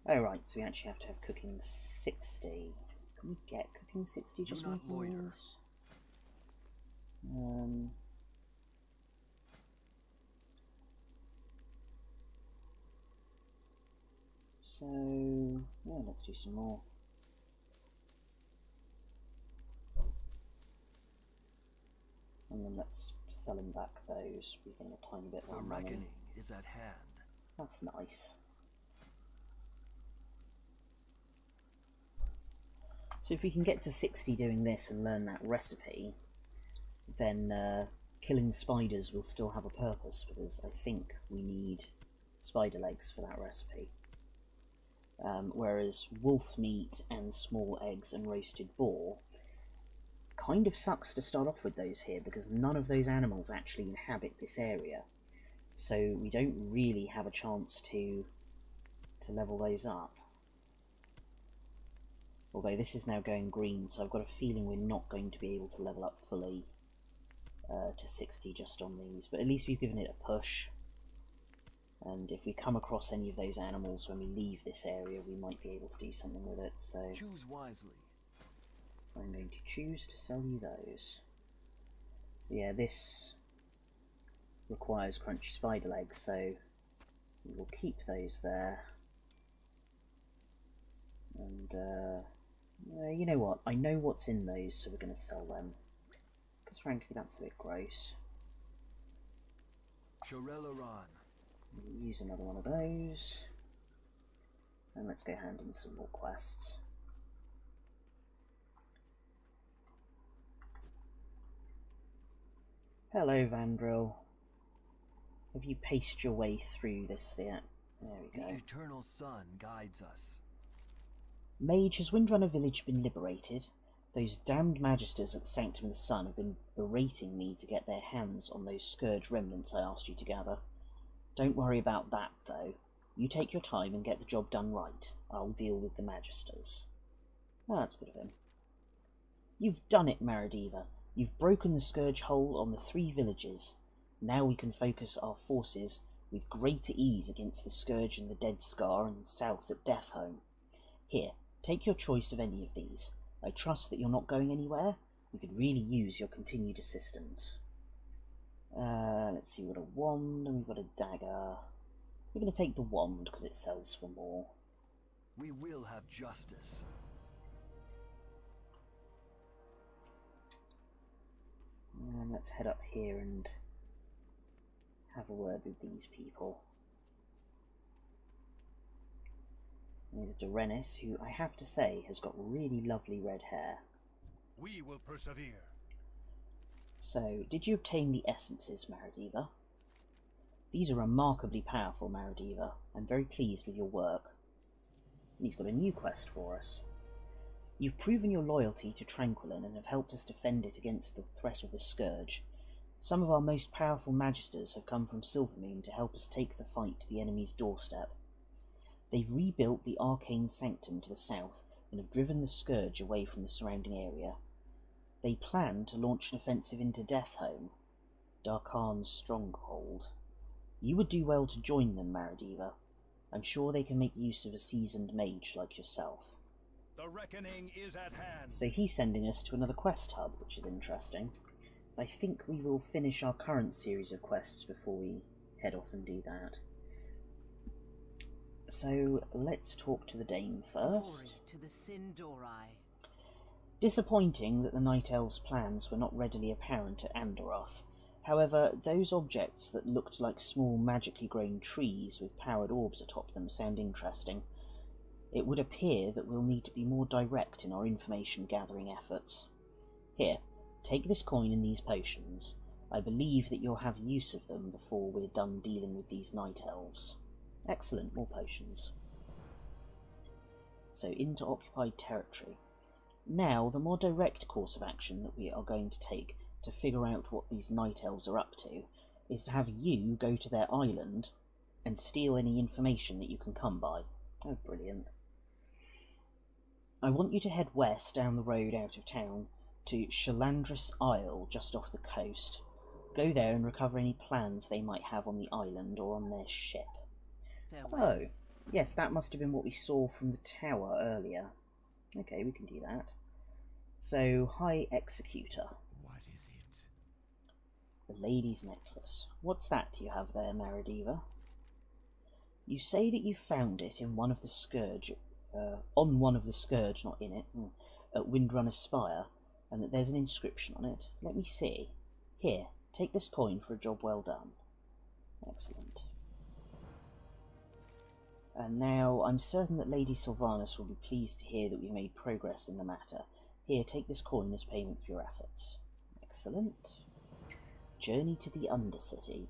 Oh right, so we actually have to have cooking 60. Can we get cooking 60 just Do not making loiter. these? So yeah, let's do some more. And then let's sell him back those. We get a tiny bit The more money. reckoning is at hand. That's nice. So if we can get to 60 doing this and learn that recipe, then killing spiders will still have a purpose, because I think we need spider legs for that recipe. Whereas wolf meat and small eggs and roasted boar kind of sucks to start off with those here, because none of those animals actually inhabit this area. So we don't really have a chance to level those up. Although this is now going green, so I've got a feeling we're not going to be able to level up fully to 60 just on these. But at least we've given it a push. And if we come across any of those animals when we leave this area, we might be able to do something with it. So Choose wisely. I'm going to choose to sell you those. So yeah, this requires crunchy spider legs, so we will keep those there. And you know what? I know what's in those, so we're going to sell them. Because frankly, that's a bit gross. Shorelaran. We'll use another one of those. And let's go hand in some more quests. Hello, Vandril. Have you paced your way through this yet? There we go. The eternal sun guides us. Mage, has Windrunner Village been liberated? Those damned magisters at the Sanctum of the Sun have been berating me to get their hands on those Scourge remnants I asked you to gather. Don't worry about that, though. You take your time and get the job done right. I'll deal with the magisters. Oh, that's good of him. You've done it, Maradiva. You've broken the Scourge hold on the 3 villages. Now we can focus our forces with greater ease against the Scourge and the Dead Scar and south at Deathhome. Here, take your choice of any of these. I trust that you're not going anywhere. We could really use your continued assistance. Let's see, we've got a wand and we've got a dagger. We're going to take the wand because it sells for more. We will have justice. And let's head up here and have a word with these people. There's Dorenis, who I have to say has got really lovely red hair. We will persevere. So, did you obtain the essences, Maradiva? These are remarkably powerful, Maradiva. I'm very pleased with your work. And he's got a new quest for us. You've proven your loyalty to Tranquillin and have helped us defend it against the threat of the Scourge. Some of our most powerful magisters have come from Silvermoon to help us take the fight to the enemy's doorstep. They've rebuilt the Arcane Sanctum to the south and have driven the Scourge away from the surrounding area. They plan to launch an offensive into Deathhome, Darkan's stronghold. You would do well to join them, Maradiva. I'm sure they can make use of a seasoned mage like yourself. The reckoning is at hand. So he's sending us to another quest hub, which is interesting. I think we will finish our current series of quests before we head off and do that. So let's talk to the Dame first. Glory to the Sindori. Disappointing that the Night Elves' plans were not readily apparent at Andoroth. However, those objects that looked like small magically grown trees with powered orbs atop them sound interesting. It would appear that we'll need to be more direct in our information gathering efforts. Here, take this coin and these potions. I believe that you'll have use of them before we're done dealing with these Night Elves. Excellent, more potions. So, into occupied territory. Now, the more direct course of action that we are going to take to figure out what these Night Elves are up to is to have you go to their island and steal any information that you can come by. Oh, brilliant. I want you to head west down the road out of town to Shalandris Isle, just off the coast. Go there and recover any plans they might have on the island or on their ship. Farewell. Oh, yes, that must have been what we saw from the tower earlier. Okay, we can do that. So, High Executor. What is it? The Lady's Necklace. What's that you have there, Maradiva? You say that you found it in one of the Scourge, on one of the Scourge, not in it, at Windrunner Spire, and that there's an inscription on it. Let me see. Here, take this coin for a job well done. Excellent. And now I'm certain that Lady Sylvanas will be pleased to hear that we've made progress in the matter. Here, take this coin as payment for your efforts. Excellent. Journey to the Undercity.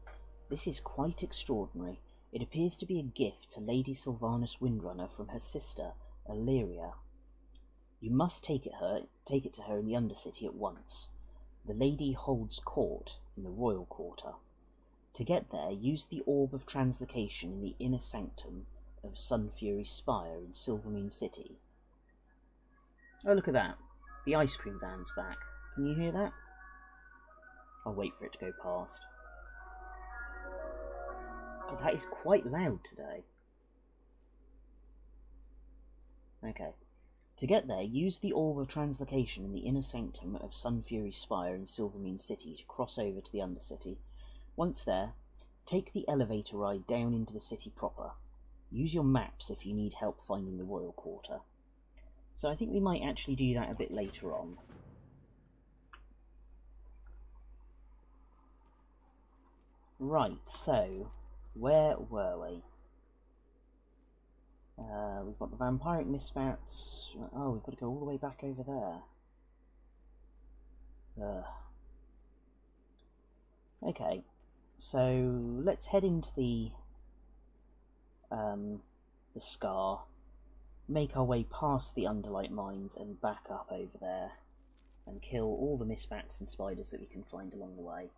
This is quite extraordinary. It appears to be a gift to Lady Sylvanas Windrunner from her sister, Illyria. You must take it to her in the Undercity at once. The lady holds court in the Royal Quarter. To get there, use the Orb of Translocation in the inner sanctum of Sunfury Spire in Silvermoon City. Oh, look at that. The ice cream van's back. Can you hear that? I'll wait for it to go past. God, that is quite loud today. Okay. To get there, use the Orb of Translocation in the inner sanctum of Sunfury Spire in Silvermoon City to cross over to the Undercity. Once there, take the elevator ride down into the city proper. Use your maps if you need help finding the Royal Quarter. So I think we might actually do that a bit later on. Right, so, where were we? We've got the vampiric misbats. Oh, we've got to go all the way back over there. Okay, so let's head into the Scar, make our way past the Underlight Mines and back up over there, and kill all the misbats and spiders that we can find along the way.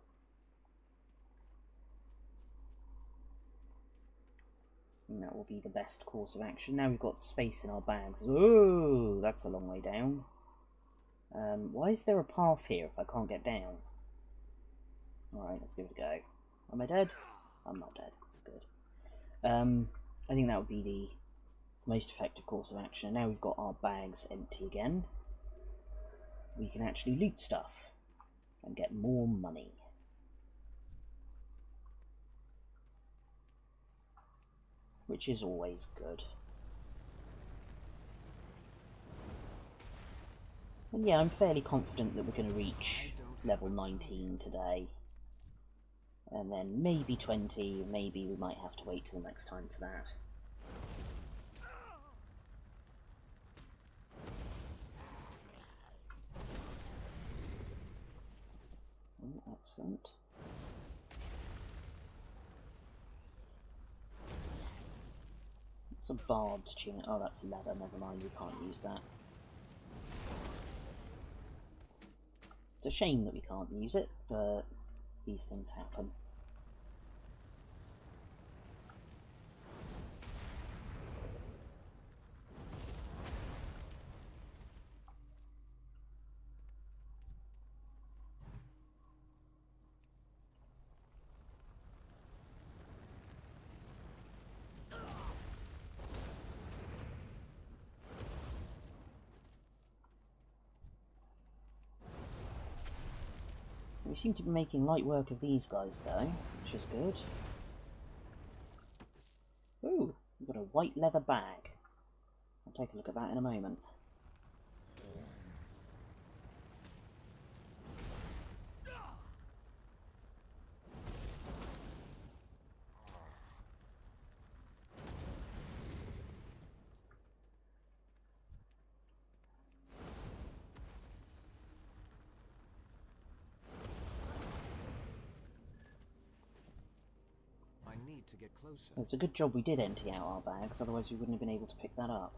And that will be the best course of action. Now we've got space in our bags. Oh, that's a long way down. Why is there a path here if I can't get down? Alright, let's give it a go. Am I dead? I'm not dead. Good. I think that would be the most effective course of action. Now we've got our bags empty again. We can actually loot stuff and get more money. Which is always good. And yeah, I'm fairly confident that we're going to reach level 19 today. And then maybe 20, maybe we might have to wait till next time for that. Oh, excellent. It's a bard's tunic. Oh, that's leather. Never mind, we can't use that. It's a shame that we can't use it, but these things happen. We seem to be making light work of these guys though, which is good. Ooh, we've got a white leather bag. I'll take a look at that in a moment. To get closer. It's a good job we did empty out our bags, otherwise we wouldn't have been able to pick that up.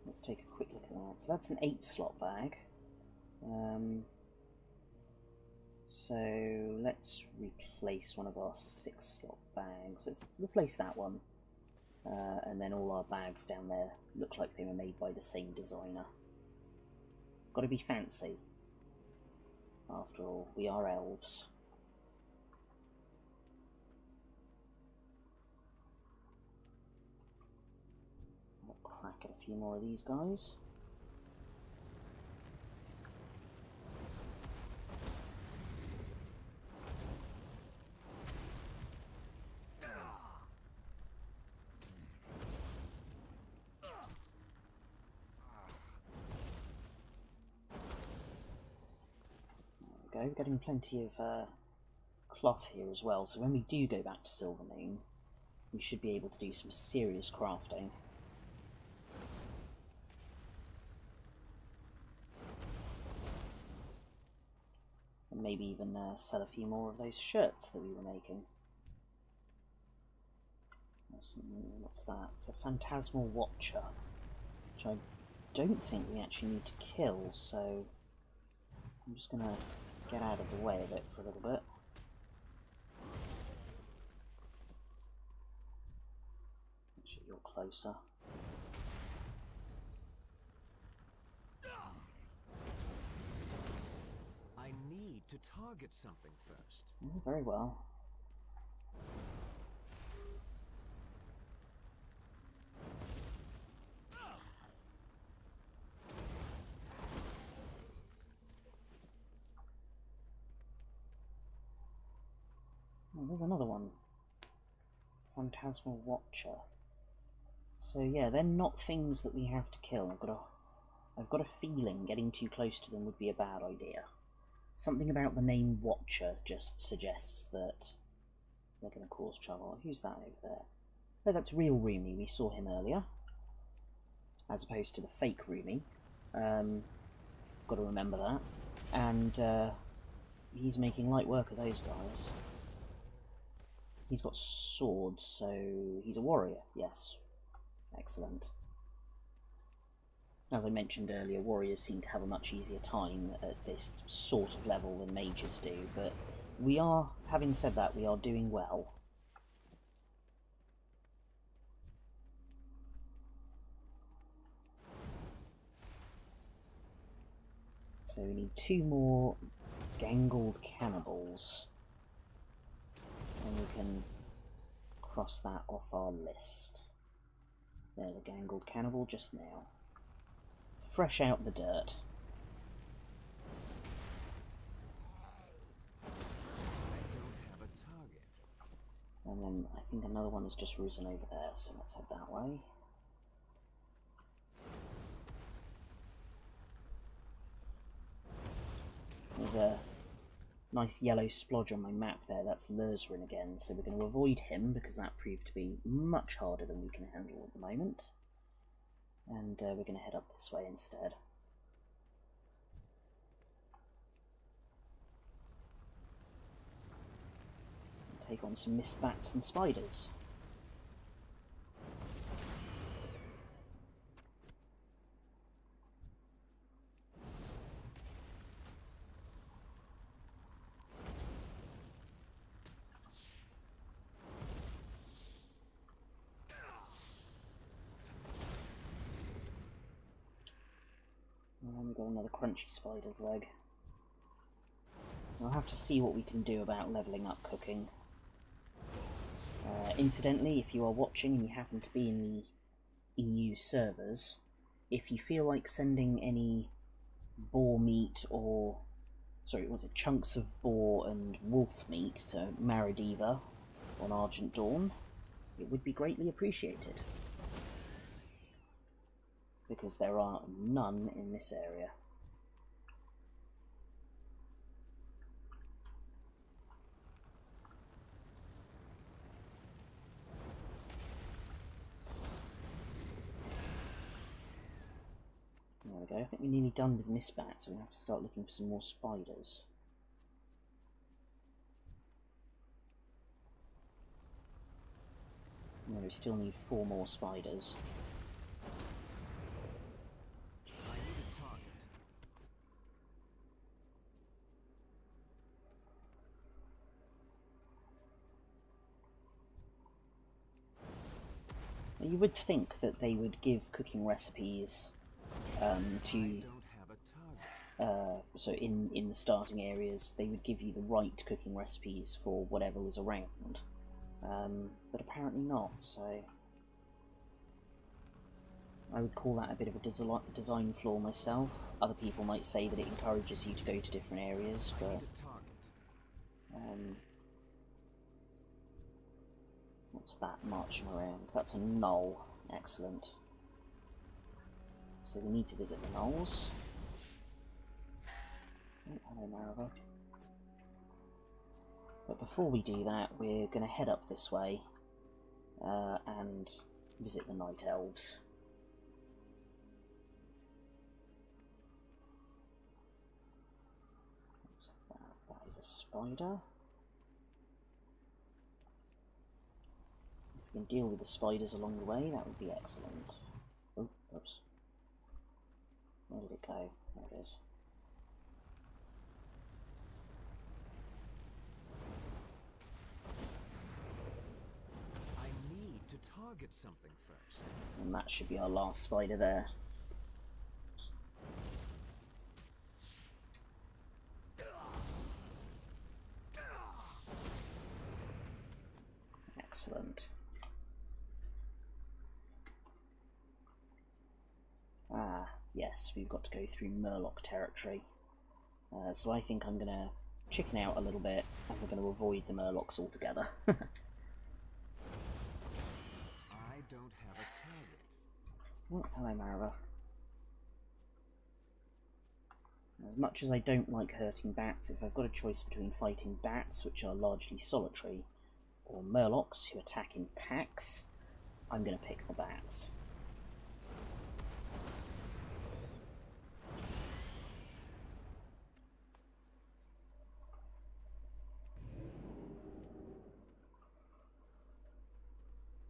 Let's take a quick look at that. So that's an 8-slot bag. So let's replace one of our 6-slot bags. Let's replace that one. And then all our bags down there look like they were made by the same designer. Got to be fancy. After all, we are elves. We'll crack at a few more of these guys. We're getting plenty of cloth here as well, so when we do go back to Silvermoon, we should be able to do some serious crafting. And maybe even sell a few more of those shirts that we were making. What's that? It's a Phantasmal Watcher, which I don't think we actually need to kill, so I'm just going to get out of the way of it for a little bit. Actually, you're closer. I need to target something first. Very well. Oh, there's another one. Phantasmal Watcher. So yeah, they're not things that we have to kill. I've got a feeling getting too close to them would be a bad idea. Something about the name Watcher just suggests that they're going to cause trouble. Who's that over there? Oh, that's real Rumi. We saw him earlier. As opposed to the fake Rumi. Got to remember that. And he's making light work of those guys. He's got swords, so he's a warrior, yes. Excellent. As I mentioned earlier, warriors seem to have a much easier time at this sort of level than mages do, but we are, having said that, we are doing well. So we need 2 more gangled cannibals. And we can cross that off our list. There's a gangled cannibal just now. Fresh out the dirt. I don't have a target. And then I think another one has just risen over there, so let's head that way. There's a nice yellow splodge on my map there. That's Lurzrin again, so we're going to avoid him because that proved to be much harder than we can handle at the moment. And we're going to head up this way instead. And take on some mist bats and spiders. And we've got another crunchy spider's leg. We'll have to see what we can do about levelling up cooking. Incidentally, if you are watching and you happen to be in the EU servers, if you feel like sending any boar meat or... sorry, was it chunks of boar and wolf meat to Maradiva on Argent Dawn, it would be greatly appreciated. Because there are none in this area. There we go. I think we're nearly done with mist bats, so we have to start looking for some more spiders. No, we still need 4 more spiders. I need a target. You would think that they would give cooking recipes to... I don't have a target. so in the starting areas, they would give you the right cooking recipes for whatever was around. But apparently not, so... I would call that a bit of a design flaw myself. Other people might say that it encourages you to go to different areas, I but... need a target. What's that marching around? That's a knoll. Excellent. So we need to visit the knolls. Oh, hello, Marava. But before we do that, we're going to head up this way and visit the Night Elves. What's that? That is a spider. If we can deal with the spiders along the way, that would be excellent. Oh, oops. Where did it go? There it is. I need to target something first. And that should be our last spider there. Excellent. Ah, yes, we've got to go through Murloc territory. So I think I'm going to chicken out a little bit, and we're going to avoid the Murlocs altogether. I don't have a target. Oh, hello, Marava. As much as I don't like hurting bats, if I've got a choice between fighting bats, which are largely solitary, or Murlocs who attack in packs, I'm going to pick the bats.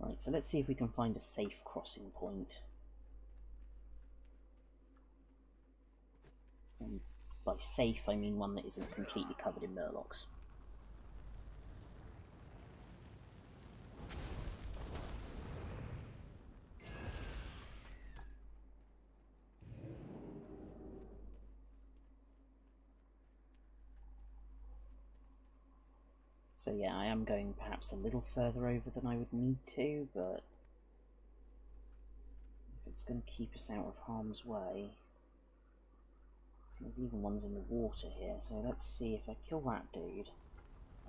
Right, so let's see if we can find a safe crossing point. And by safe, I mean one that isn't completely covered in Murlocs. So yeah, I am going perhaps a little further over than I would need to, but if it's going to keep us out of harm's way... So there's even ones in the water here, so let's see if I kill that dude.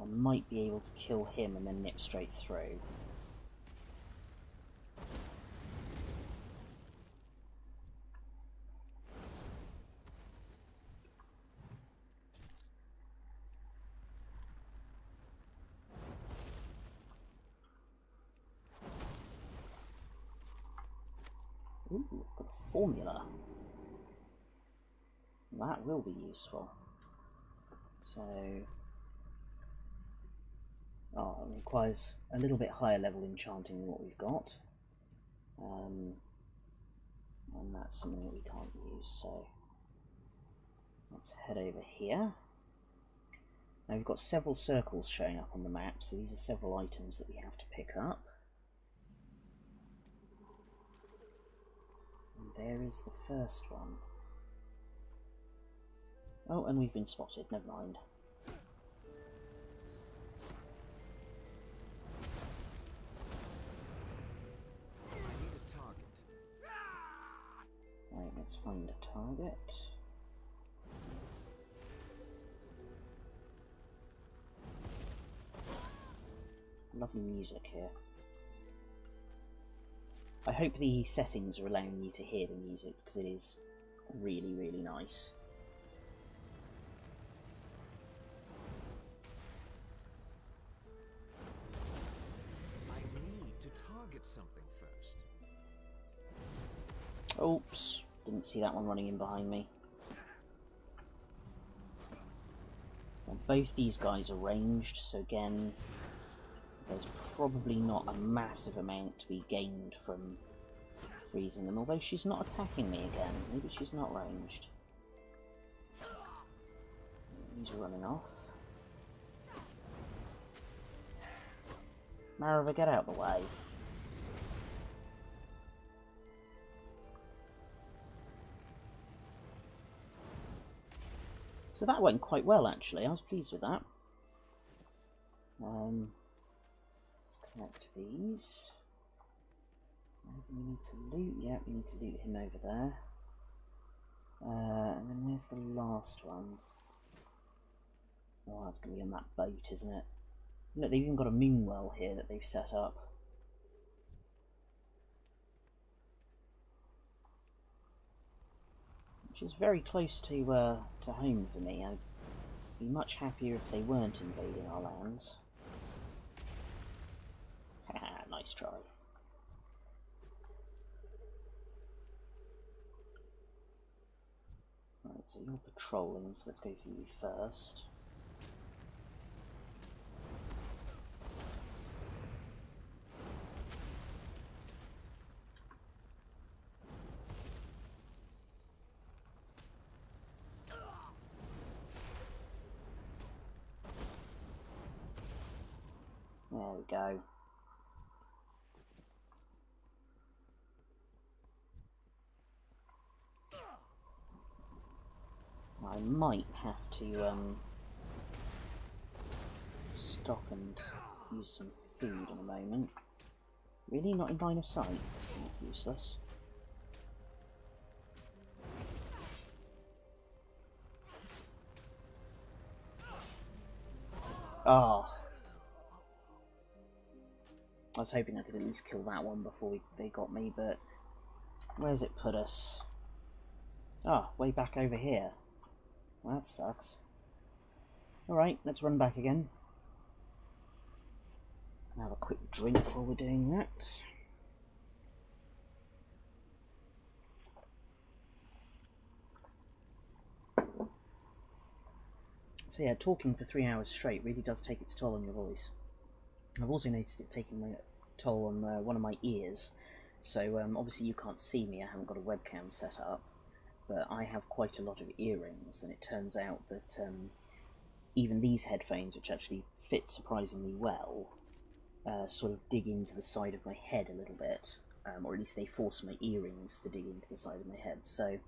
I might be able to kill him and then nip straight through. Ooh, I've got a formula. That will be useful. So... oh, it requires a little bit higher level enchanting than what we've got. And that's something that we can't use, so... let's head over here. Now we've got several circles showing up on the map, so these are several items that we have to pick up. And there is the first one. Oh, and we've been spotted, never mind. I need a target. Right, let's find a target. Lovely music here. I hope the settings are allowing you to hear the music, because it is really, really nice. I need to target something first. Oops, didn't see that one running in behind me. Well, both these guys are ranged, so again, there's probably not a massive amount to be gained from freezing them, although she's not attacking me again. Maybe she's not ranged. He's running off. Marava, get out of the way. So that went quite well, actually. I was pleased with that. Let's collect these. We need to loot. Yeah, we need to loot him over there. And then where's the last one? Oh, that's going to be on that boat, isn't it? Look, they've even got a moon well here that they've set up. Which is very close to home for me. Be much happier if they weren't invading our lands. Haha, nice try. Right, so you're patrolling, so let's go for you first. There we go. I might have to stop and use some food in a moment. Really? Not in line of sight? That's useless. Oh. I was hoping I could at least kill that one before they got me, but where's it put us? Ah, way back over here. Well, that sucks. Alright, let's run back again. Have a quick drink while we're doing that. So yeah, talking for 3 hours straight really does take its toll on your voice. I've also noticed it taking a toll on one of my ears. So obviously you can't see me, I haven't got a webcam set up, but I have quite a lot of earrings, and it turns out that even these headphones, which actually fit surprisingly well, sort of dig into the side of my head a little bit, or at least they force my earrings to dig into the side of my head. So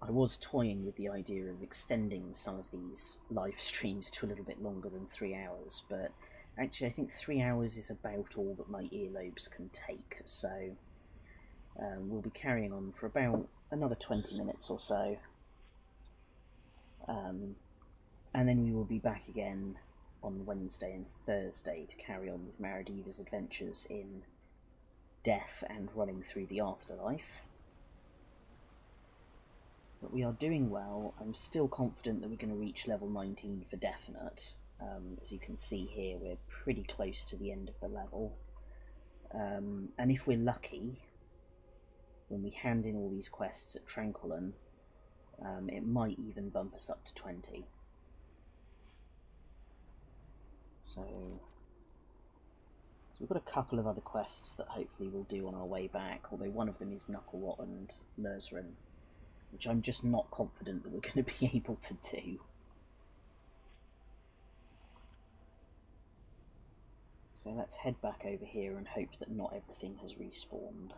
I was toying with the idea of extending some of these live streams to a little bit longer than 3 hours, but actually I think 3 hours is about all that my earlobes can take, so we'll be carrying on for about another 20 minutes or so, and then we will be back again on Wednesday and Thursday to carry on with Maradiva's adventures in death and running through the afterlife. But we are doing well. I'm still confident that we're going to reach level 19 for definite. As you can see here, we're pretty close to the end of the level. And if we're lucky, when we hand in all these quests at Tranquillon, it might even bump us up to 20. So we've got a couple of other quests that hopefully we'll do on our way back, although one of them is Knucklewot and Lurzarin, which I'm just not confident that we're going to be able to do. So let's head back over here and hope that not everything has respawned.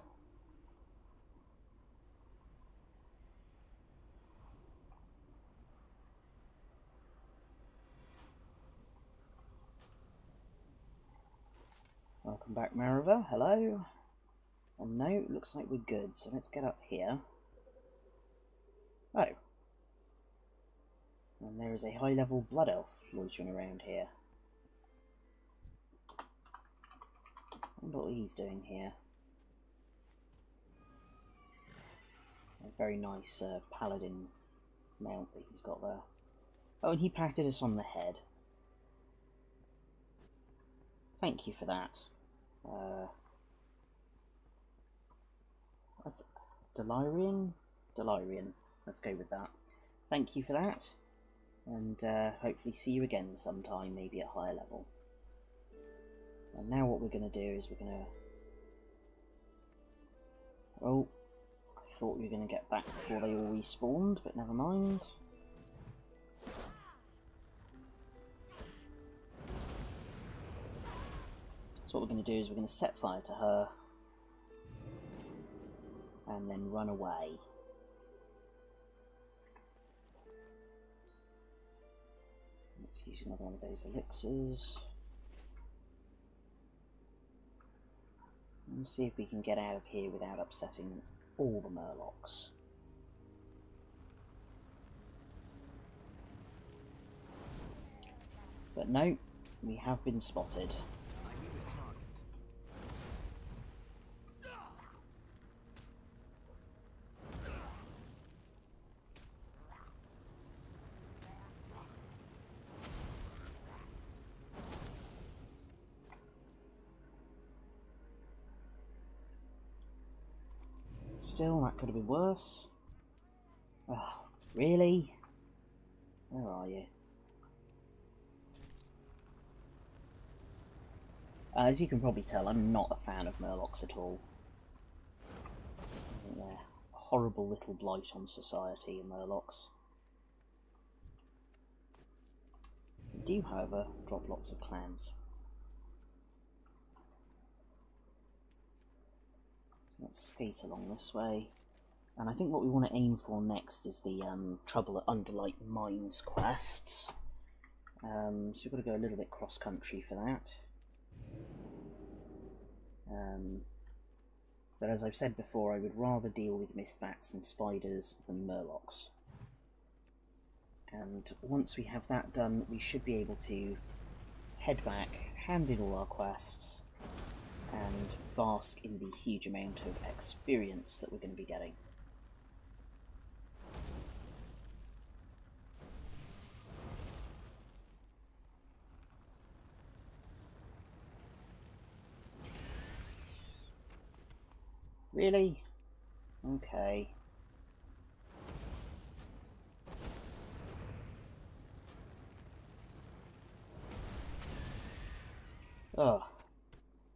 Welcome back, Mariva. Hello. And no, looks like we're good, so let's get up here. Oh. And there is a high-level Blood Elf loitering around here. I wonder what he's doing here. A very nice paladin mount that he's got there. Oh, and he patted us on the head. Thank you for that. Delirian? Delirian. Let's go with that. Thank you for that. And hopefully see you again sometime, maybe at higher level. And now what we're going to do is we're going to... Oh, I thought we were going to get back before they all respawned, but never mind. So what we're going to do is we're going to set fire to her and then run away. Let's use another one of those elixirs. And see if we can get out of here without upsetting all the Murlocs. But no, we have been spotted. Still, that could have been worse. Oh, really? Where are you? As you can probably tell, I'm not a fan of Murlocs at all. I think they're a horrible little blight on society, Murlocs. They do, however, drop lots of clams. So let's skate along this way. And I think what we want to aim for next is the Trouble at Underlight Mines quests. So we've got to go a little bit cross-country for that. But as I've said before, I would rather deal with mistbats and spiders than Murlocs. And once we have that done, we should be able to head back, hand in all our quests, and bask in the huge amount of experience that we're going to be getting. Really? Okay. Ugh.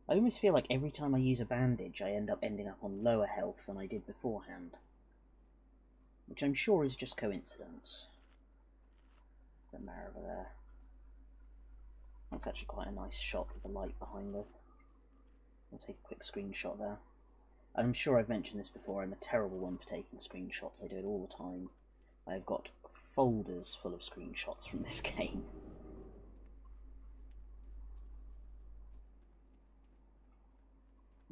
I almost feel like every time I use a bandage I end up ending up on lower health than I did beforehand. Which I'm sure is just coincidence. The mare over there. That's actually quite a nice shot with the light behind it. I'll take a quick screenshot there. I'm sure I've mentioned this before, I'm a terrible one for taking screenshots, I do it all the time. I've got folders full of screenshots from this game.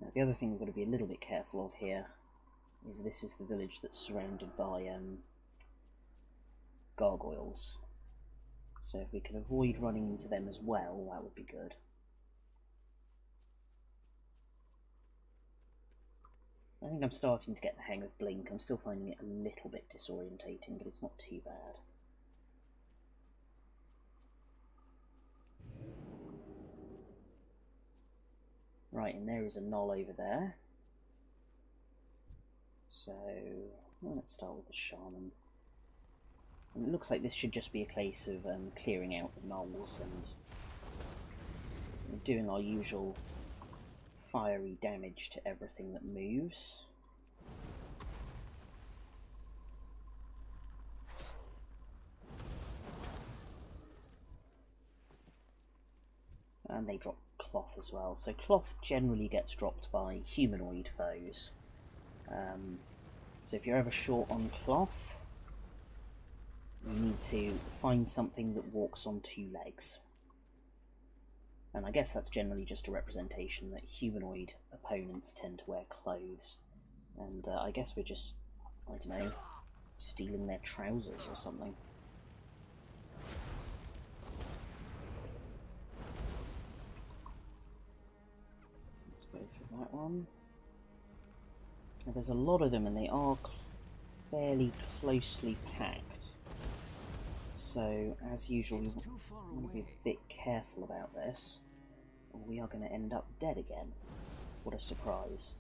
Now the other thing we've got to be a little bit careful of here is this is the village that's surrounded by gargoyles. So if we can avoid running into them as well, that would be good. I think I'm starting to get the hang of Blink. I'm still finding it a little bit disorientating, but it's not too bad. Right, and there is a knoll over there. So, well, let's start with the shaman. And it looks like this should just be a case of clearing out the knolls and doing our usual fiery damage to everything that moves. And they drop cloth as well. So cloth generally gets dropped by humanoid foes. So if you're ever short on cloth, you need to find something that walks on two legs. And I guess that's generally just a representation that humanoid opponents tend to wear clothes. And I guess we're just, I don't know, stealing their trousers or something. Let's go for that one. Now, there's a lot of them and they are fairly closely packed. So, as usual, we want to be a bit careful about this, or we are going to end up dead again. What a surprise.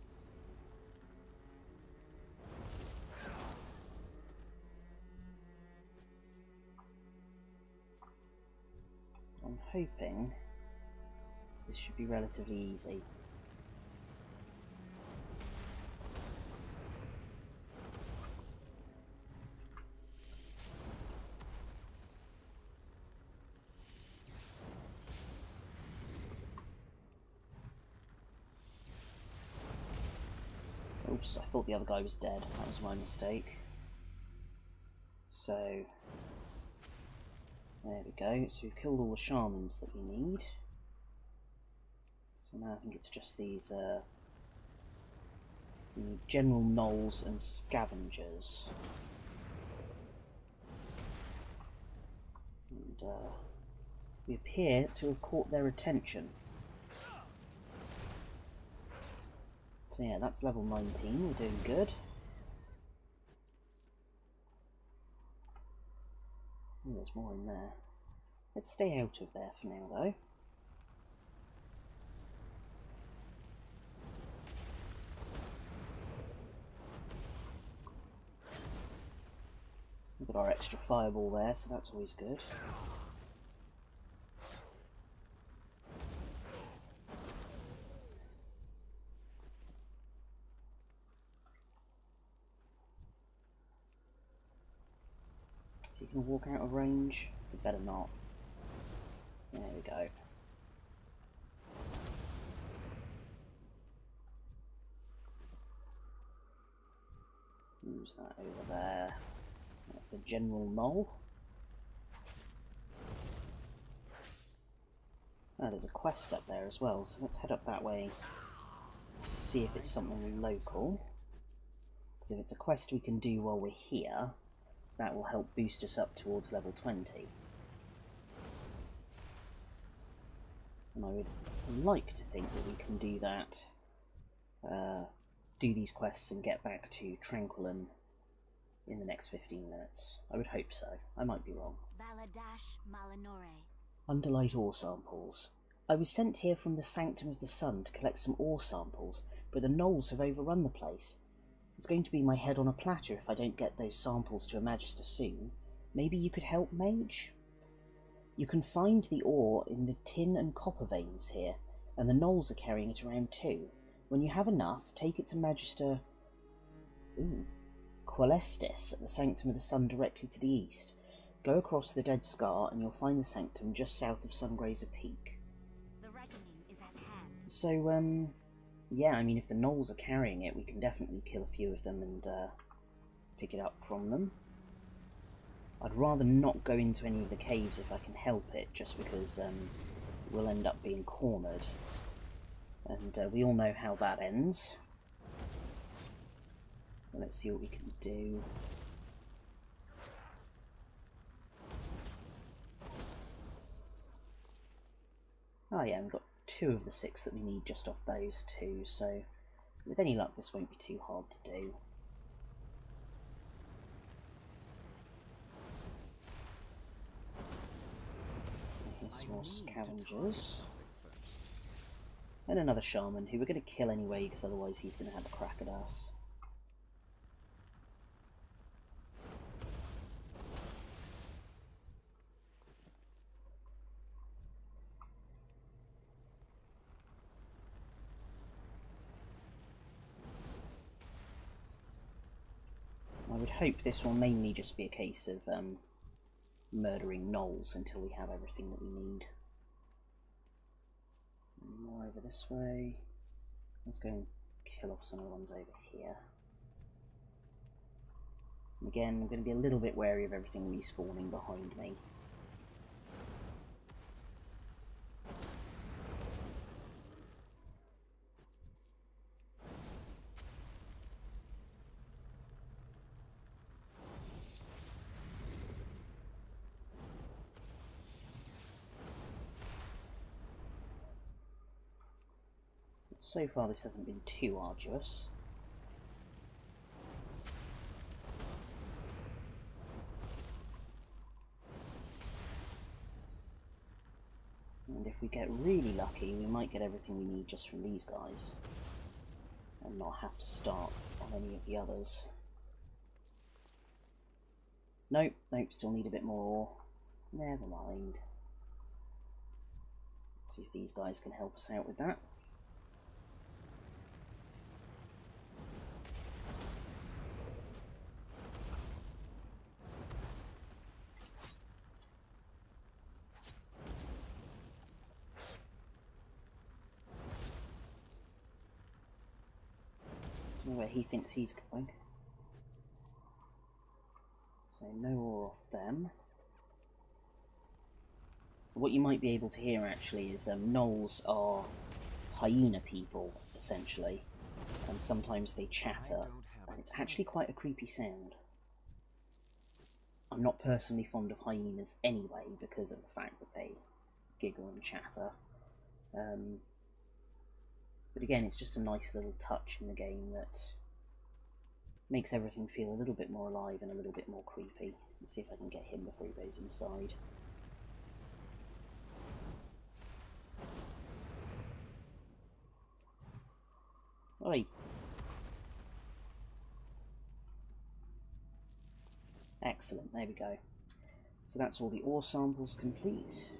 I'm hoping this should be relatively easy. Oops, I thought the other guy was dead. That was my mistake. So, there we go. So we've killed all the shamans that we need. So now I think it's just these the general gnolls and scavengers. And we appear to have caught their attention. So yeah, that's level 19, we're doing good. Oh, there's more in there. Let's stay out of there for now though. We've got our extra fireball there, so that's always good. Is he going to walk out of range? He better not. There we go. Who's that over there? That's a general mole. Oh, there's a quest up there as well, so let's head up that way. See if it's something local. Because if it's a quest we can do while we're here, that will help boost us up towards level 20. And I would like to think that we can do that, do these quests and get back to Tranquillin in the next 15 minutes. I would hope so. I might be wrong. Baladash Malinore. Underlight ore samples. I was sent here from the Sanctum of the Sun to collect some ore samples, but the gnolls have overrun the place. It's going to be my head on a platter if I don't get those samples to a Magister soon. Maybe you could help, Mage? You can find the ore in the tin and copper veins here, and the gnolls are carrying it around too. When you have enough, take it to Magister Qualestis at the Sanctum of the Sun directly to the east. Go across the Dead Scar and you'll find the Sanctum just south of Sungrazer Peak. The reckoning is at hand. So, yeah, I mean, if the gnolls are carrying it, we can definitely kill a few of them and pick it up from them. I'd rather not go into any of the caves if I can help it, just because we'll end up being cornered. And we all know how that ends. Let's see what we can do. Oh yeah, we've got 2 of the 6 that we need just off those 2, so with any luck this won't be too hard to do. Here's some more scavengers. And another shaman, who we're going to kill anyway, because otherwise he's going to have a crack at us. I would hope this will mainly just be a case of murdering gnolls until we have everything that we need. More over this way. Let's go and kill off some of the ones over here. And again, I'm going to be a little bit wary of everything respawning behind me. So far this hasn't been too arduous. And if we get really lucky, we might get everything we need just from these guys. And not have to start on any of the others. Nope, still need a bit more ore. Never mind. See if these guys can help us out with that. Where he thinks he's going. So no ore off them. What you might be able to hear actually is gnolls are hyena people, essentially, and sometimes they chatter, and it's actually quite a creepy sound. I'm not personally fond of hyenas anyway, because of the fact that they giggle and chatter. But again, it's just a nice little touch in the game that makes everything feel a little bit more alive and a little bit more creepy. Let's see if I can get him before he goes inside. Oi! Excellent, there we go. So that's all the ore samples complete.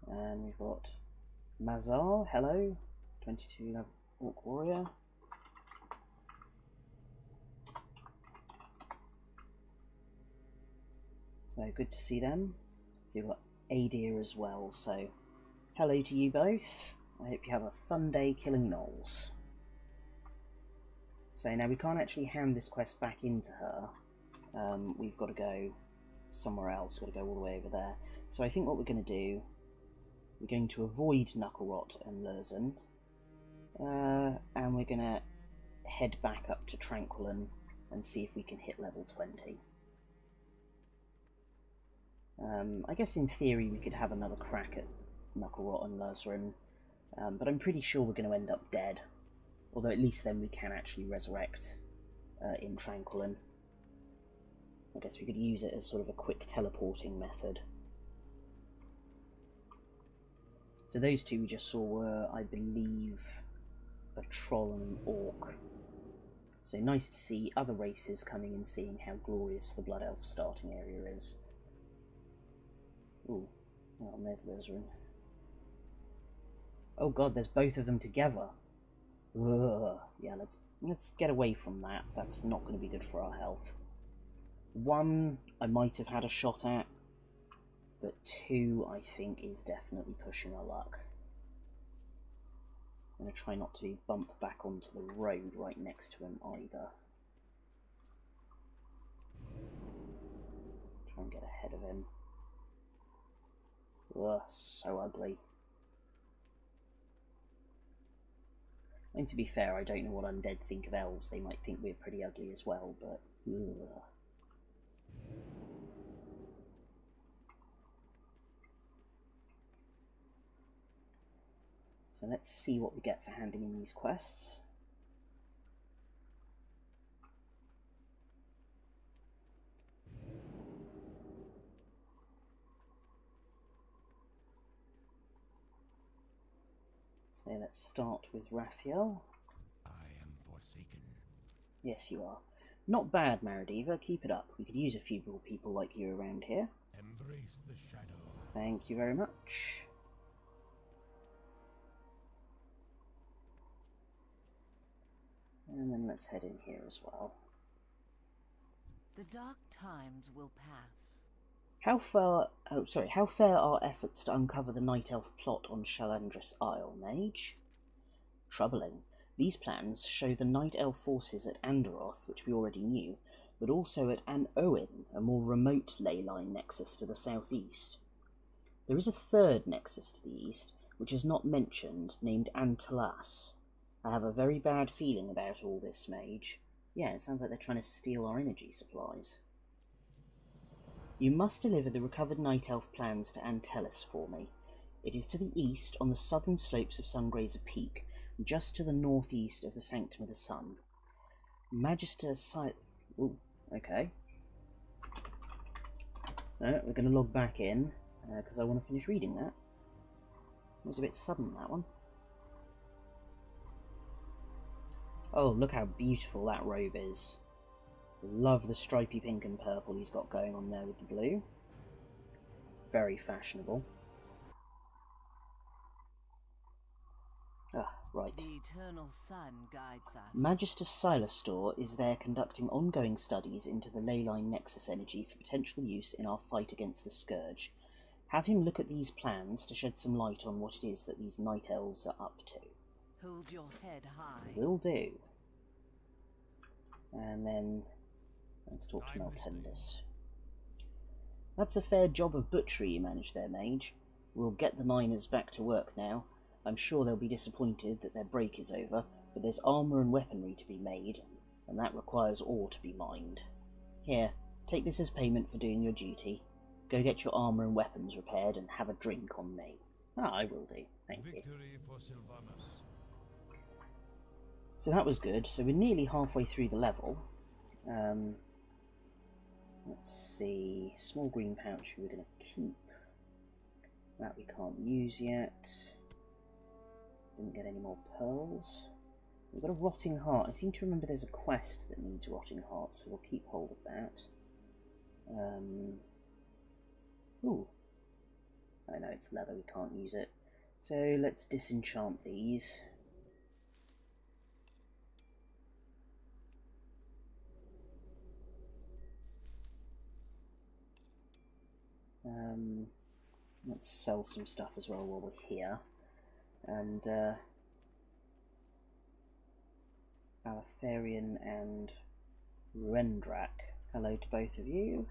And we've got Mazar, hello, 22 level Orc Warrior. So good to see them. So you've got Adir as well, so hello to you both. I hope you have a fun day killing gnolls. So now we can't actually hand this quest back into her. We've got to go somewhere else, we've got to go all the way over there. So I think what we're going to do, we're going to avoid Knucklerot and Lurzen, and we're going to head back up to Tranquillin and see if we can hit level 20. I guess in theory we could have another crack at Knucklerot and Lurzen, but I'm pretty sure we're going to end up dead. Although at least then we can actually resurrect in Tranquillin. I guess we could use it as sort of a quick teleporting method. So those two we just saw were, I believe, a troll and an orc. So nice to see other races coming and seeing how glorious the Blood Elf starting area is. Ooh, oh, and there's Lurzen. Oh god, there's both of them together. Ugh. Yeah, let's get away from that. That's not going to be good for our health. One, I might have had a shot at, but two, I think, is definitely pushing our luck. I'm going to try not to bump back onto the road right next to him either. Try and get ahead of him. Ugh, so ugly. And to be fair, I don't know what undead think of elves. They might think we're pretty ugly as well, but ugh. So let's see what we get for handing in these quests. So let's start with Rathiel. I am forsaken. Yes, you are. Not bad, Maradiva. Keep it up. We could use a few more people like you around here. Embrace the shadow. Thank you very much. And then let's head in here as well. The dark times will pass. How fair are efforts to uncover the Night Elf plot on Shalandris Isle, Mage? Troubling. These plans show the Night Elf forces at Anderoth, which we already knew, but also at An Owen, a more remote ley line nexus to the southeast. There is a third nexus to the east, which is not mentioned, named Antalas. I have a very bad feeling about all this, Mage. Yeah, it sounds like they're trying to steal our energy supplies. You must deliver the recovered Night Elf plans to Antelis for me. It is to the east, on the southern slopes of Sungrazer Peak, just to the northeast of the Sanctum of the Sun. Magister Ooh, okay. No, we're going to log back in, because I want to finish reading that. It was a bit sudden, that one. Oh, look how beautiful that robe is. Love the stripy pink and purple he's got going on there with the blue. Very fashionable. Ah, right. The eternal sun guides us. Magister Silastor is there conducting ongoing studies into the leyline nexus energy for potential use in our fight against the Scourge. Have him look at these plans to shed some light on what it is that these night elves are up to. Hold your head high. Will do. And then let's talk to Meltendus. That's a fair job of butchery you managed there, Mage. We'll get the miners back to work now. I'm sure they'll be disappointed that their break is over, but there's armour and weaponry to be made, and that requires ore to be mined. Here, take this as payment for doing your duty. Go get your armour and weapons repaired and have a drink on me. Ah, I will do. Thank you. Victory for Sylvanas. So that was good. So we're nearly halfway through the level. Let's see. Small green pouch we're going to keep. That we can't use yet. Didn't get any more pearls. We've got a rotting heart. I seem to remember there's a quest that needs rotting hearts, so we'll keep hold of that. Ooh. Oh no, it's leather, we can't use it. So let's disenchant these. Let's sell some stuff as well while we're here. And Alatharian and Rendrak. Hello to both of you.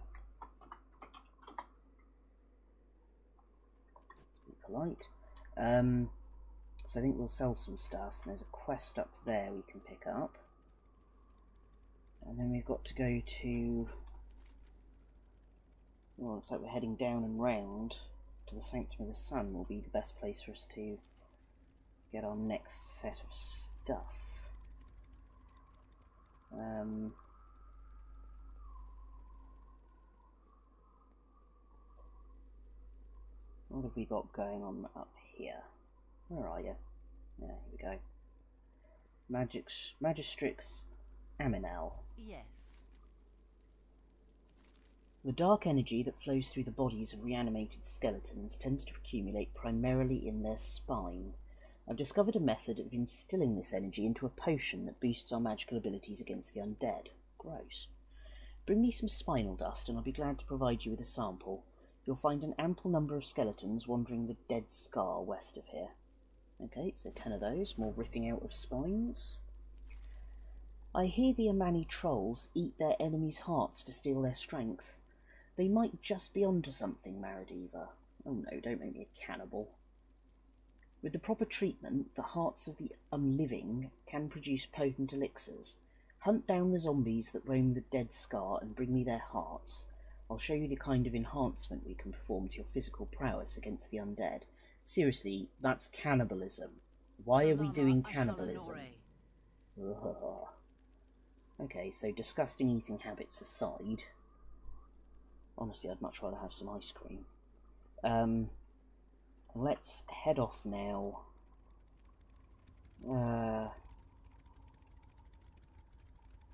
Be polite. So I think we'll sell some stuff. There's a quest up there we can pick up. And then we've got to go to... Well, looks like we're heading down and round to the Sanctum of the Sun will be the best place for us to get our next set of stuff. What have we got going on up here? Where are you? Yeah, here we go. Magistrix Aminal. Yes. The dark energy that flows through the bodies of reanimated skeletons tends to accumulate primarily in their spine. I've discovered a method of instilling this energy into a potion that boosts our magical abilities against the undead. Gross. Bring me some spinal dust and I'll be glad to provide you with a sample. You'll find an ample number of skeletons wandering the Dead Scar west of here. Okay, so 10 of those, more ripping out of spines. I hear the Amani trolls eat their enemies' hearts to steal their strength. They might just be onto something, Maradiva. Oh no, don't make me a cannibal. With the proper treatment, the hearts of the unliving can produce potent elixirs. Hunt down the zombies that roam the Dead Scar and bring me their hearts. I'll show you the kind of enhancement we can perform to your physical prowess against the undead. Seriously, that's cannibalism. Why are we doing cannibalism? Ugh. Okay, so disgusting eating habits aside... Honestly, I'd much rather have some ice cream. Let's head off now.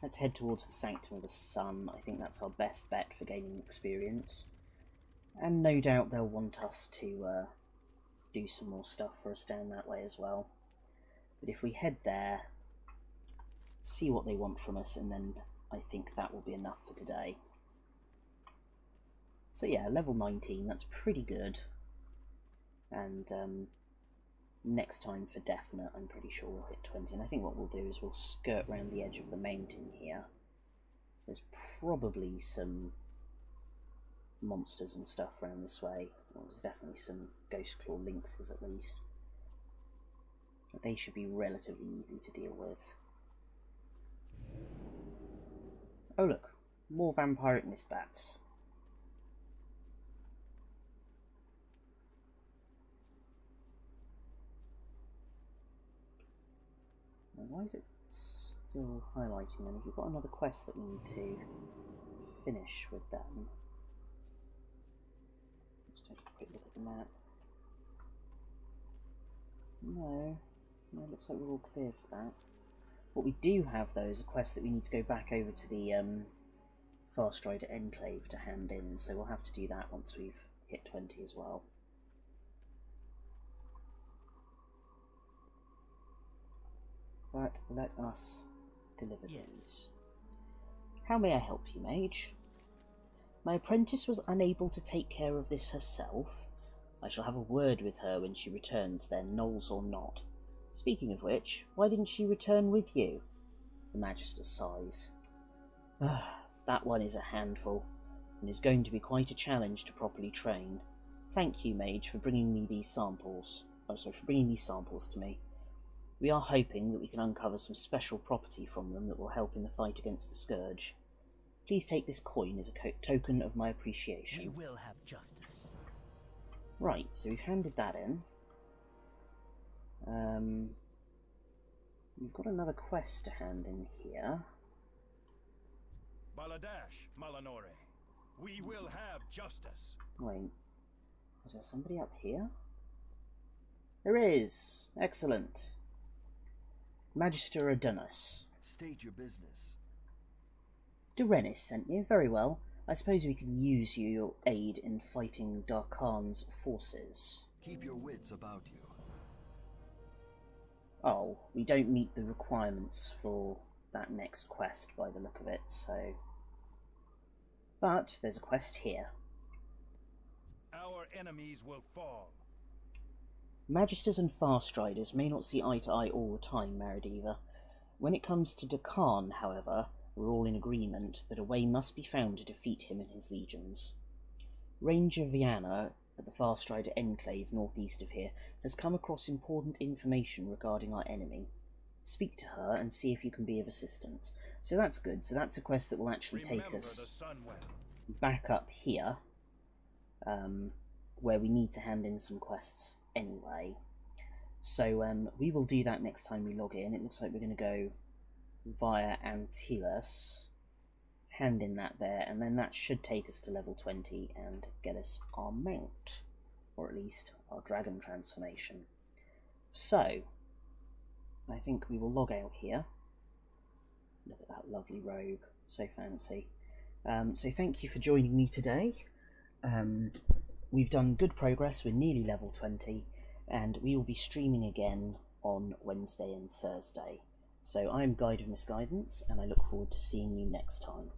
Let's head towards the Sanctum of the Sun. I think that's our best bet for gaining experience. And no doubt they'll want us to do some more stuff for us down that way as well. But if we head there, see what they want from us, and then I think that will be enough for today. So yeah, level 19, that's pretty good. And next time for definite, I'm pretty sure we'll hit 20. And I think what we'll do is we'll skirt round the edge of the mountain here. There's probably some monsters and stuff around this way. Well, there's definitely some Ghost Claw lynxes at least. But they should be relatively easy to deal with. Oh look, more vampiric mistbats. Why is it still highlighting them? Have we got another quest that we need to finish with them? Let's take a quick look at the map. No, it looks like we're all clear for that. What we do have though is a quest that we need to go back over to the Farstrider Enclave to hand in, so we'll have to do that once we've hit 20 as well. But let us deliver these. How may I help you, Mage? My apprentice was unable to take care of this herself. I shall have a word with her when she returns then, gnolls or not. Speaking of which, why didn't she return with you? The Magister sighs. That one is a handful, and is going to be quite a challenge to properly train. Thank you, Mage, for bringing me these samples. For bringing these samples to me. We are hoping that we can uncover some special property from them that will help in the fight against the Scourge. Please take this coin as a token of my appreciation. We will have justice. Right, so we've handed that in. We've got another quest to hand in here. Baladash, Malanore. We will have justice. Wait, was there somebody up here? There is! Excellent. Magister Adunus. State your business. Durenis sent you. Very well. I suppose we can use your aid in fighting Darkan's forces. Keep your wits about you. Oh, we don't meet the requirements for that next quest by the look of it, so... But there's a quest here. Our enemies will fall. Magisters and Farstriders may not see eye to eye all the time, Maradiva. When it comes to Darkan, however, we're all in agreement that a way must be found to defeat him and his legions. Ranger Vianna, at the Farstrider Enclave northeast of here, has come across important information regarding our enemy. Speak to her and see if you can be of assistance. So that's good. So that's a quest that will actually take us back up here, where we need to hand in some quests anyway. So we will do that next time we log in. It looks like we're going to go via Antilus, hand in that there, and then that should take us to level 20 and get us our mount, or at least our dragon transformation. So I think we will log out here. Look at that lovely robe, so fancy. So thank you for joining me today. We've done good progress, we're nearly level 20, and we will be streaming again on Wednesday and Thursday. So I'm Guide of Misguidance, and I look forward to seeing you next time.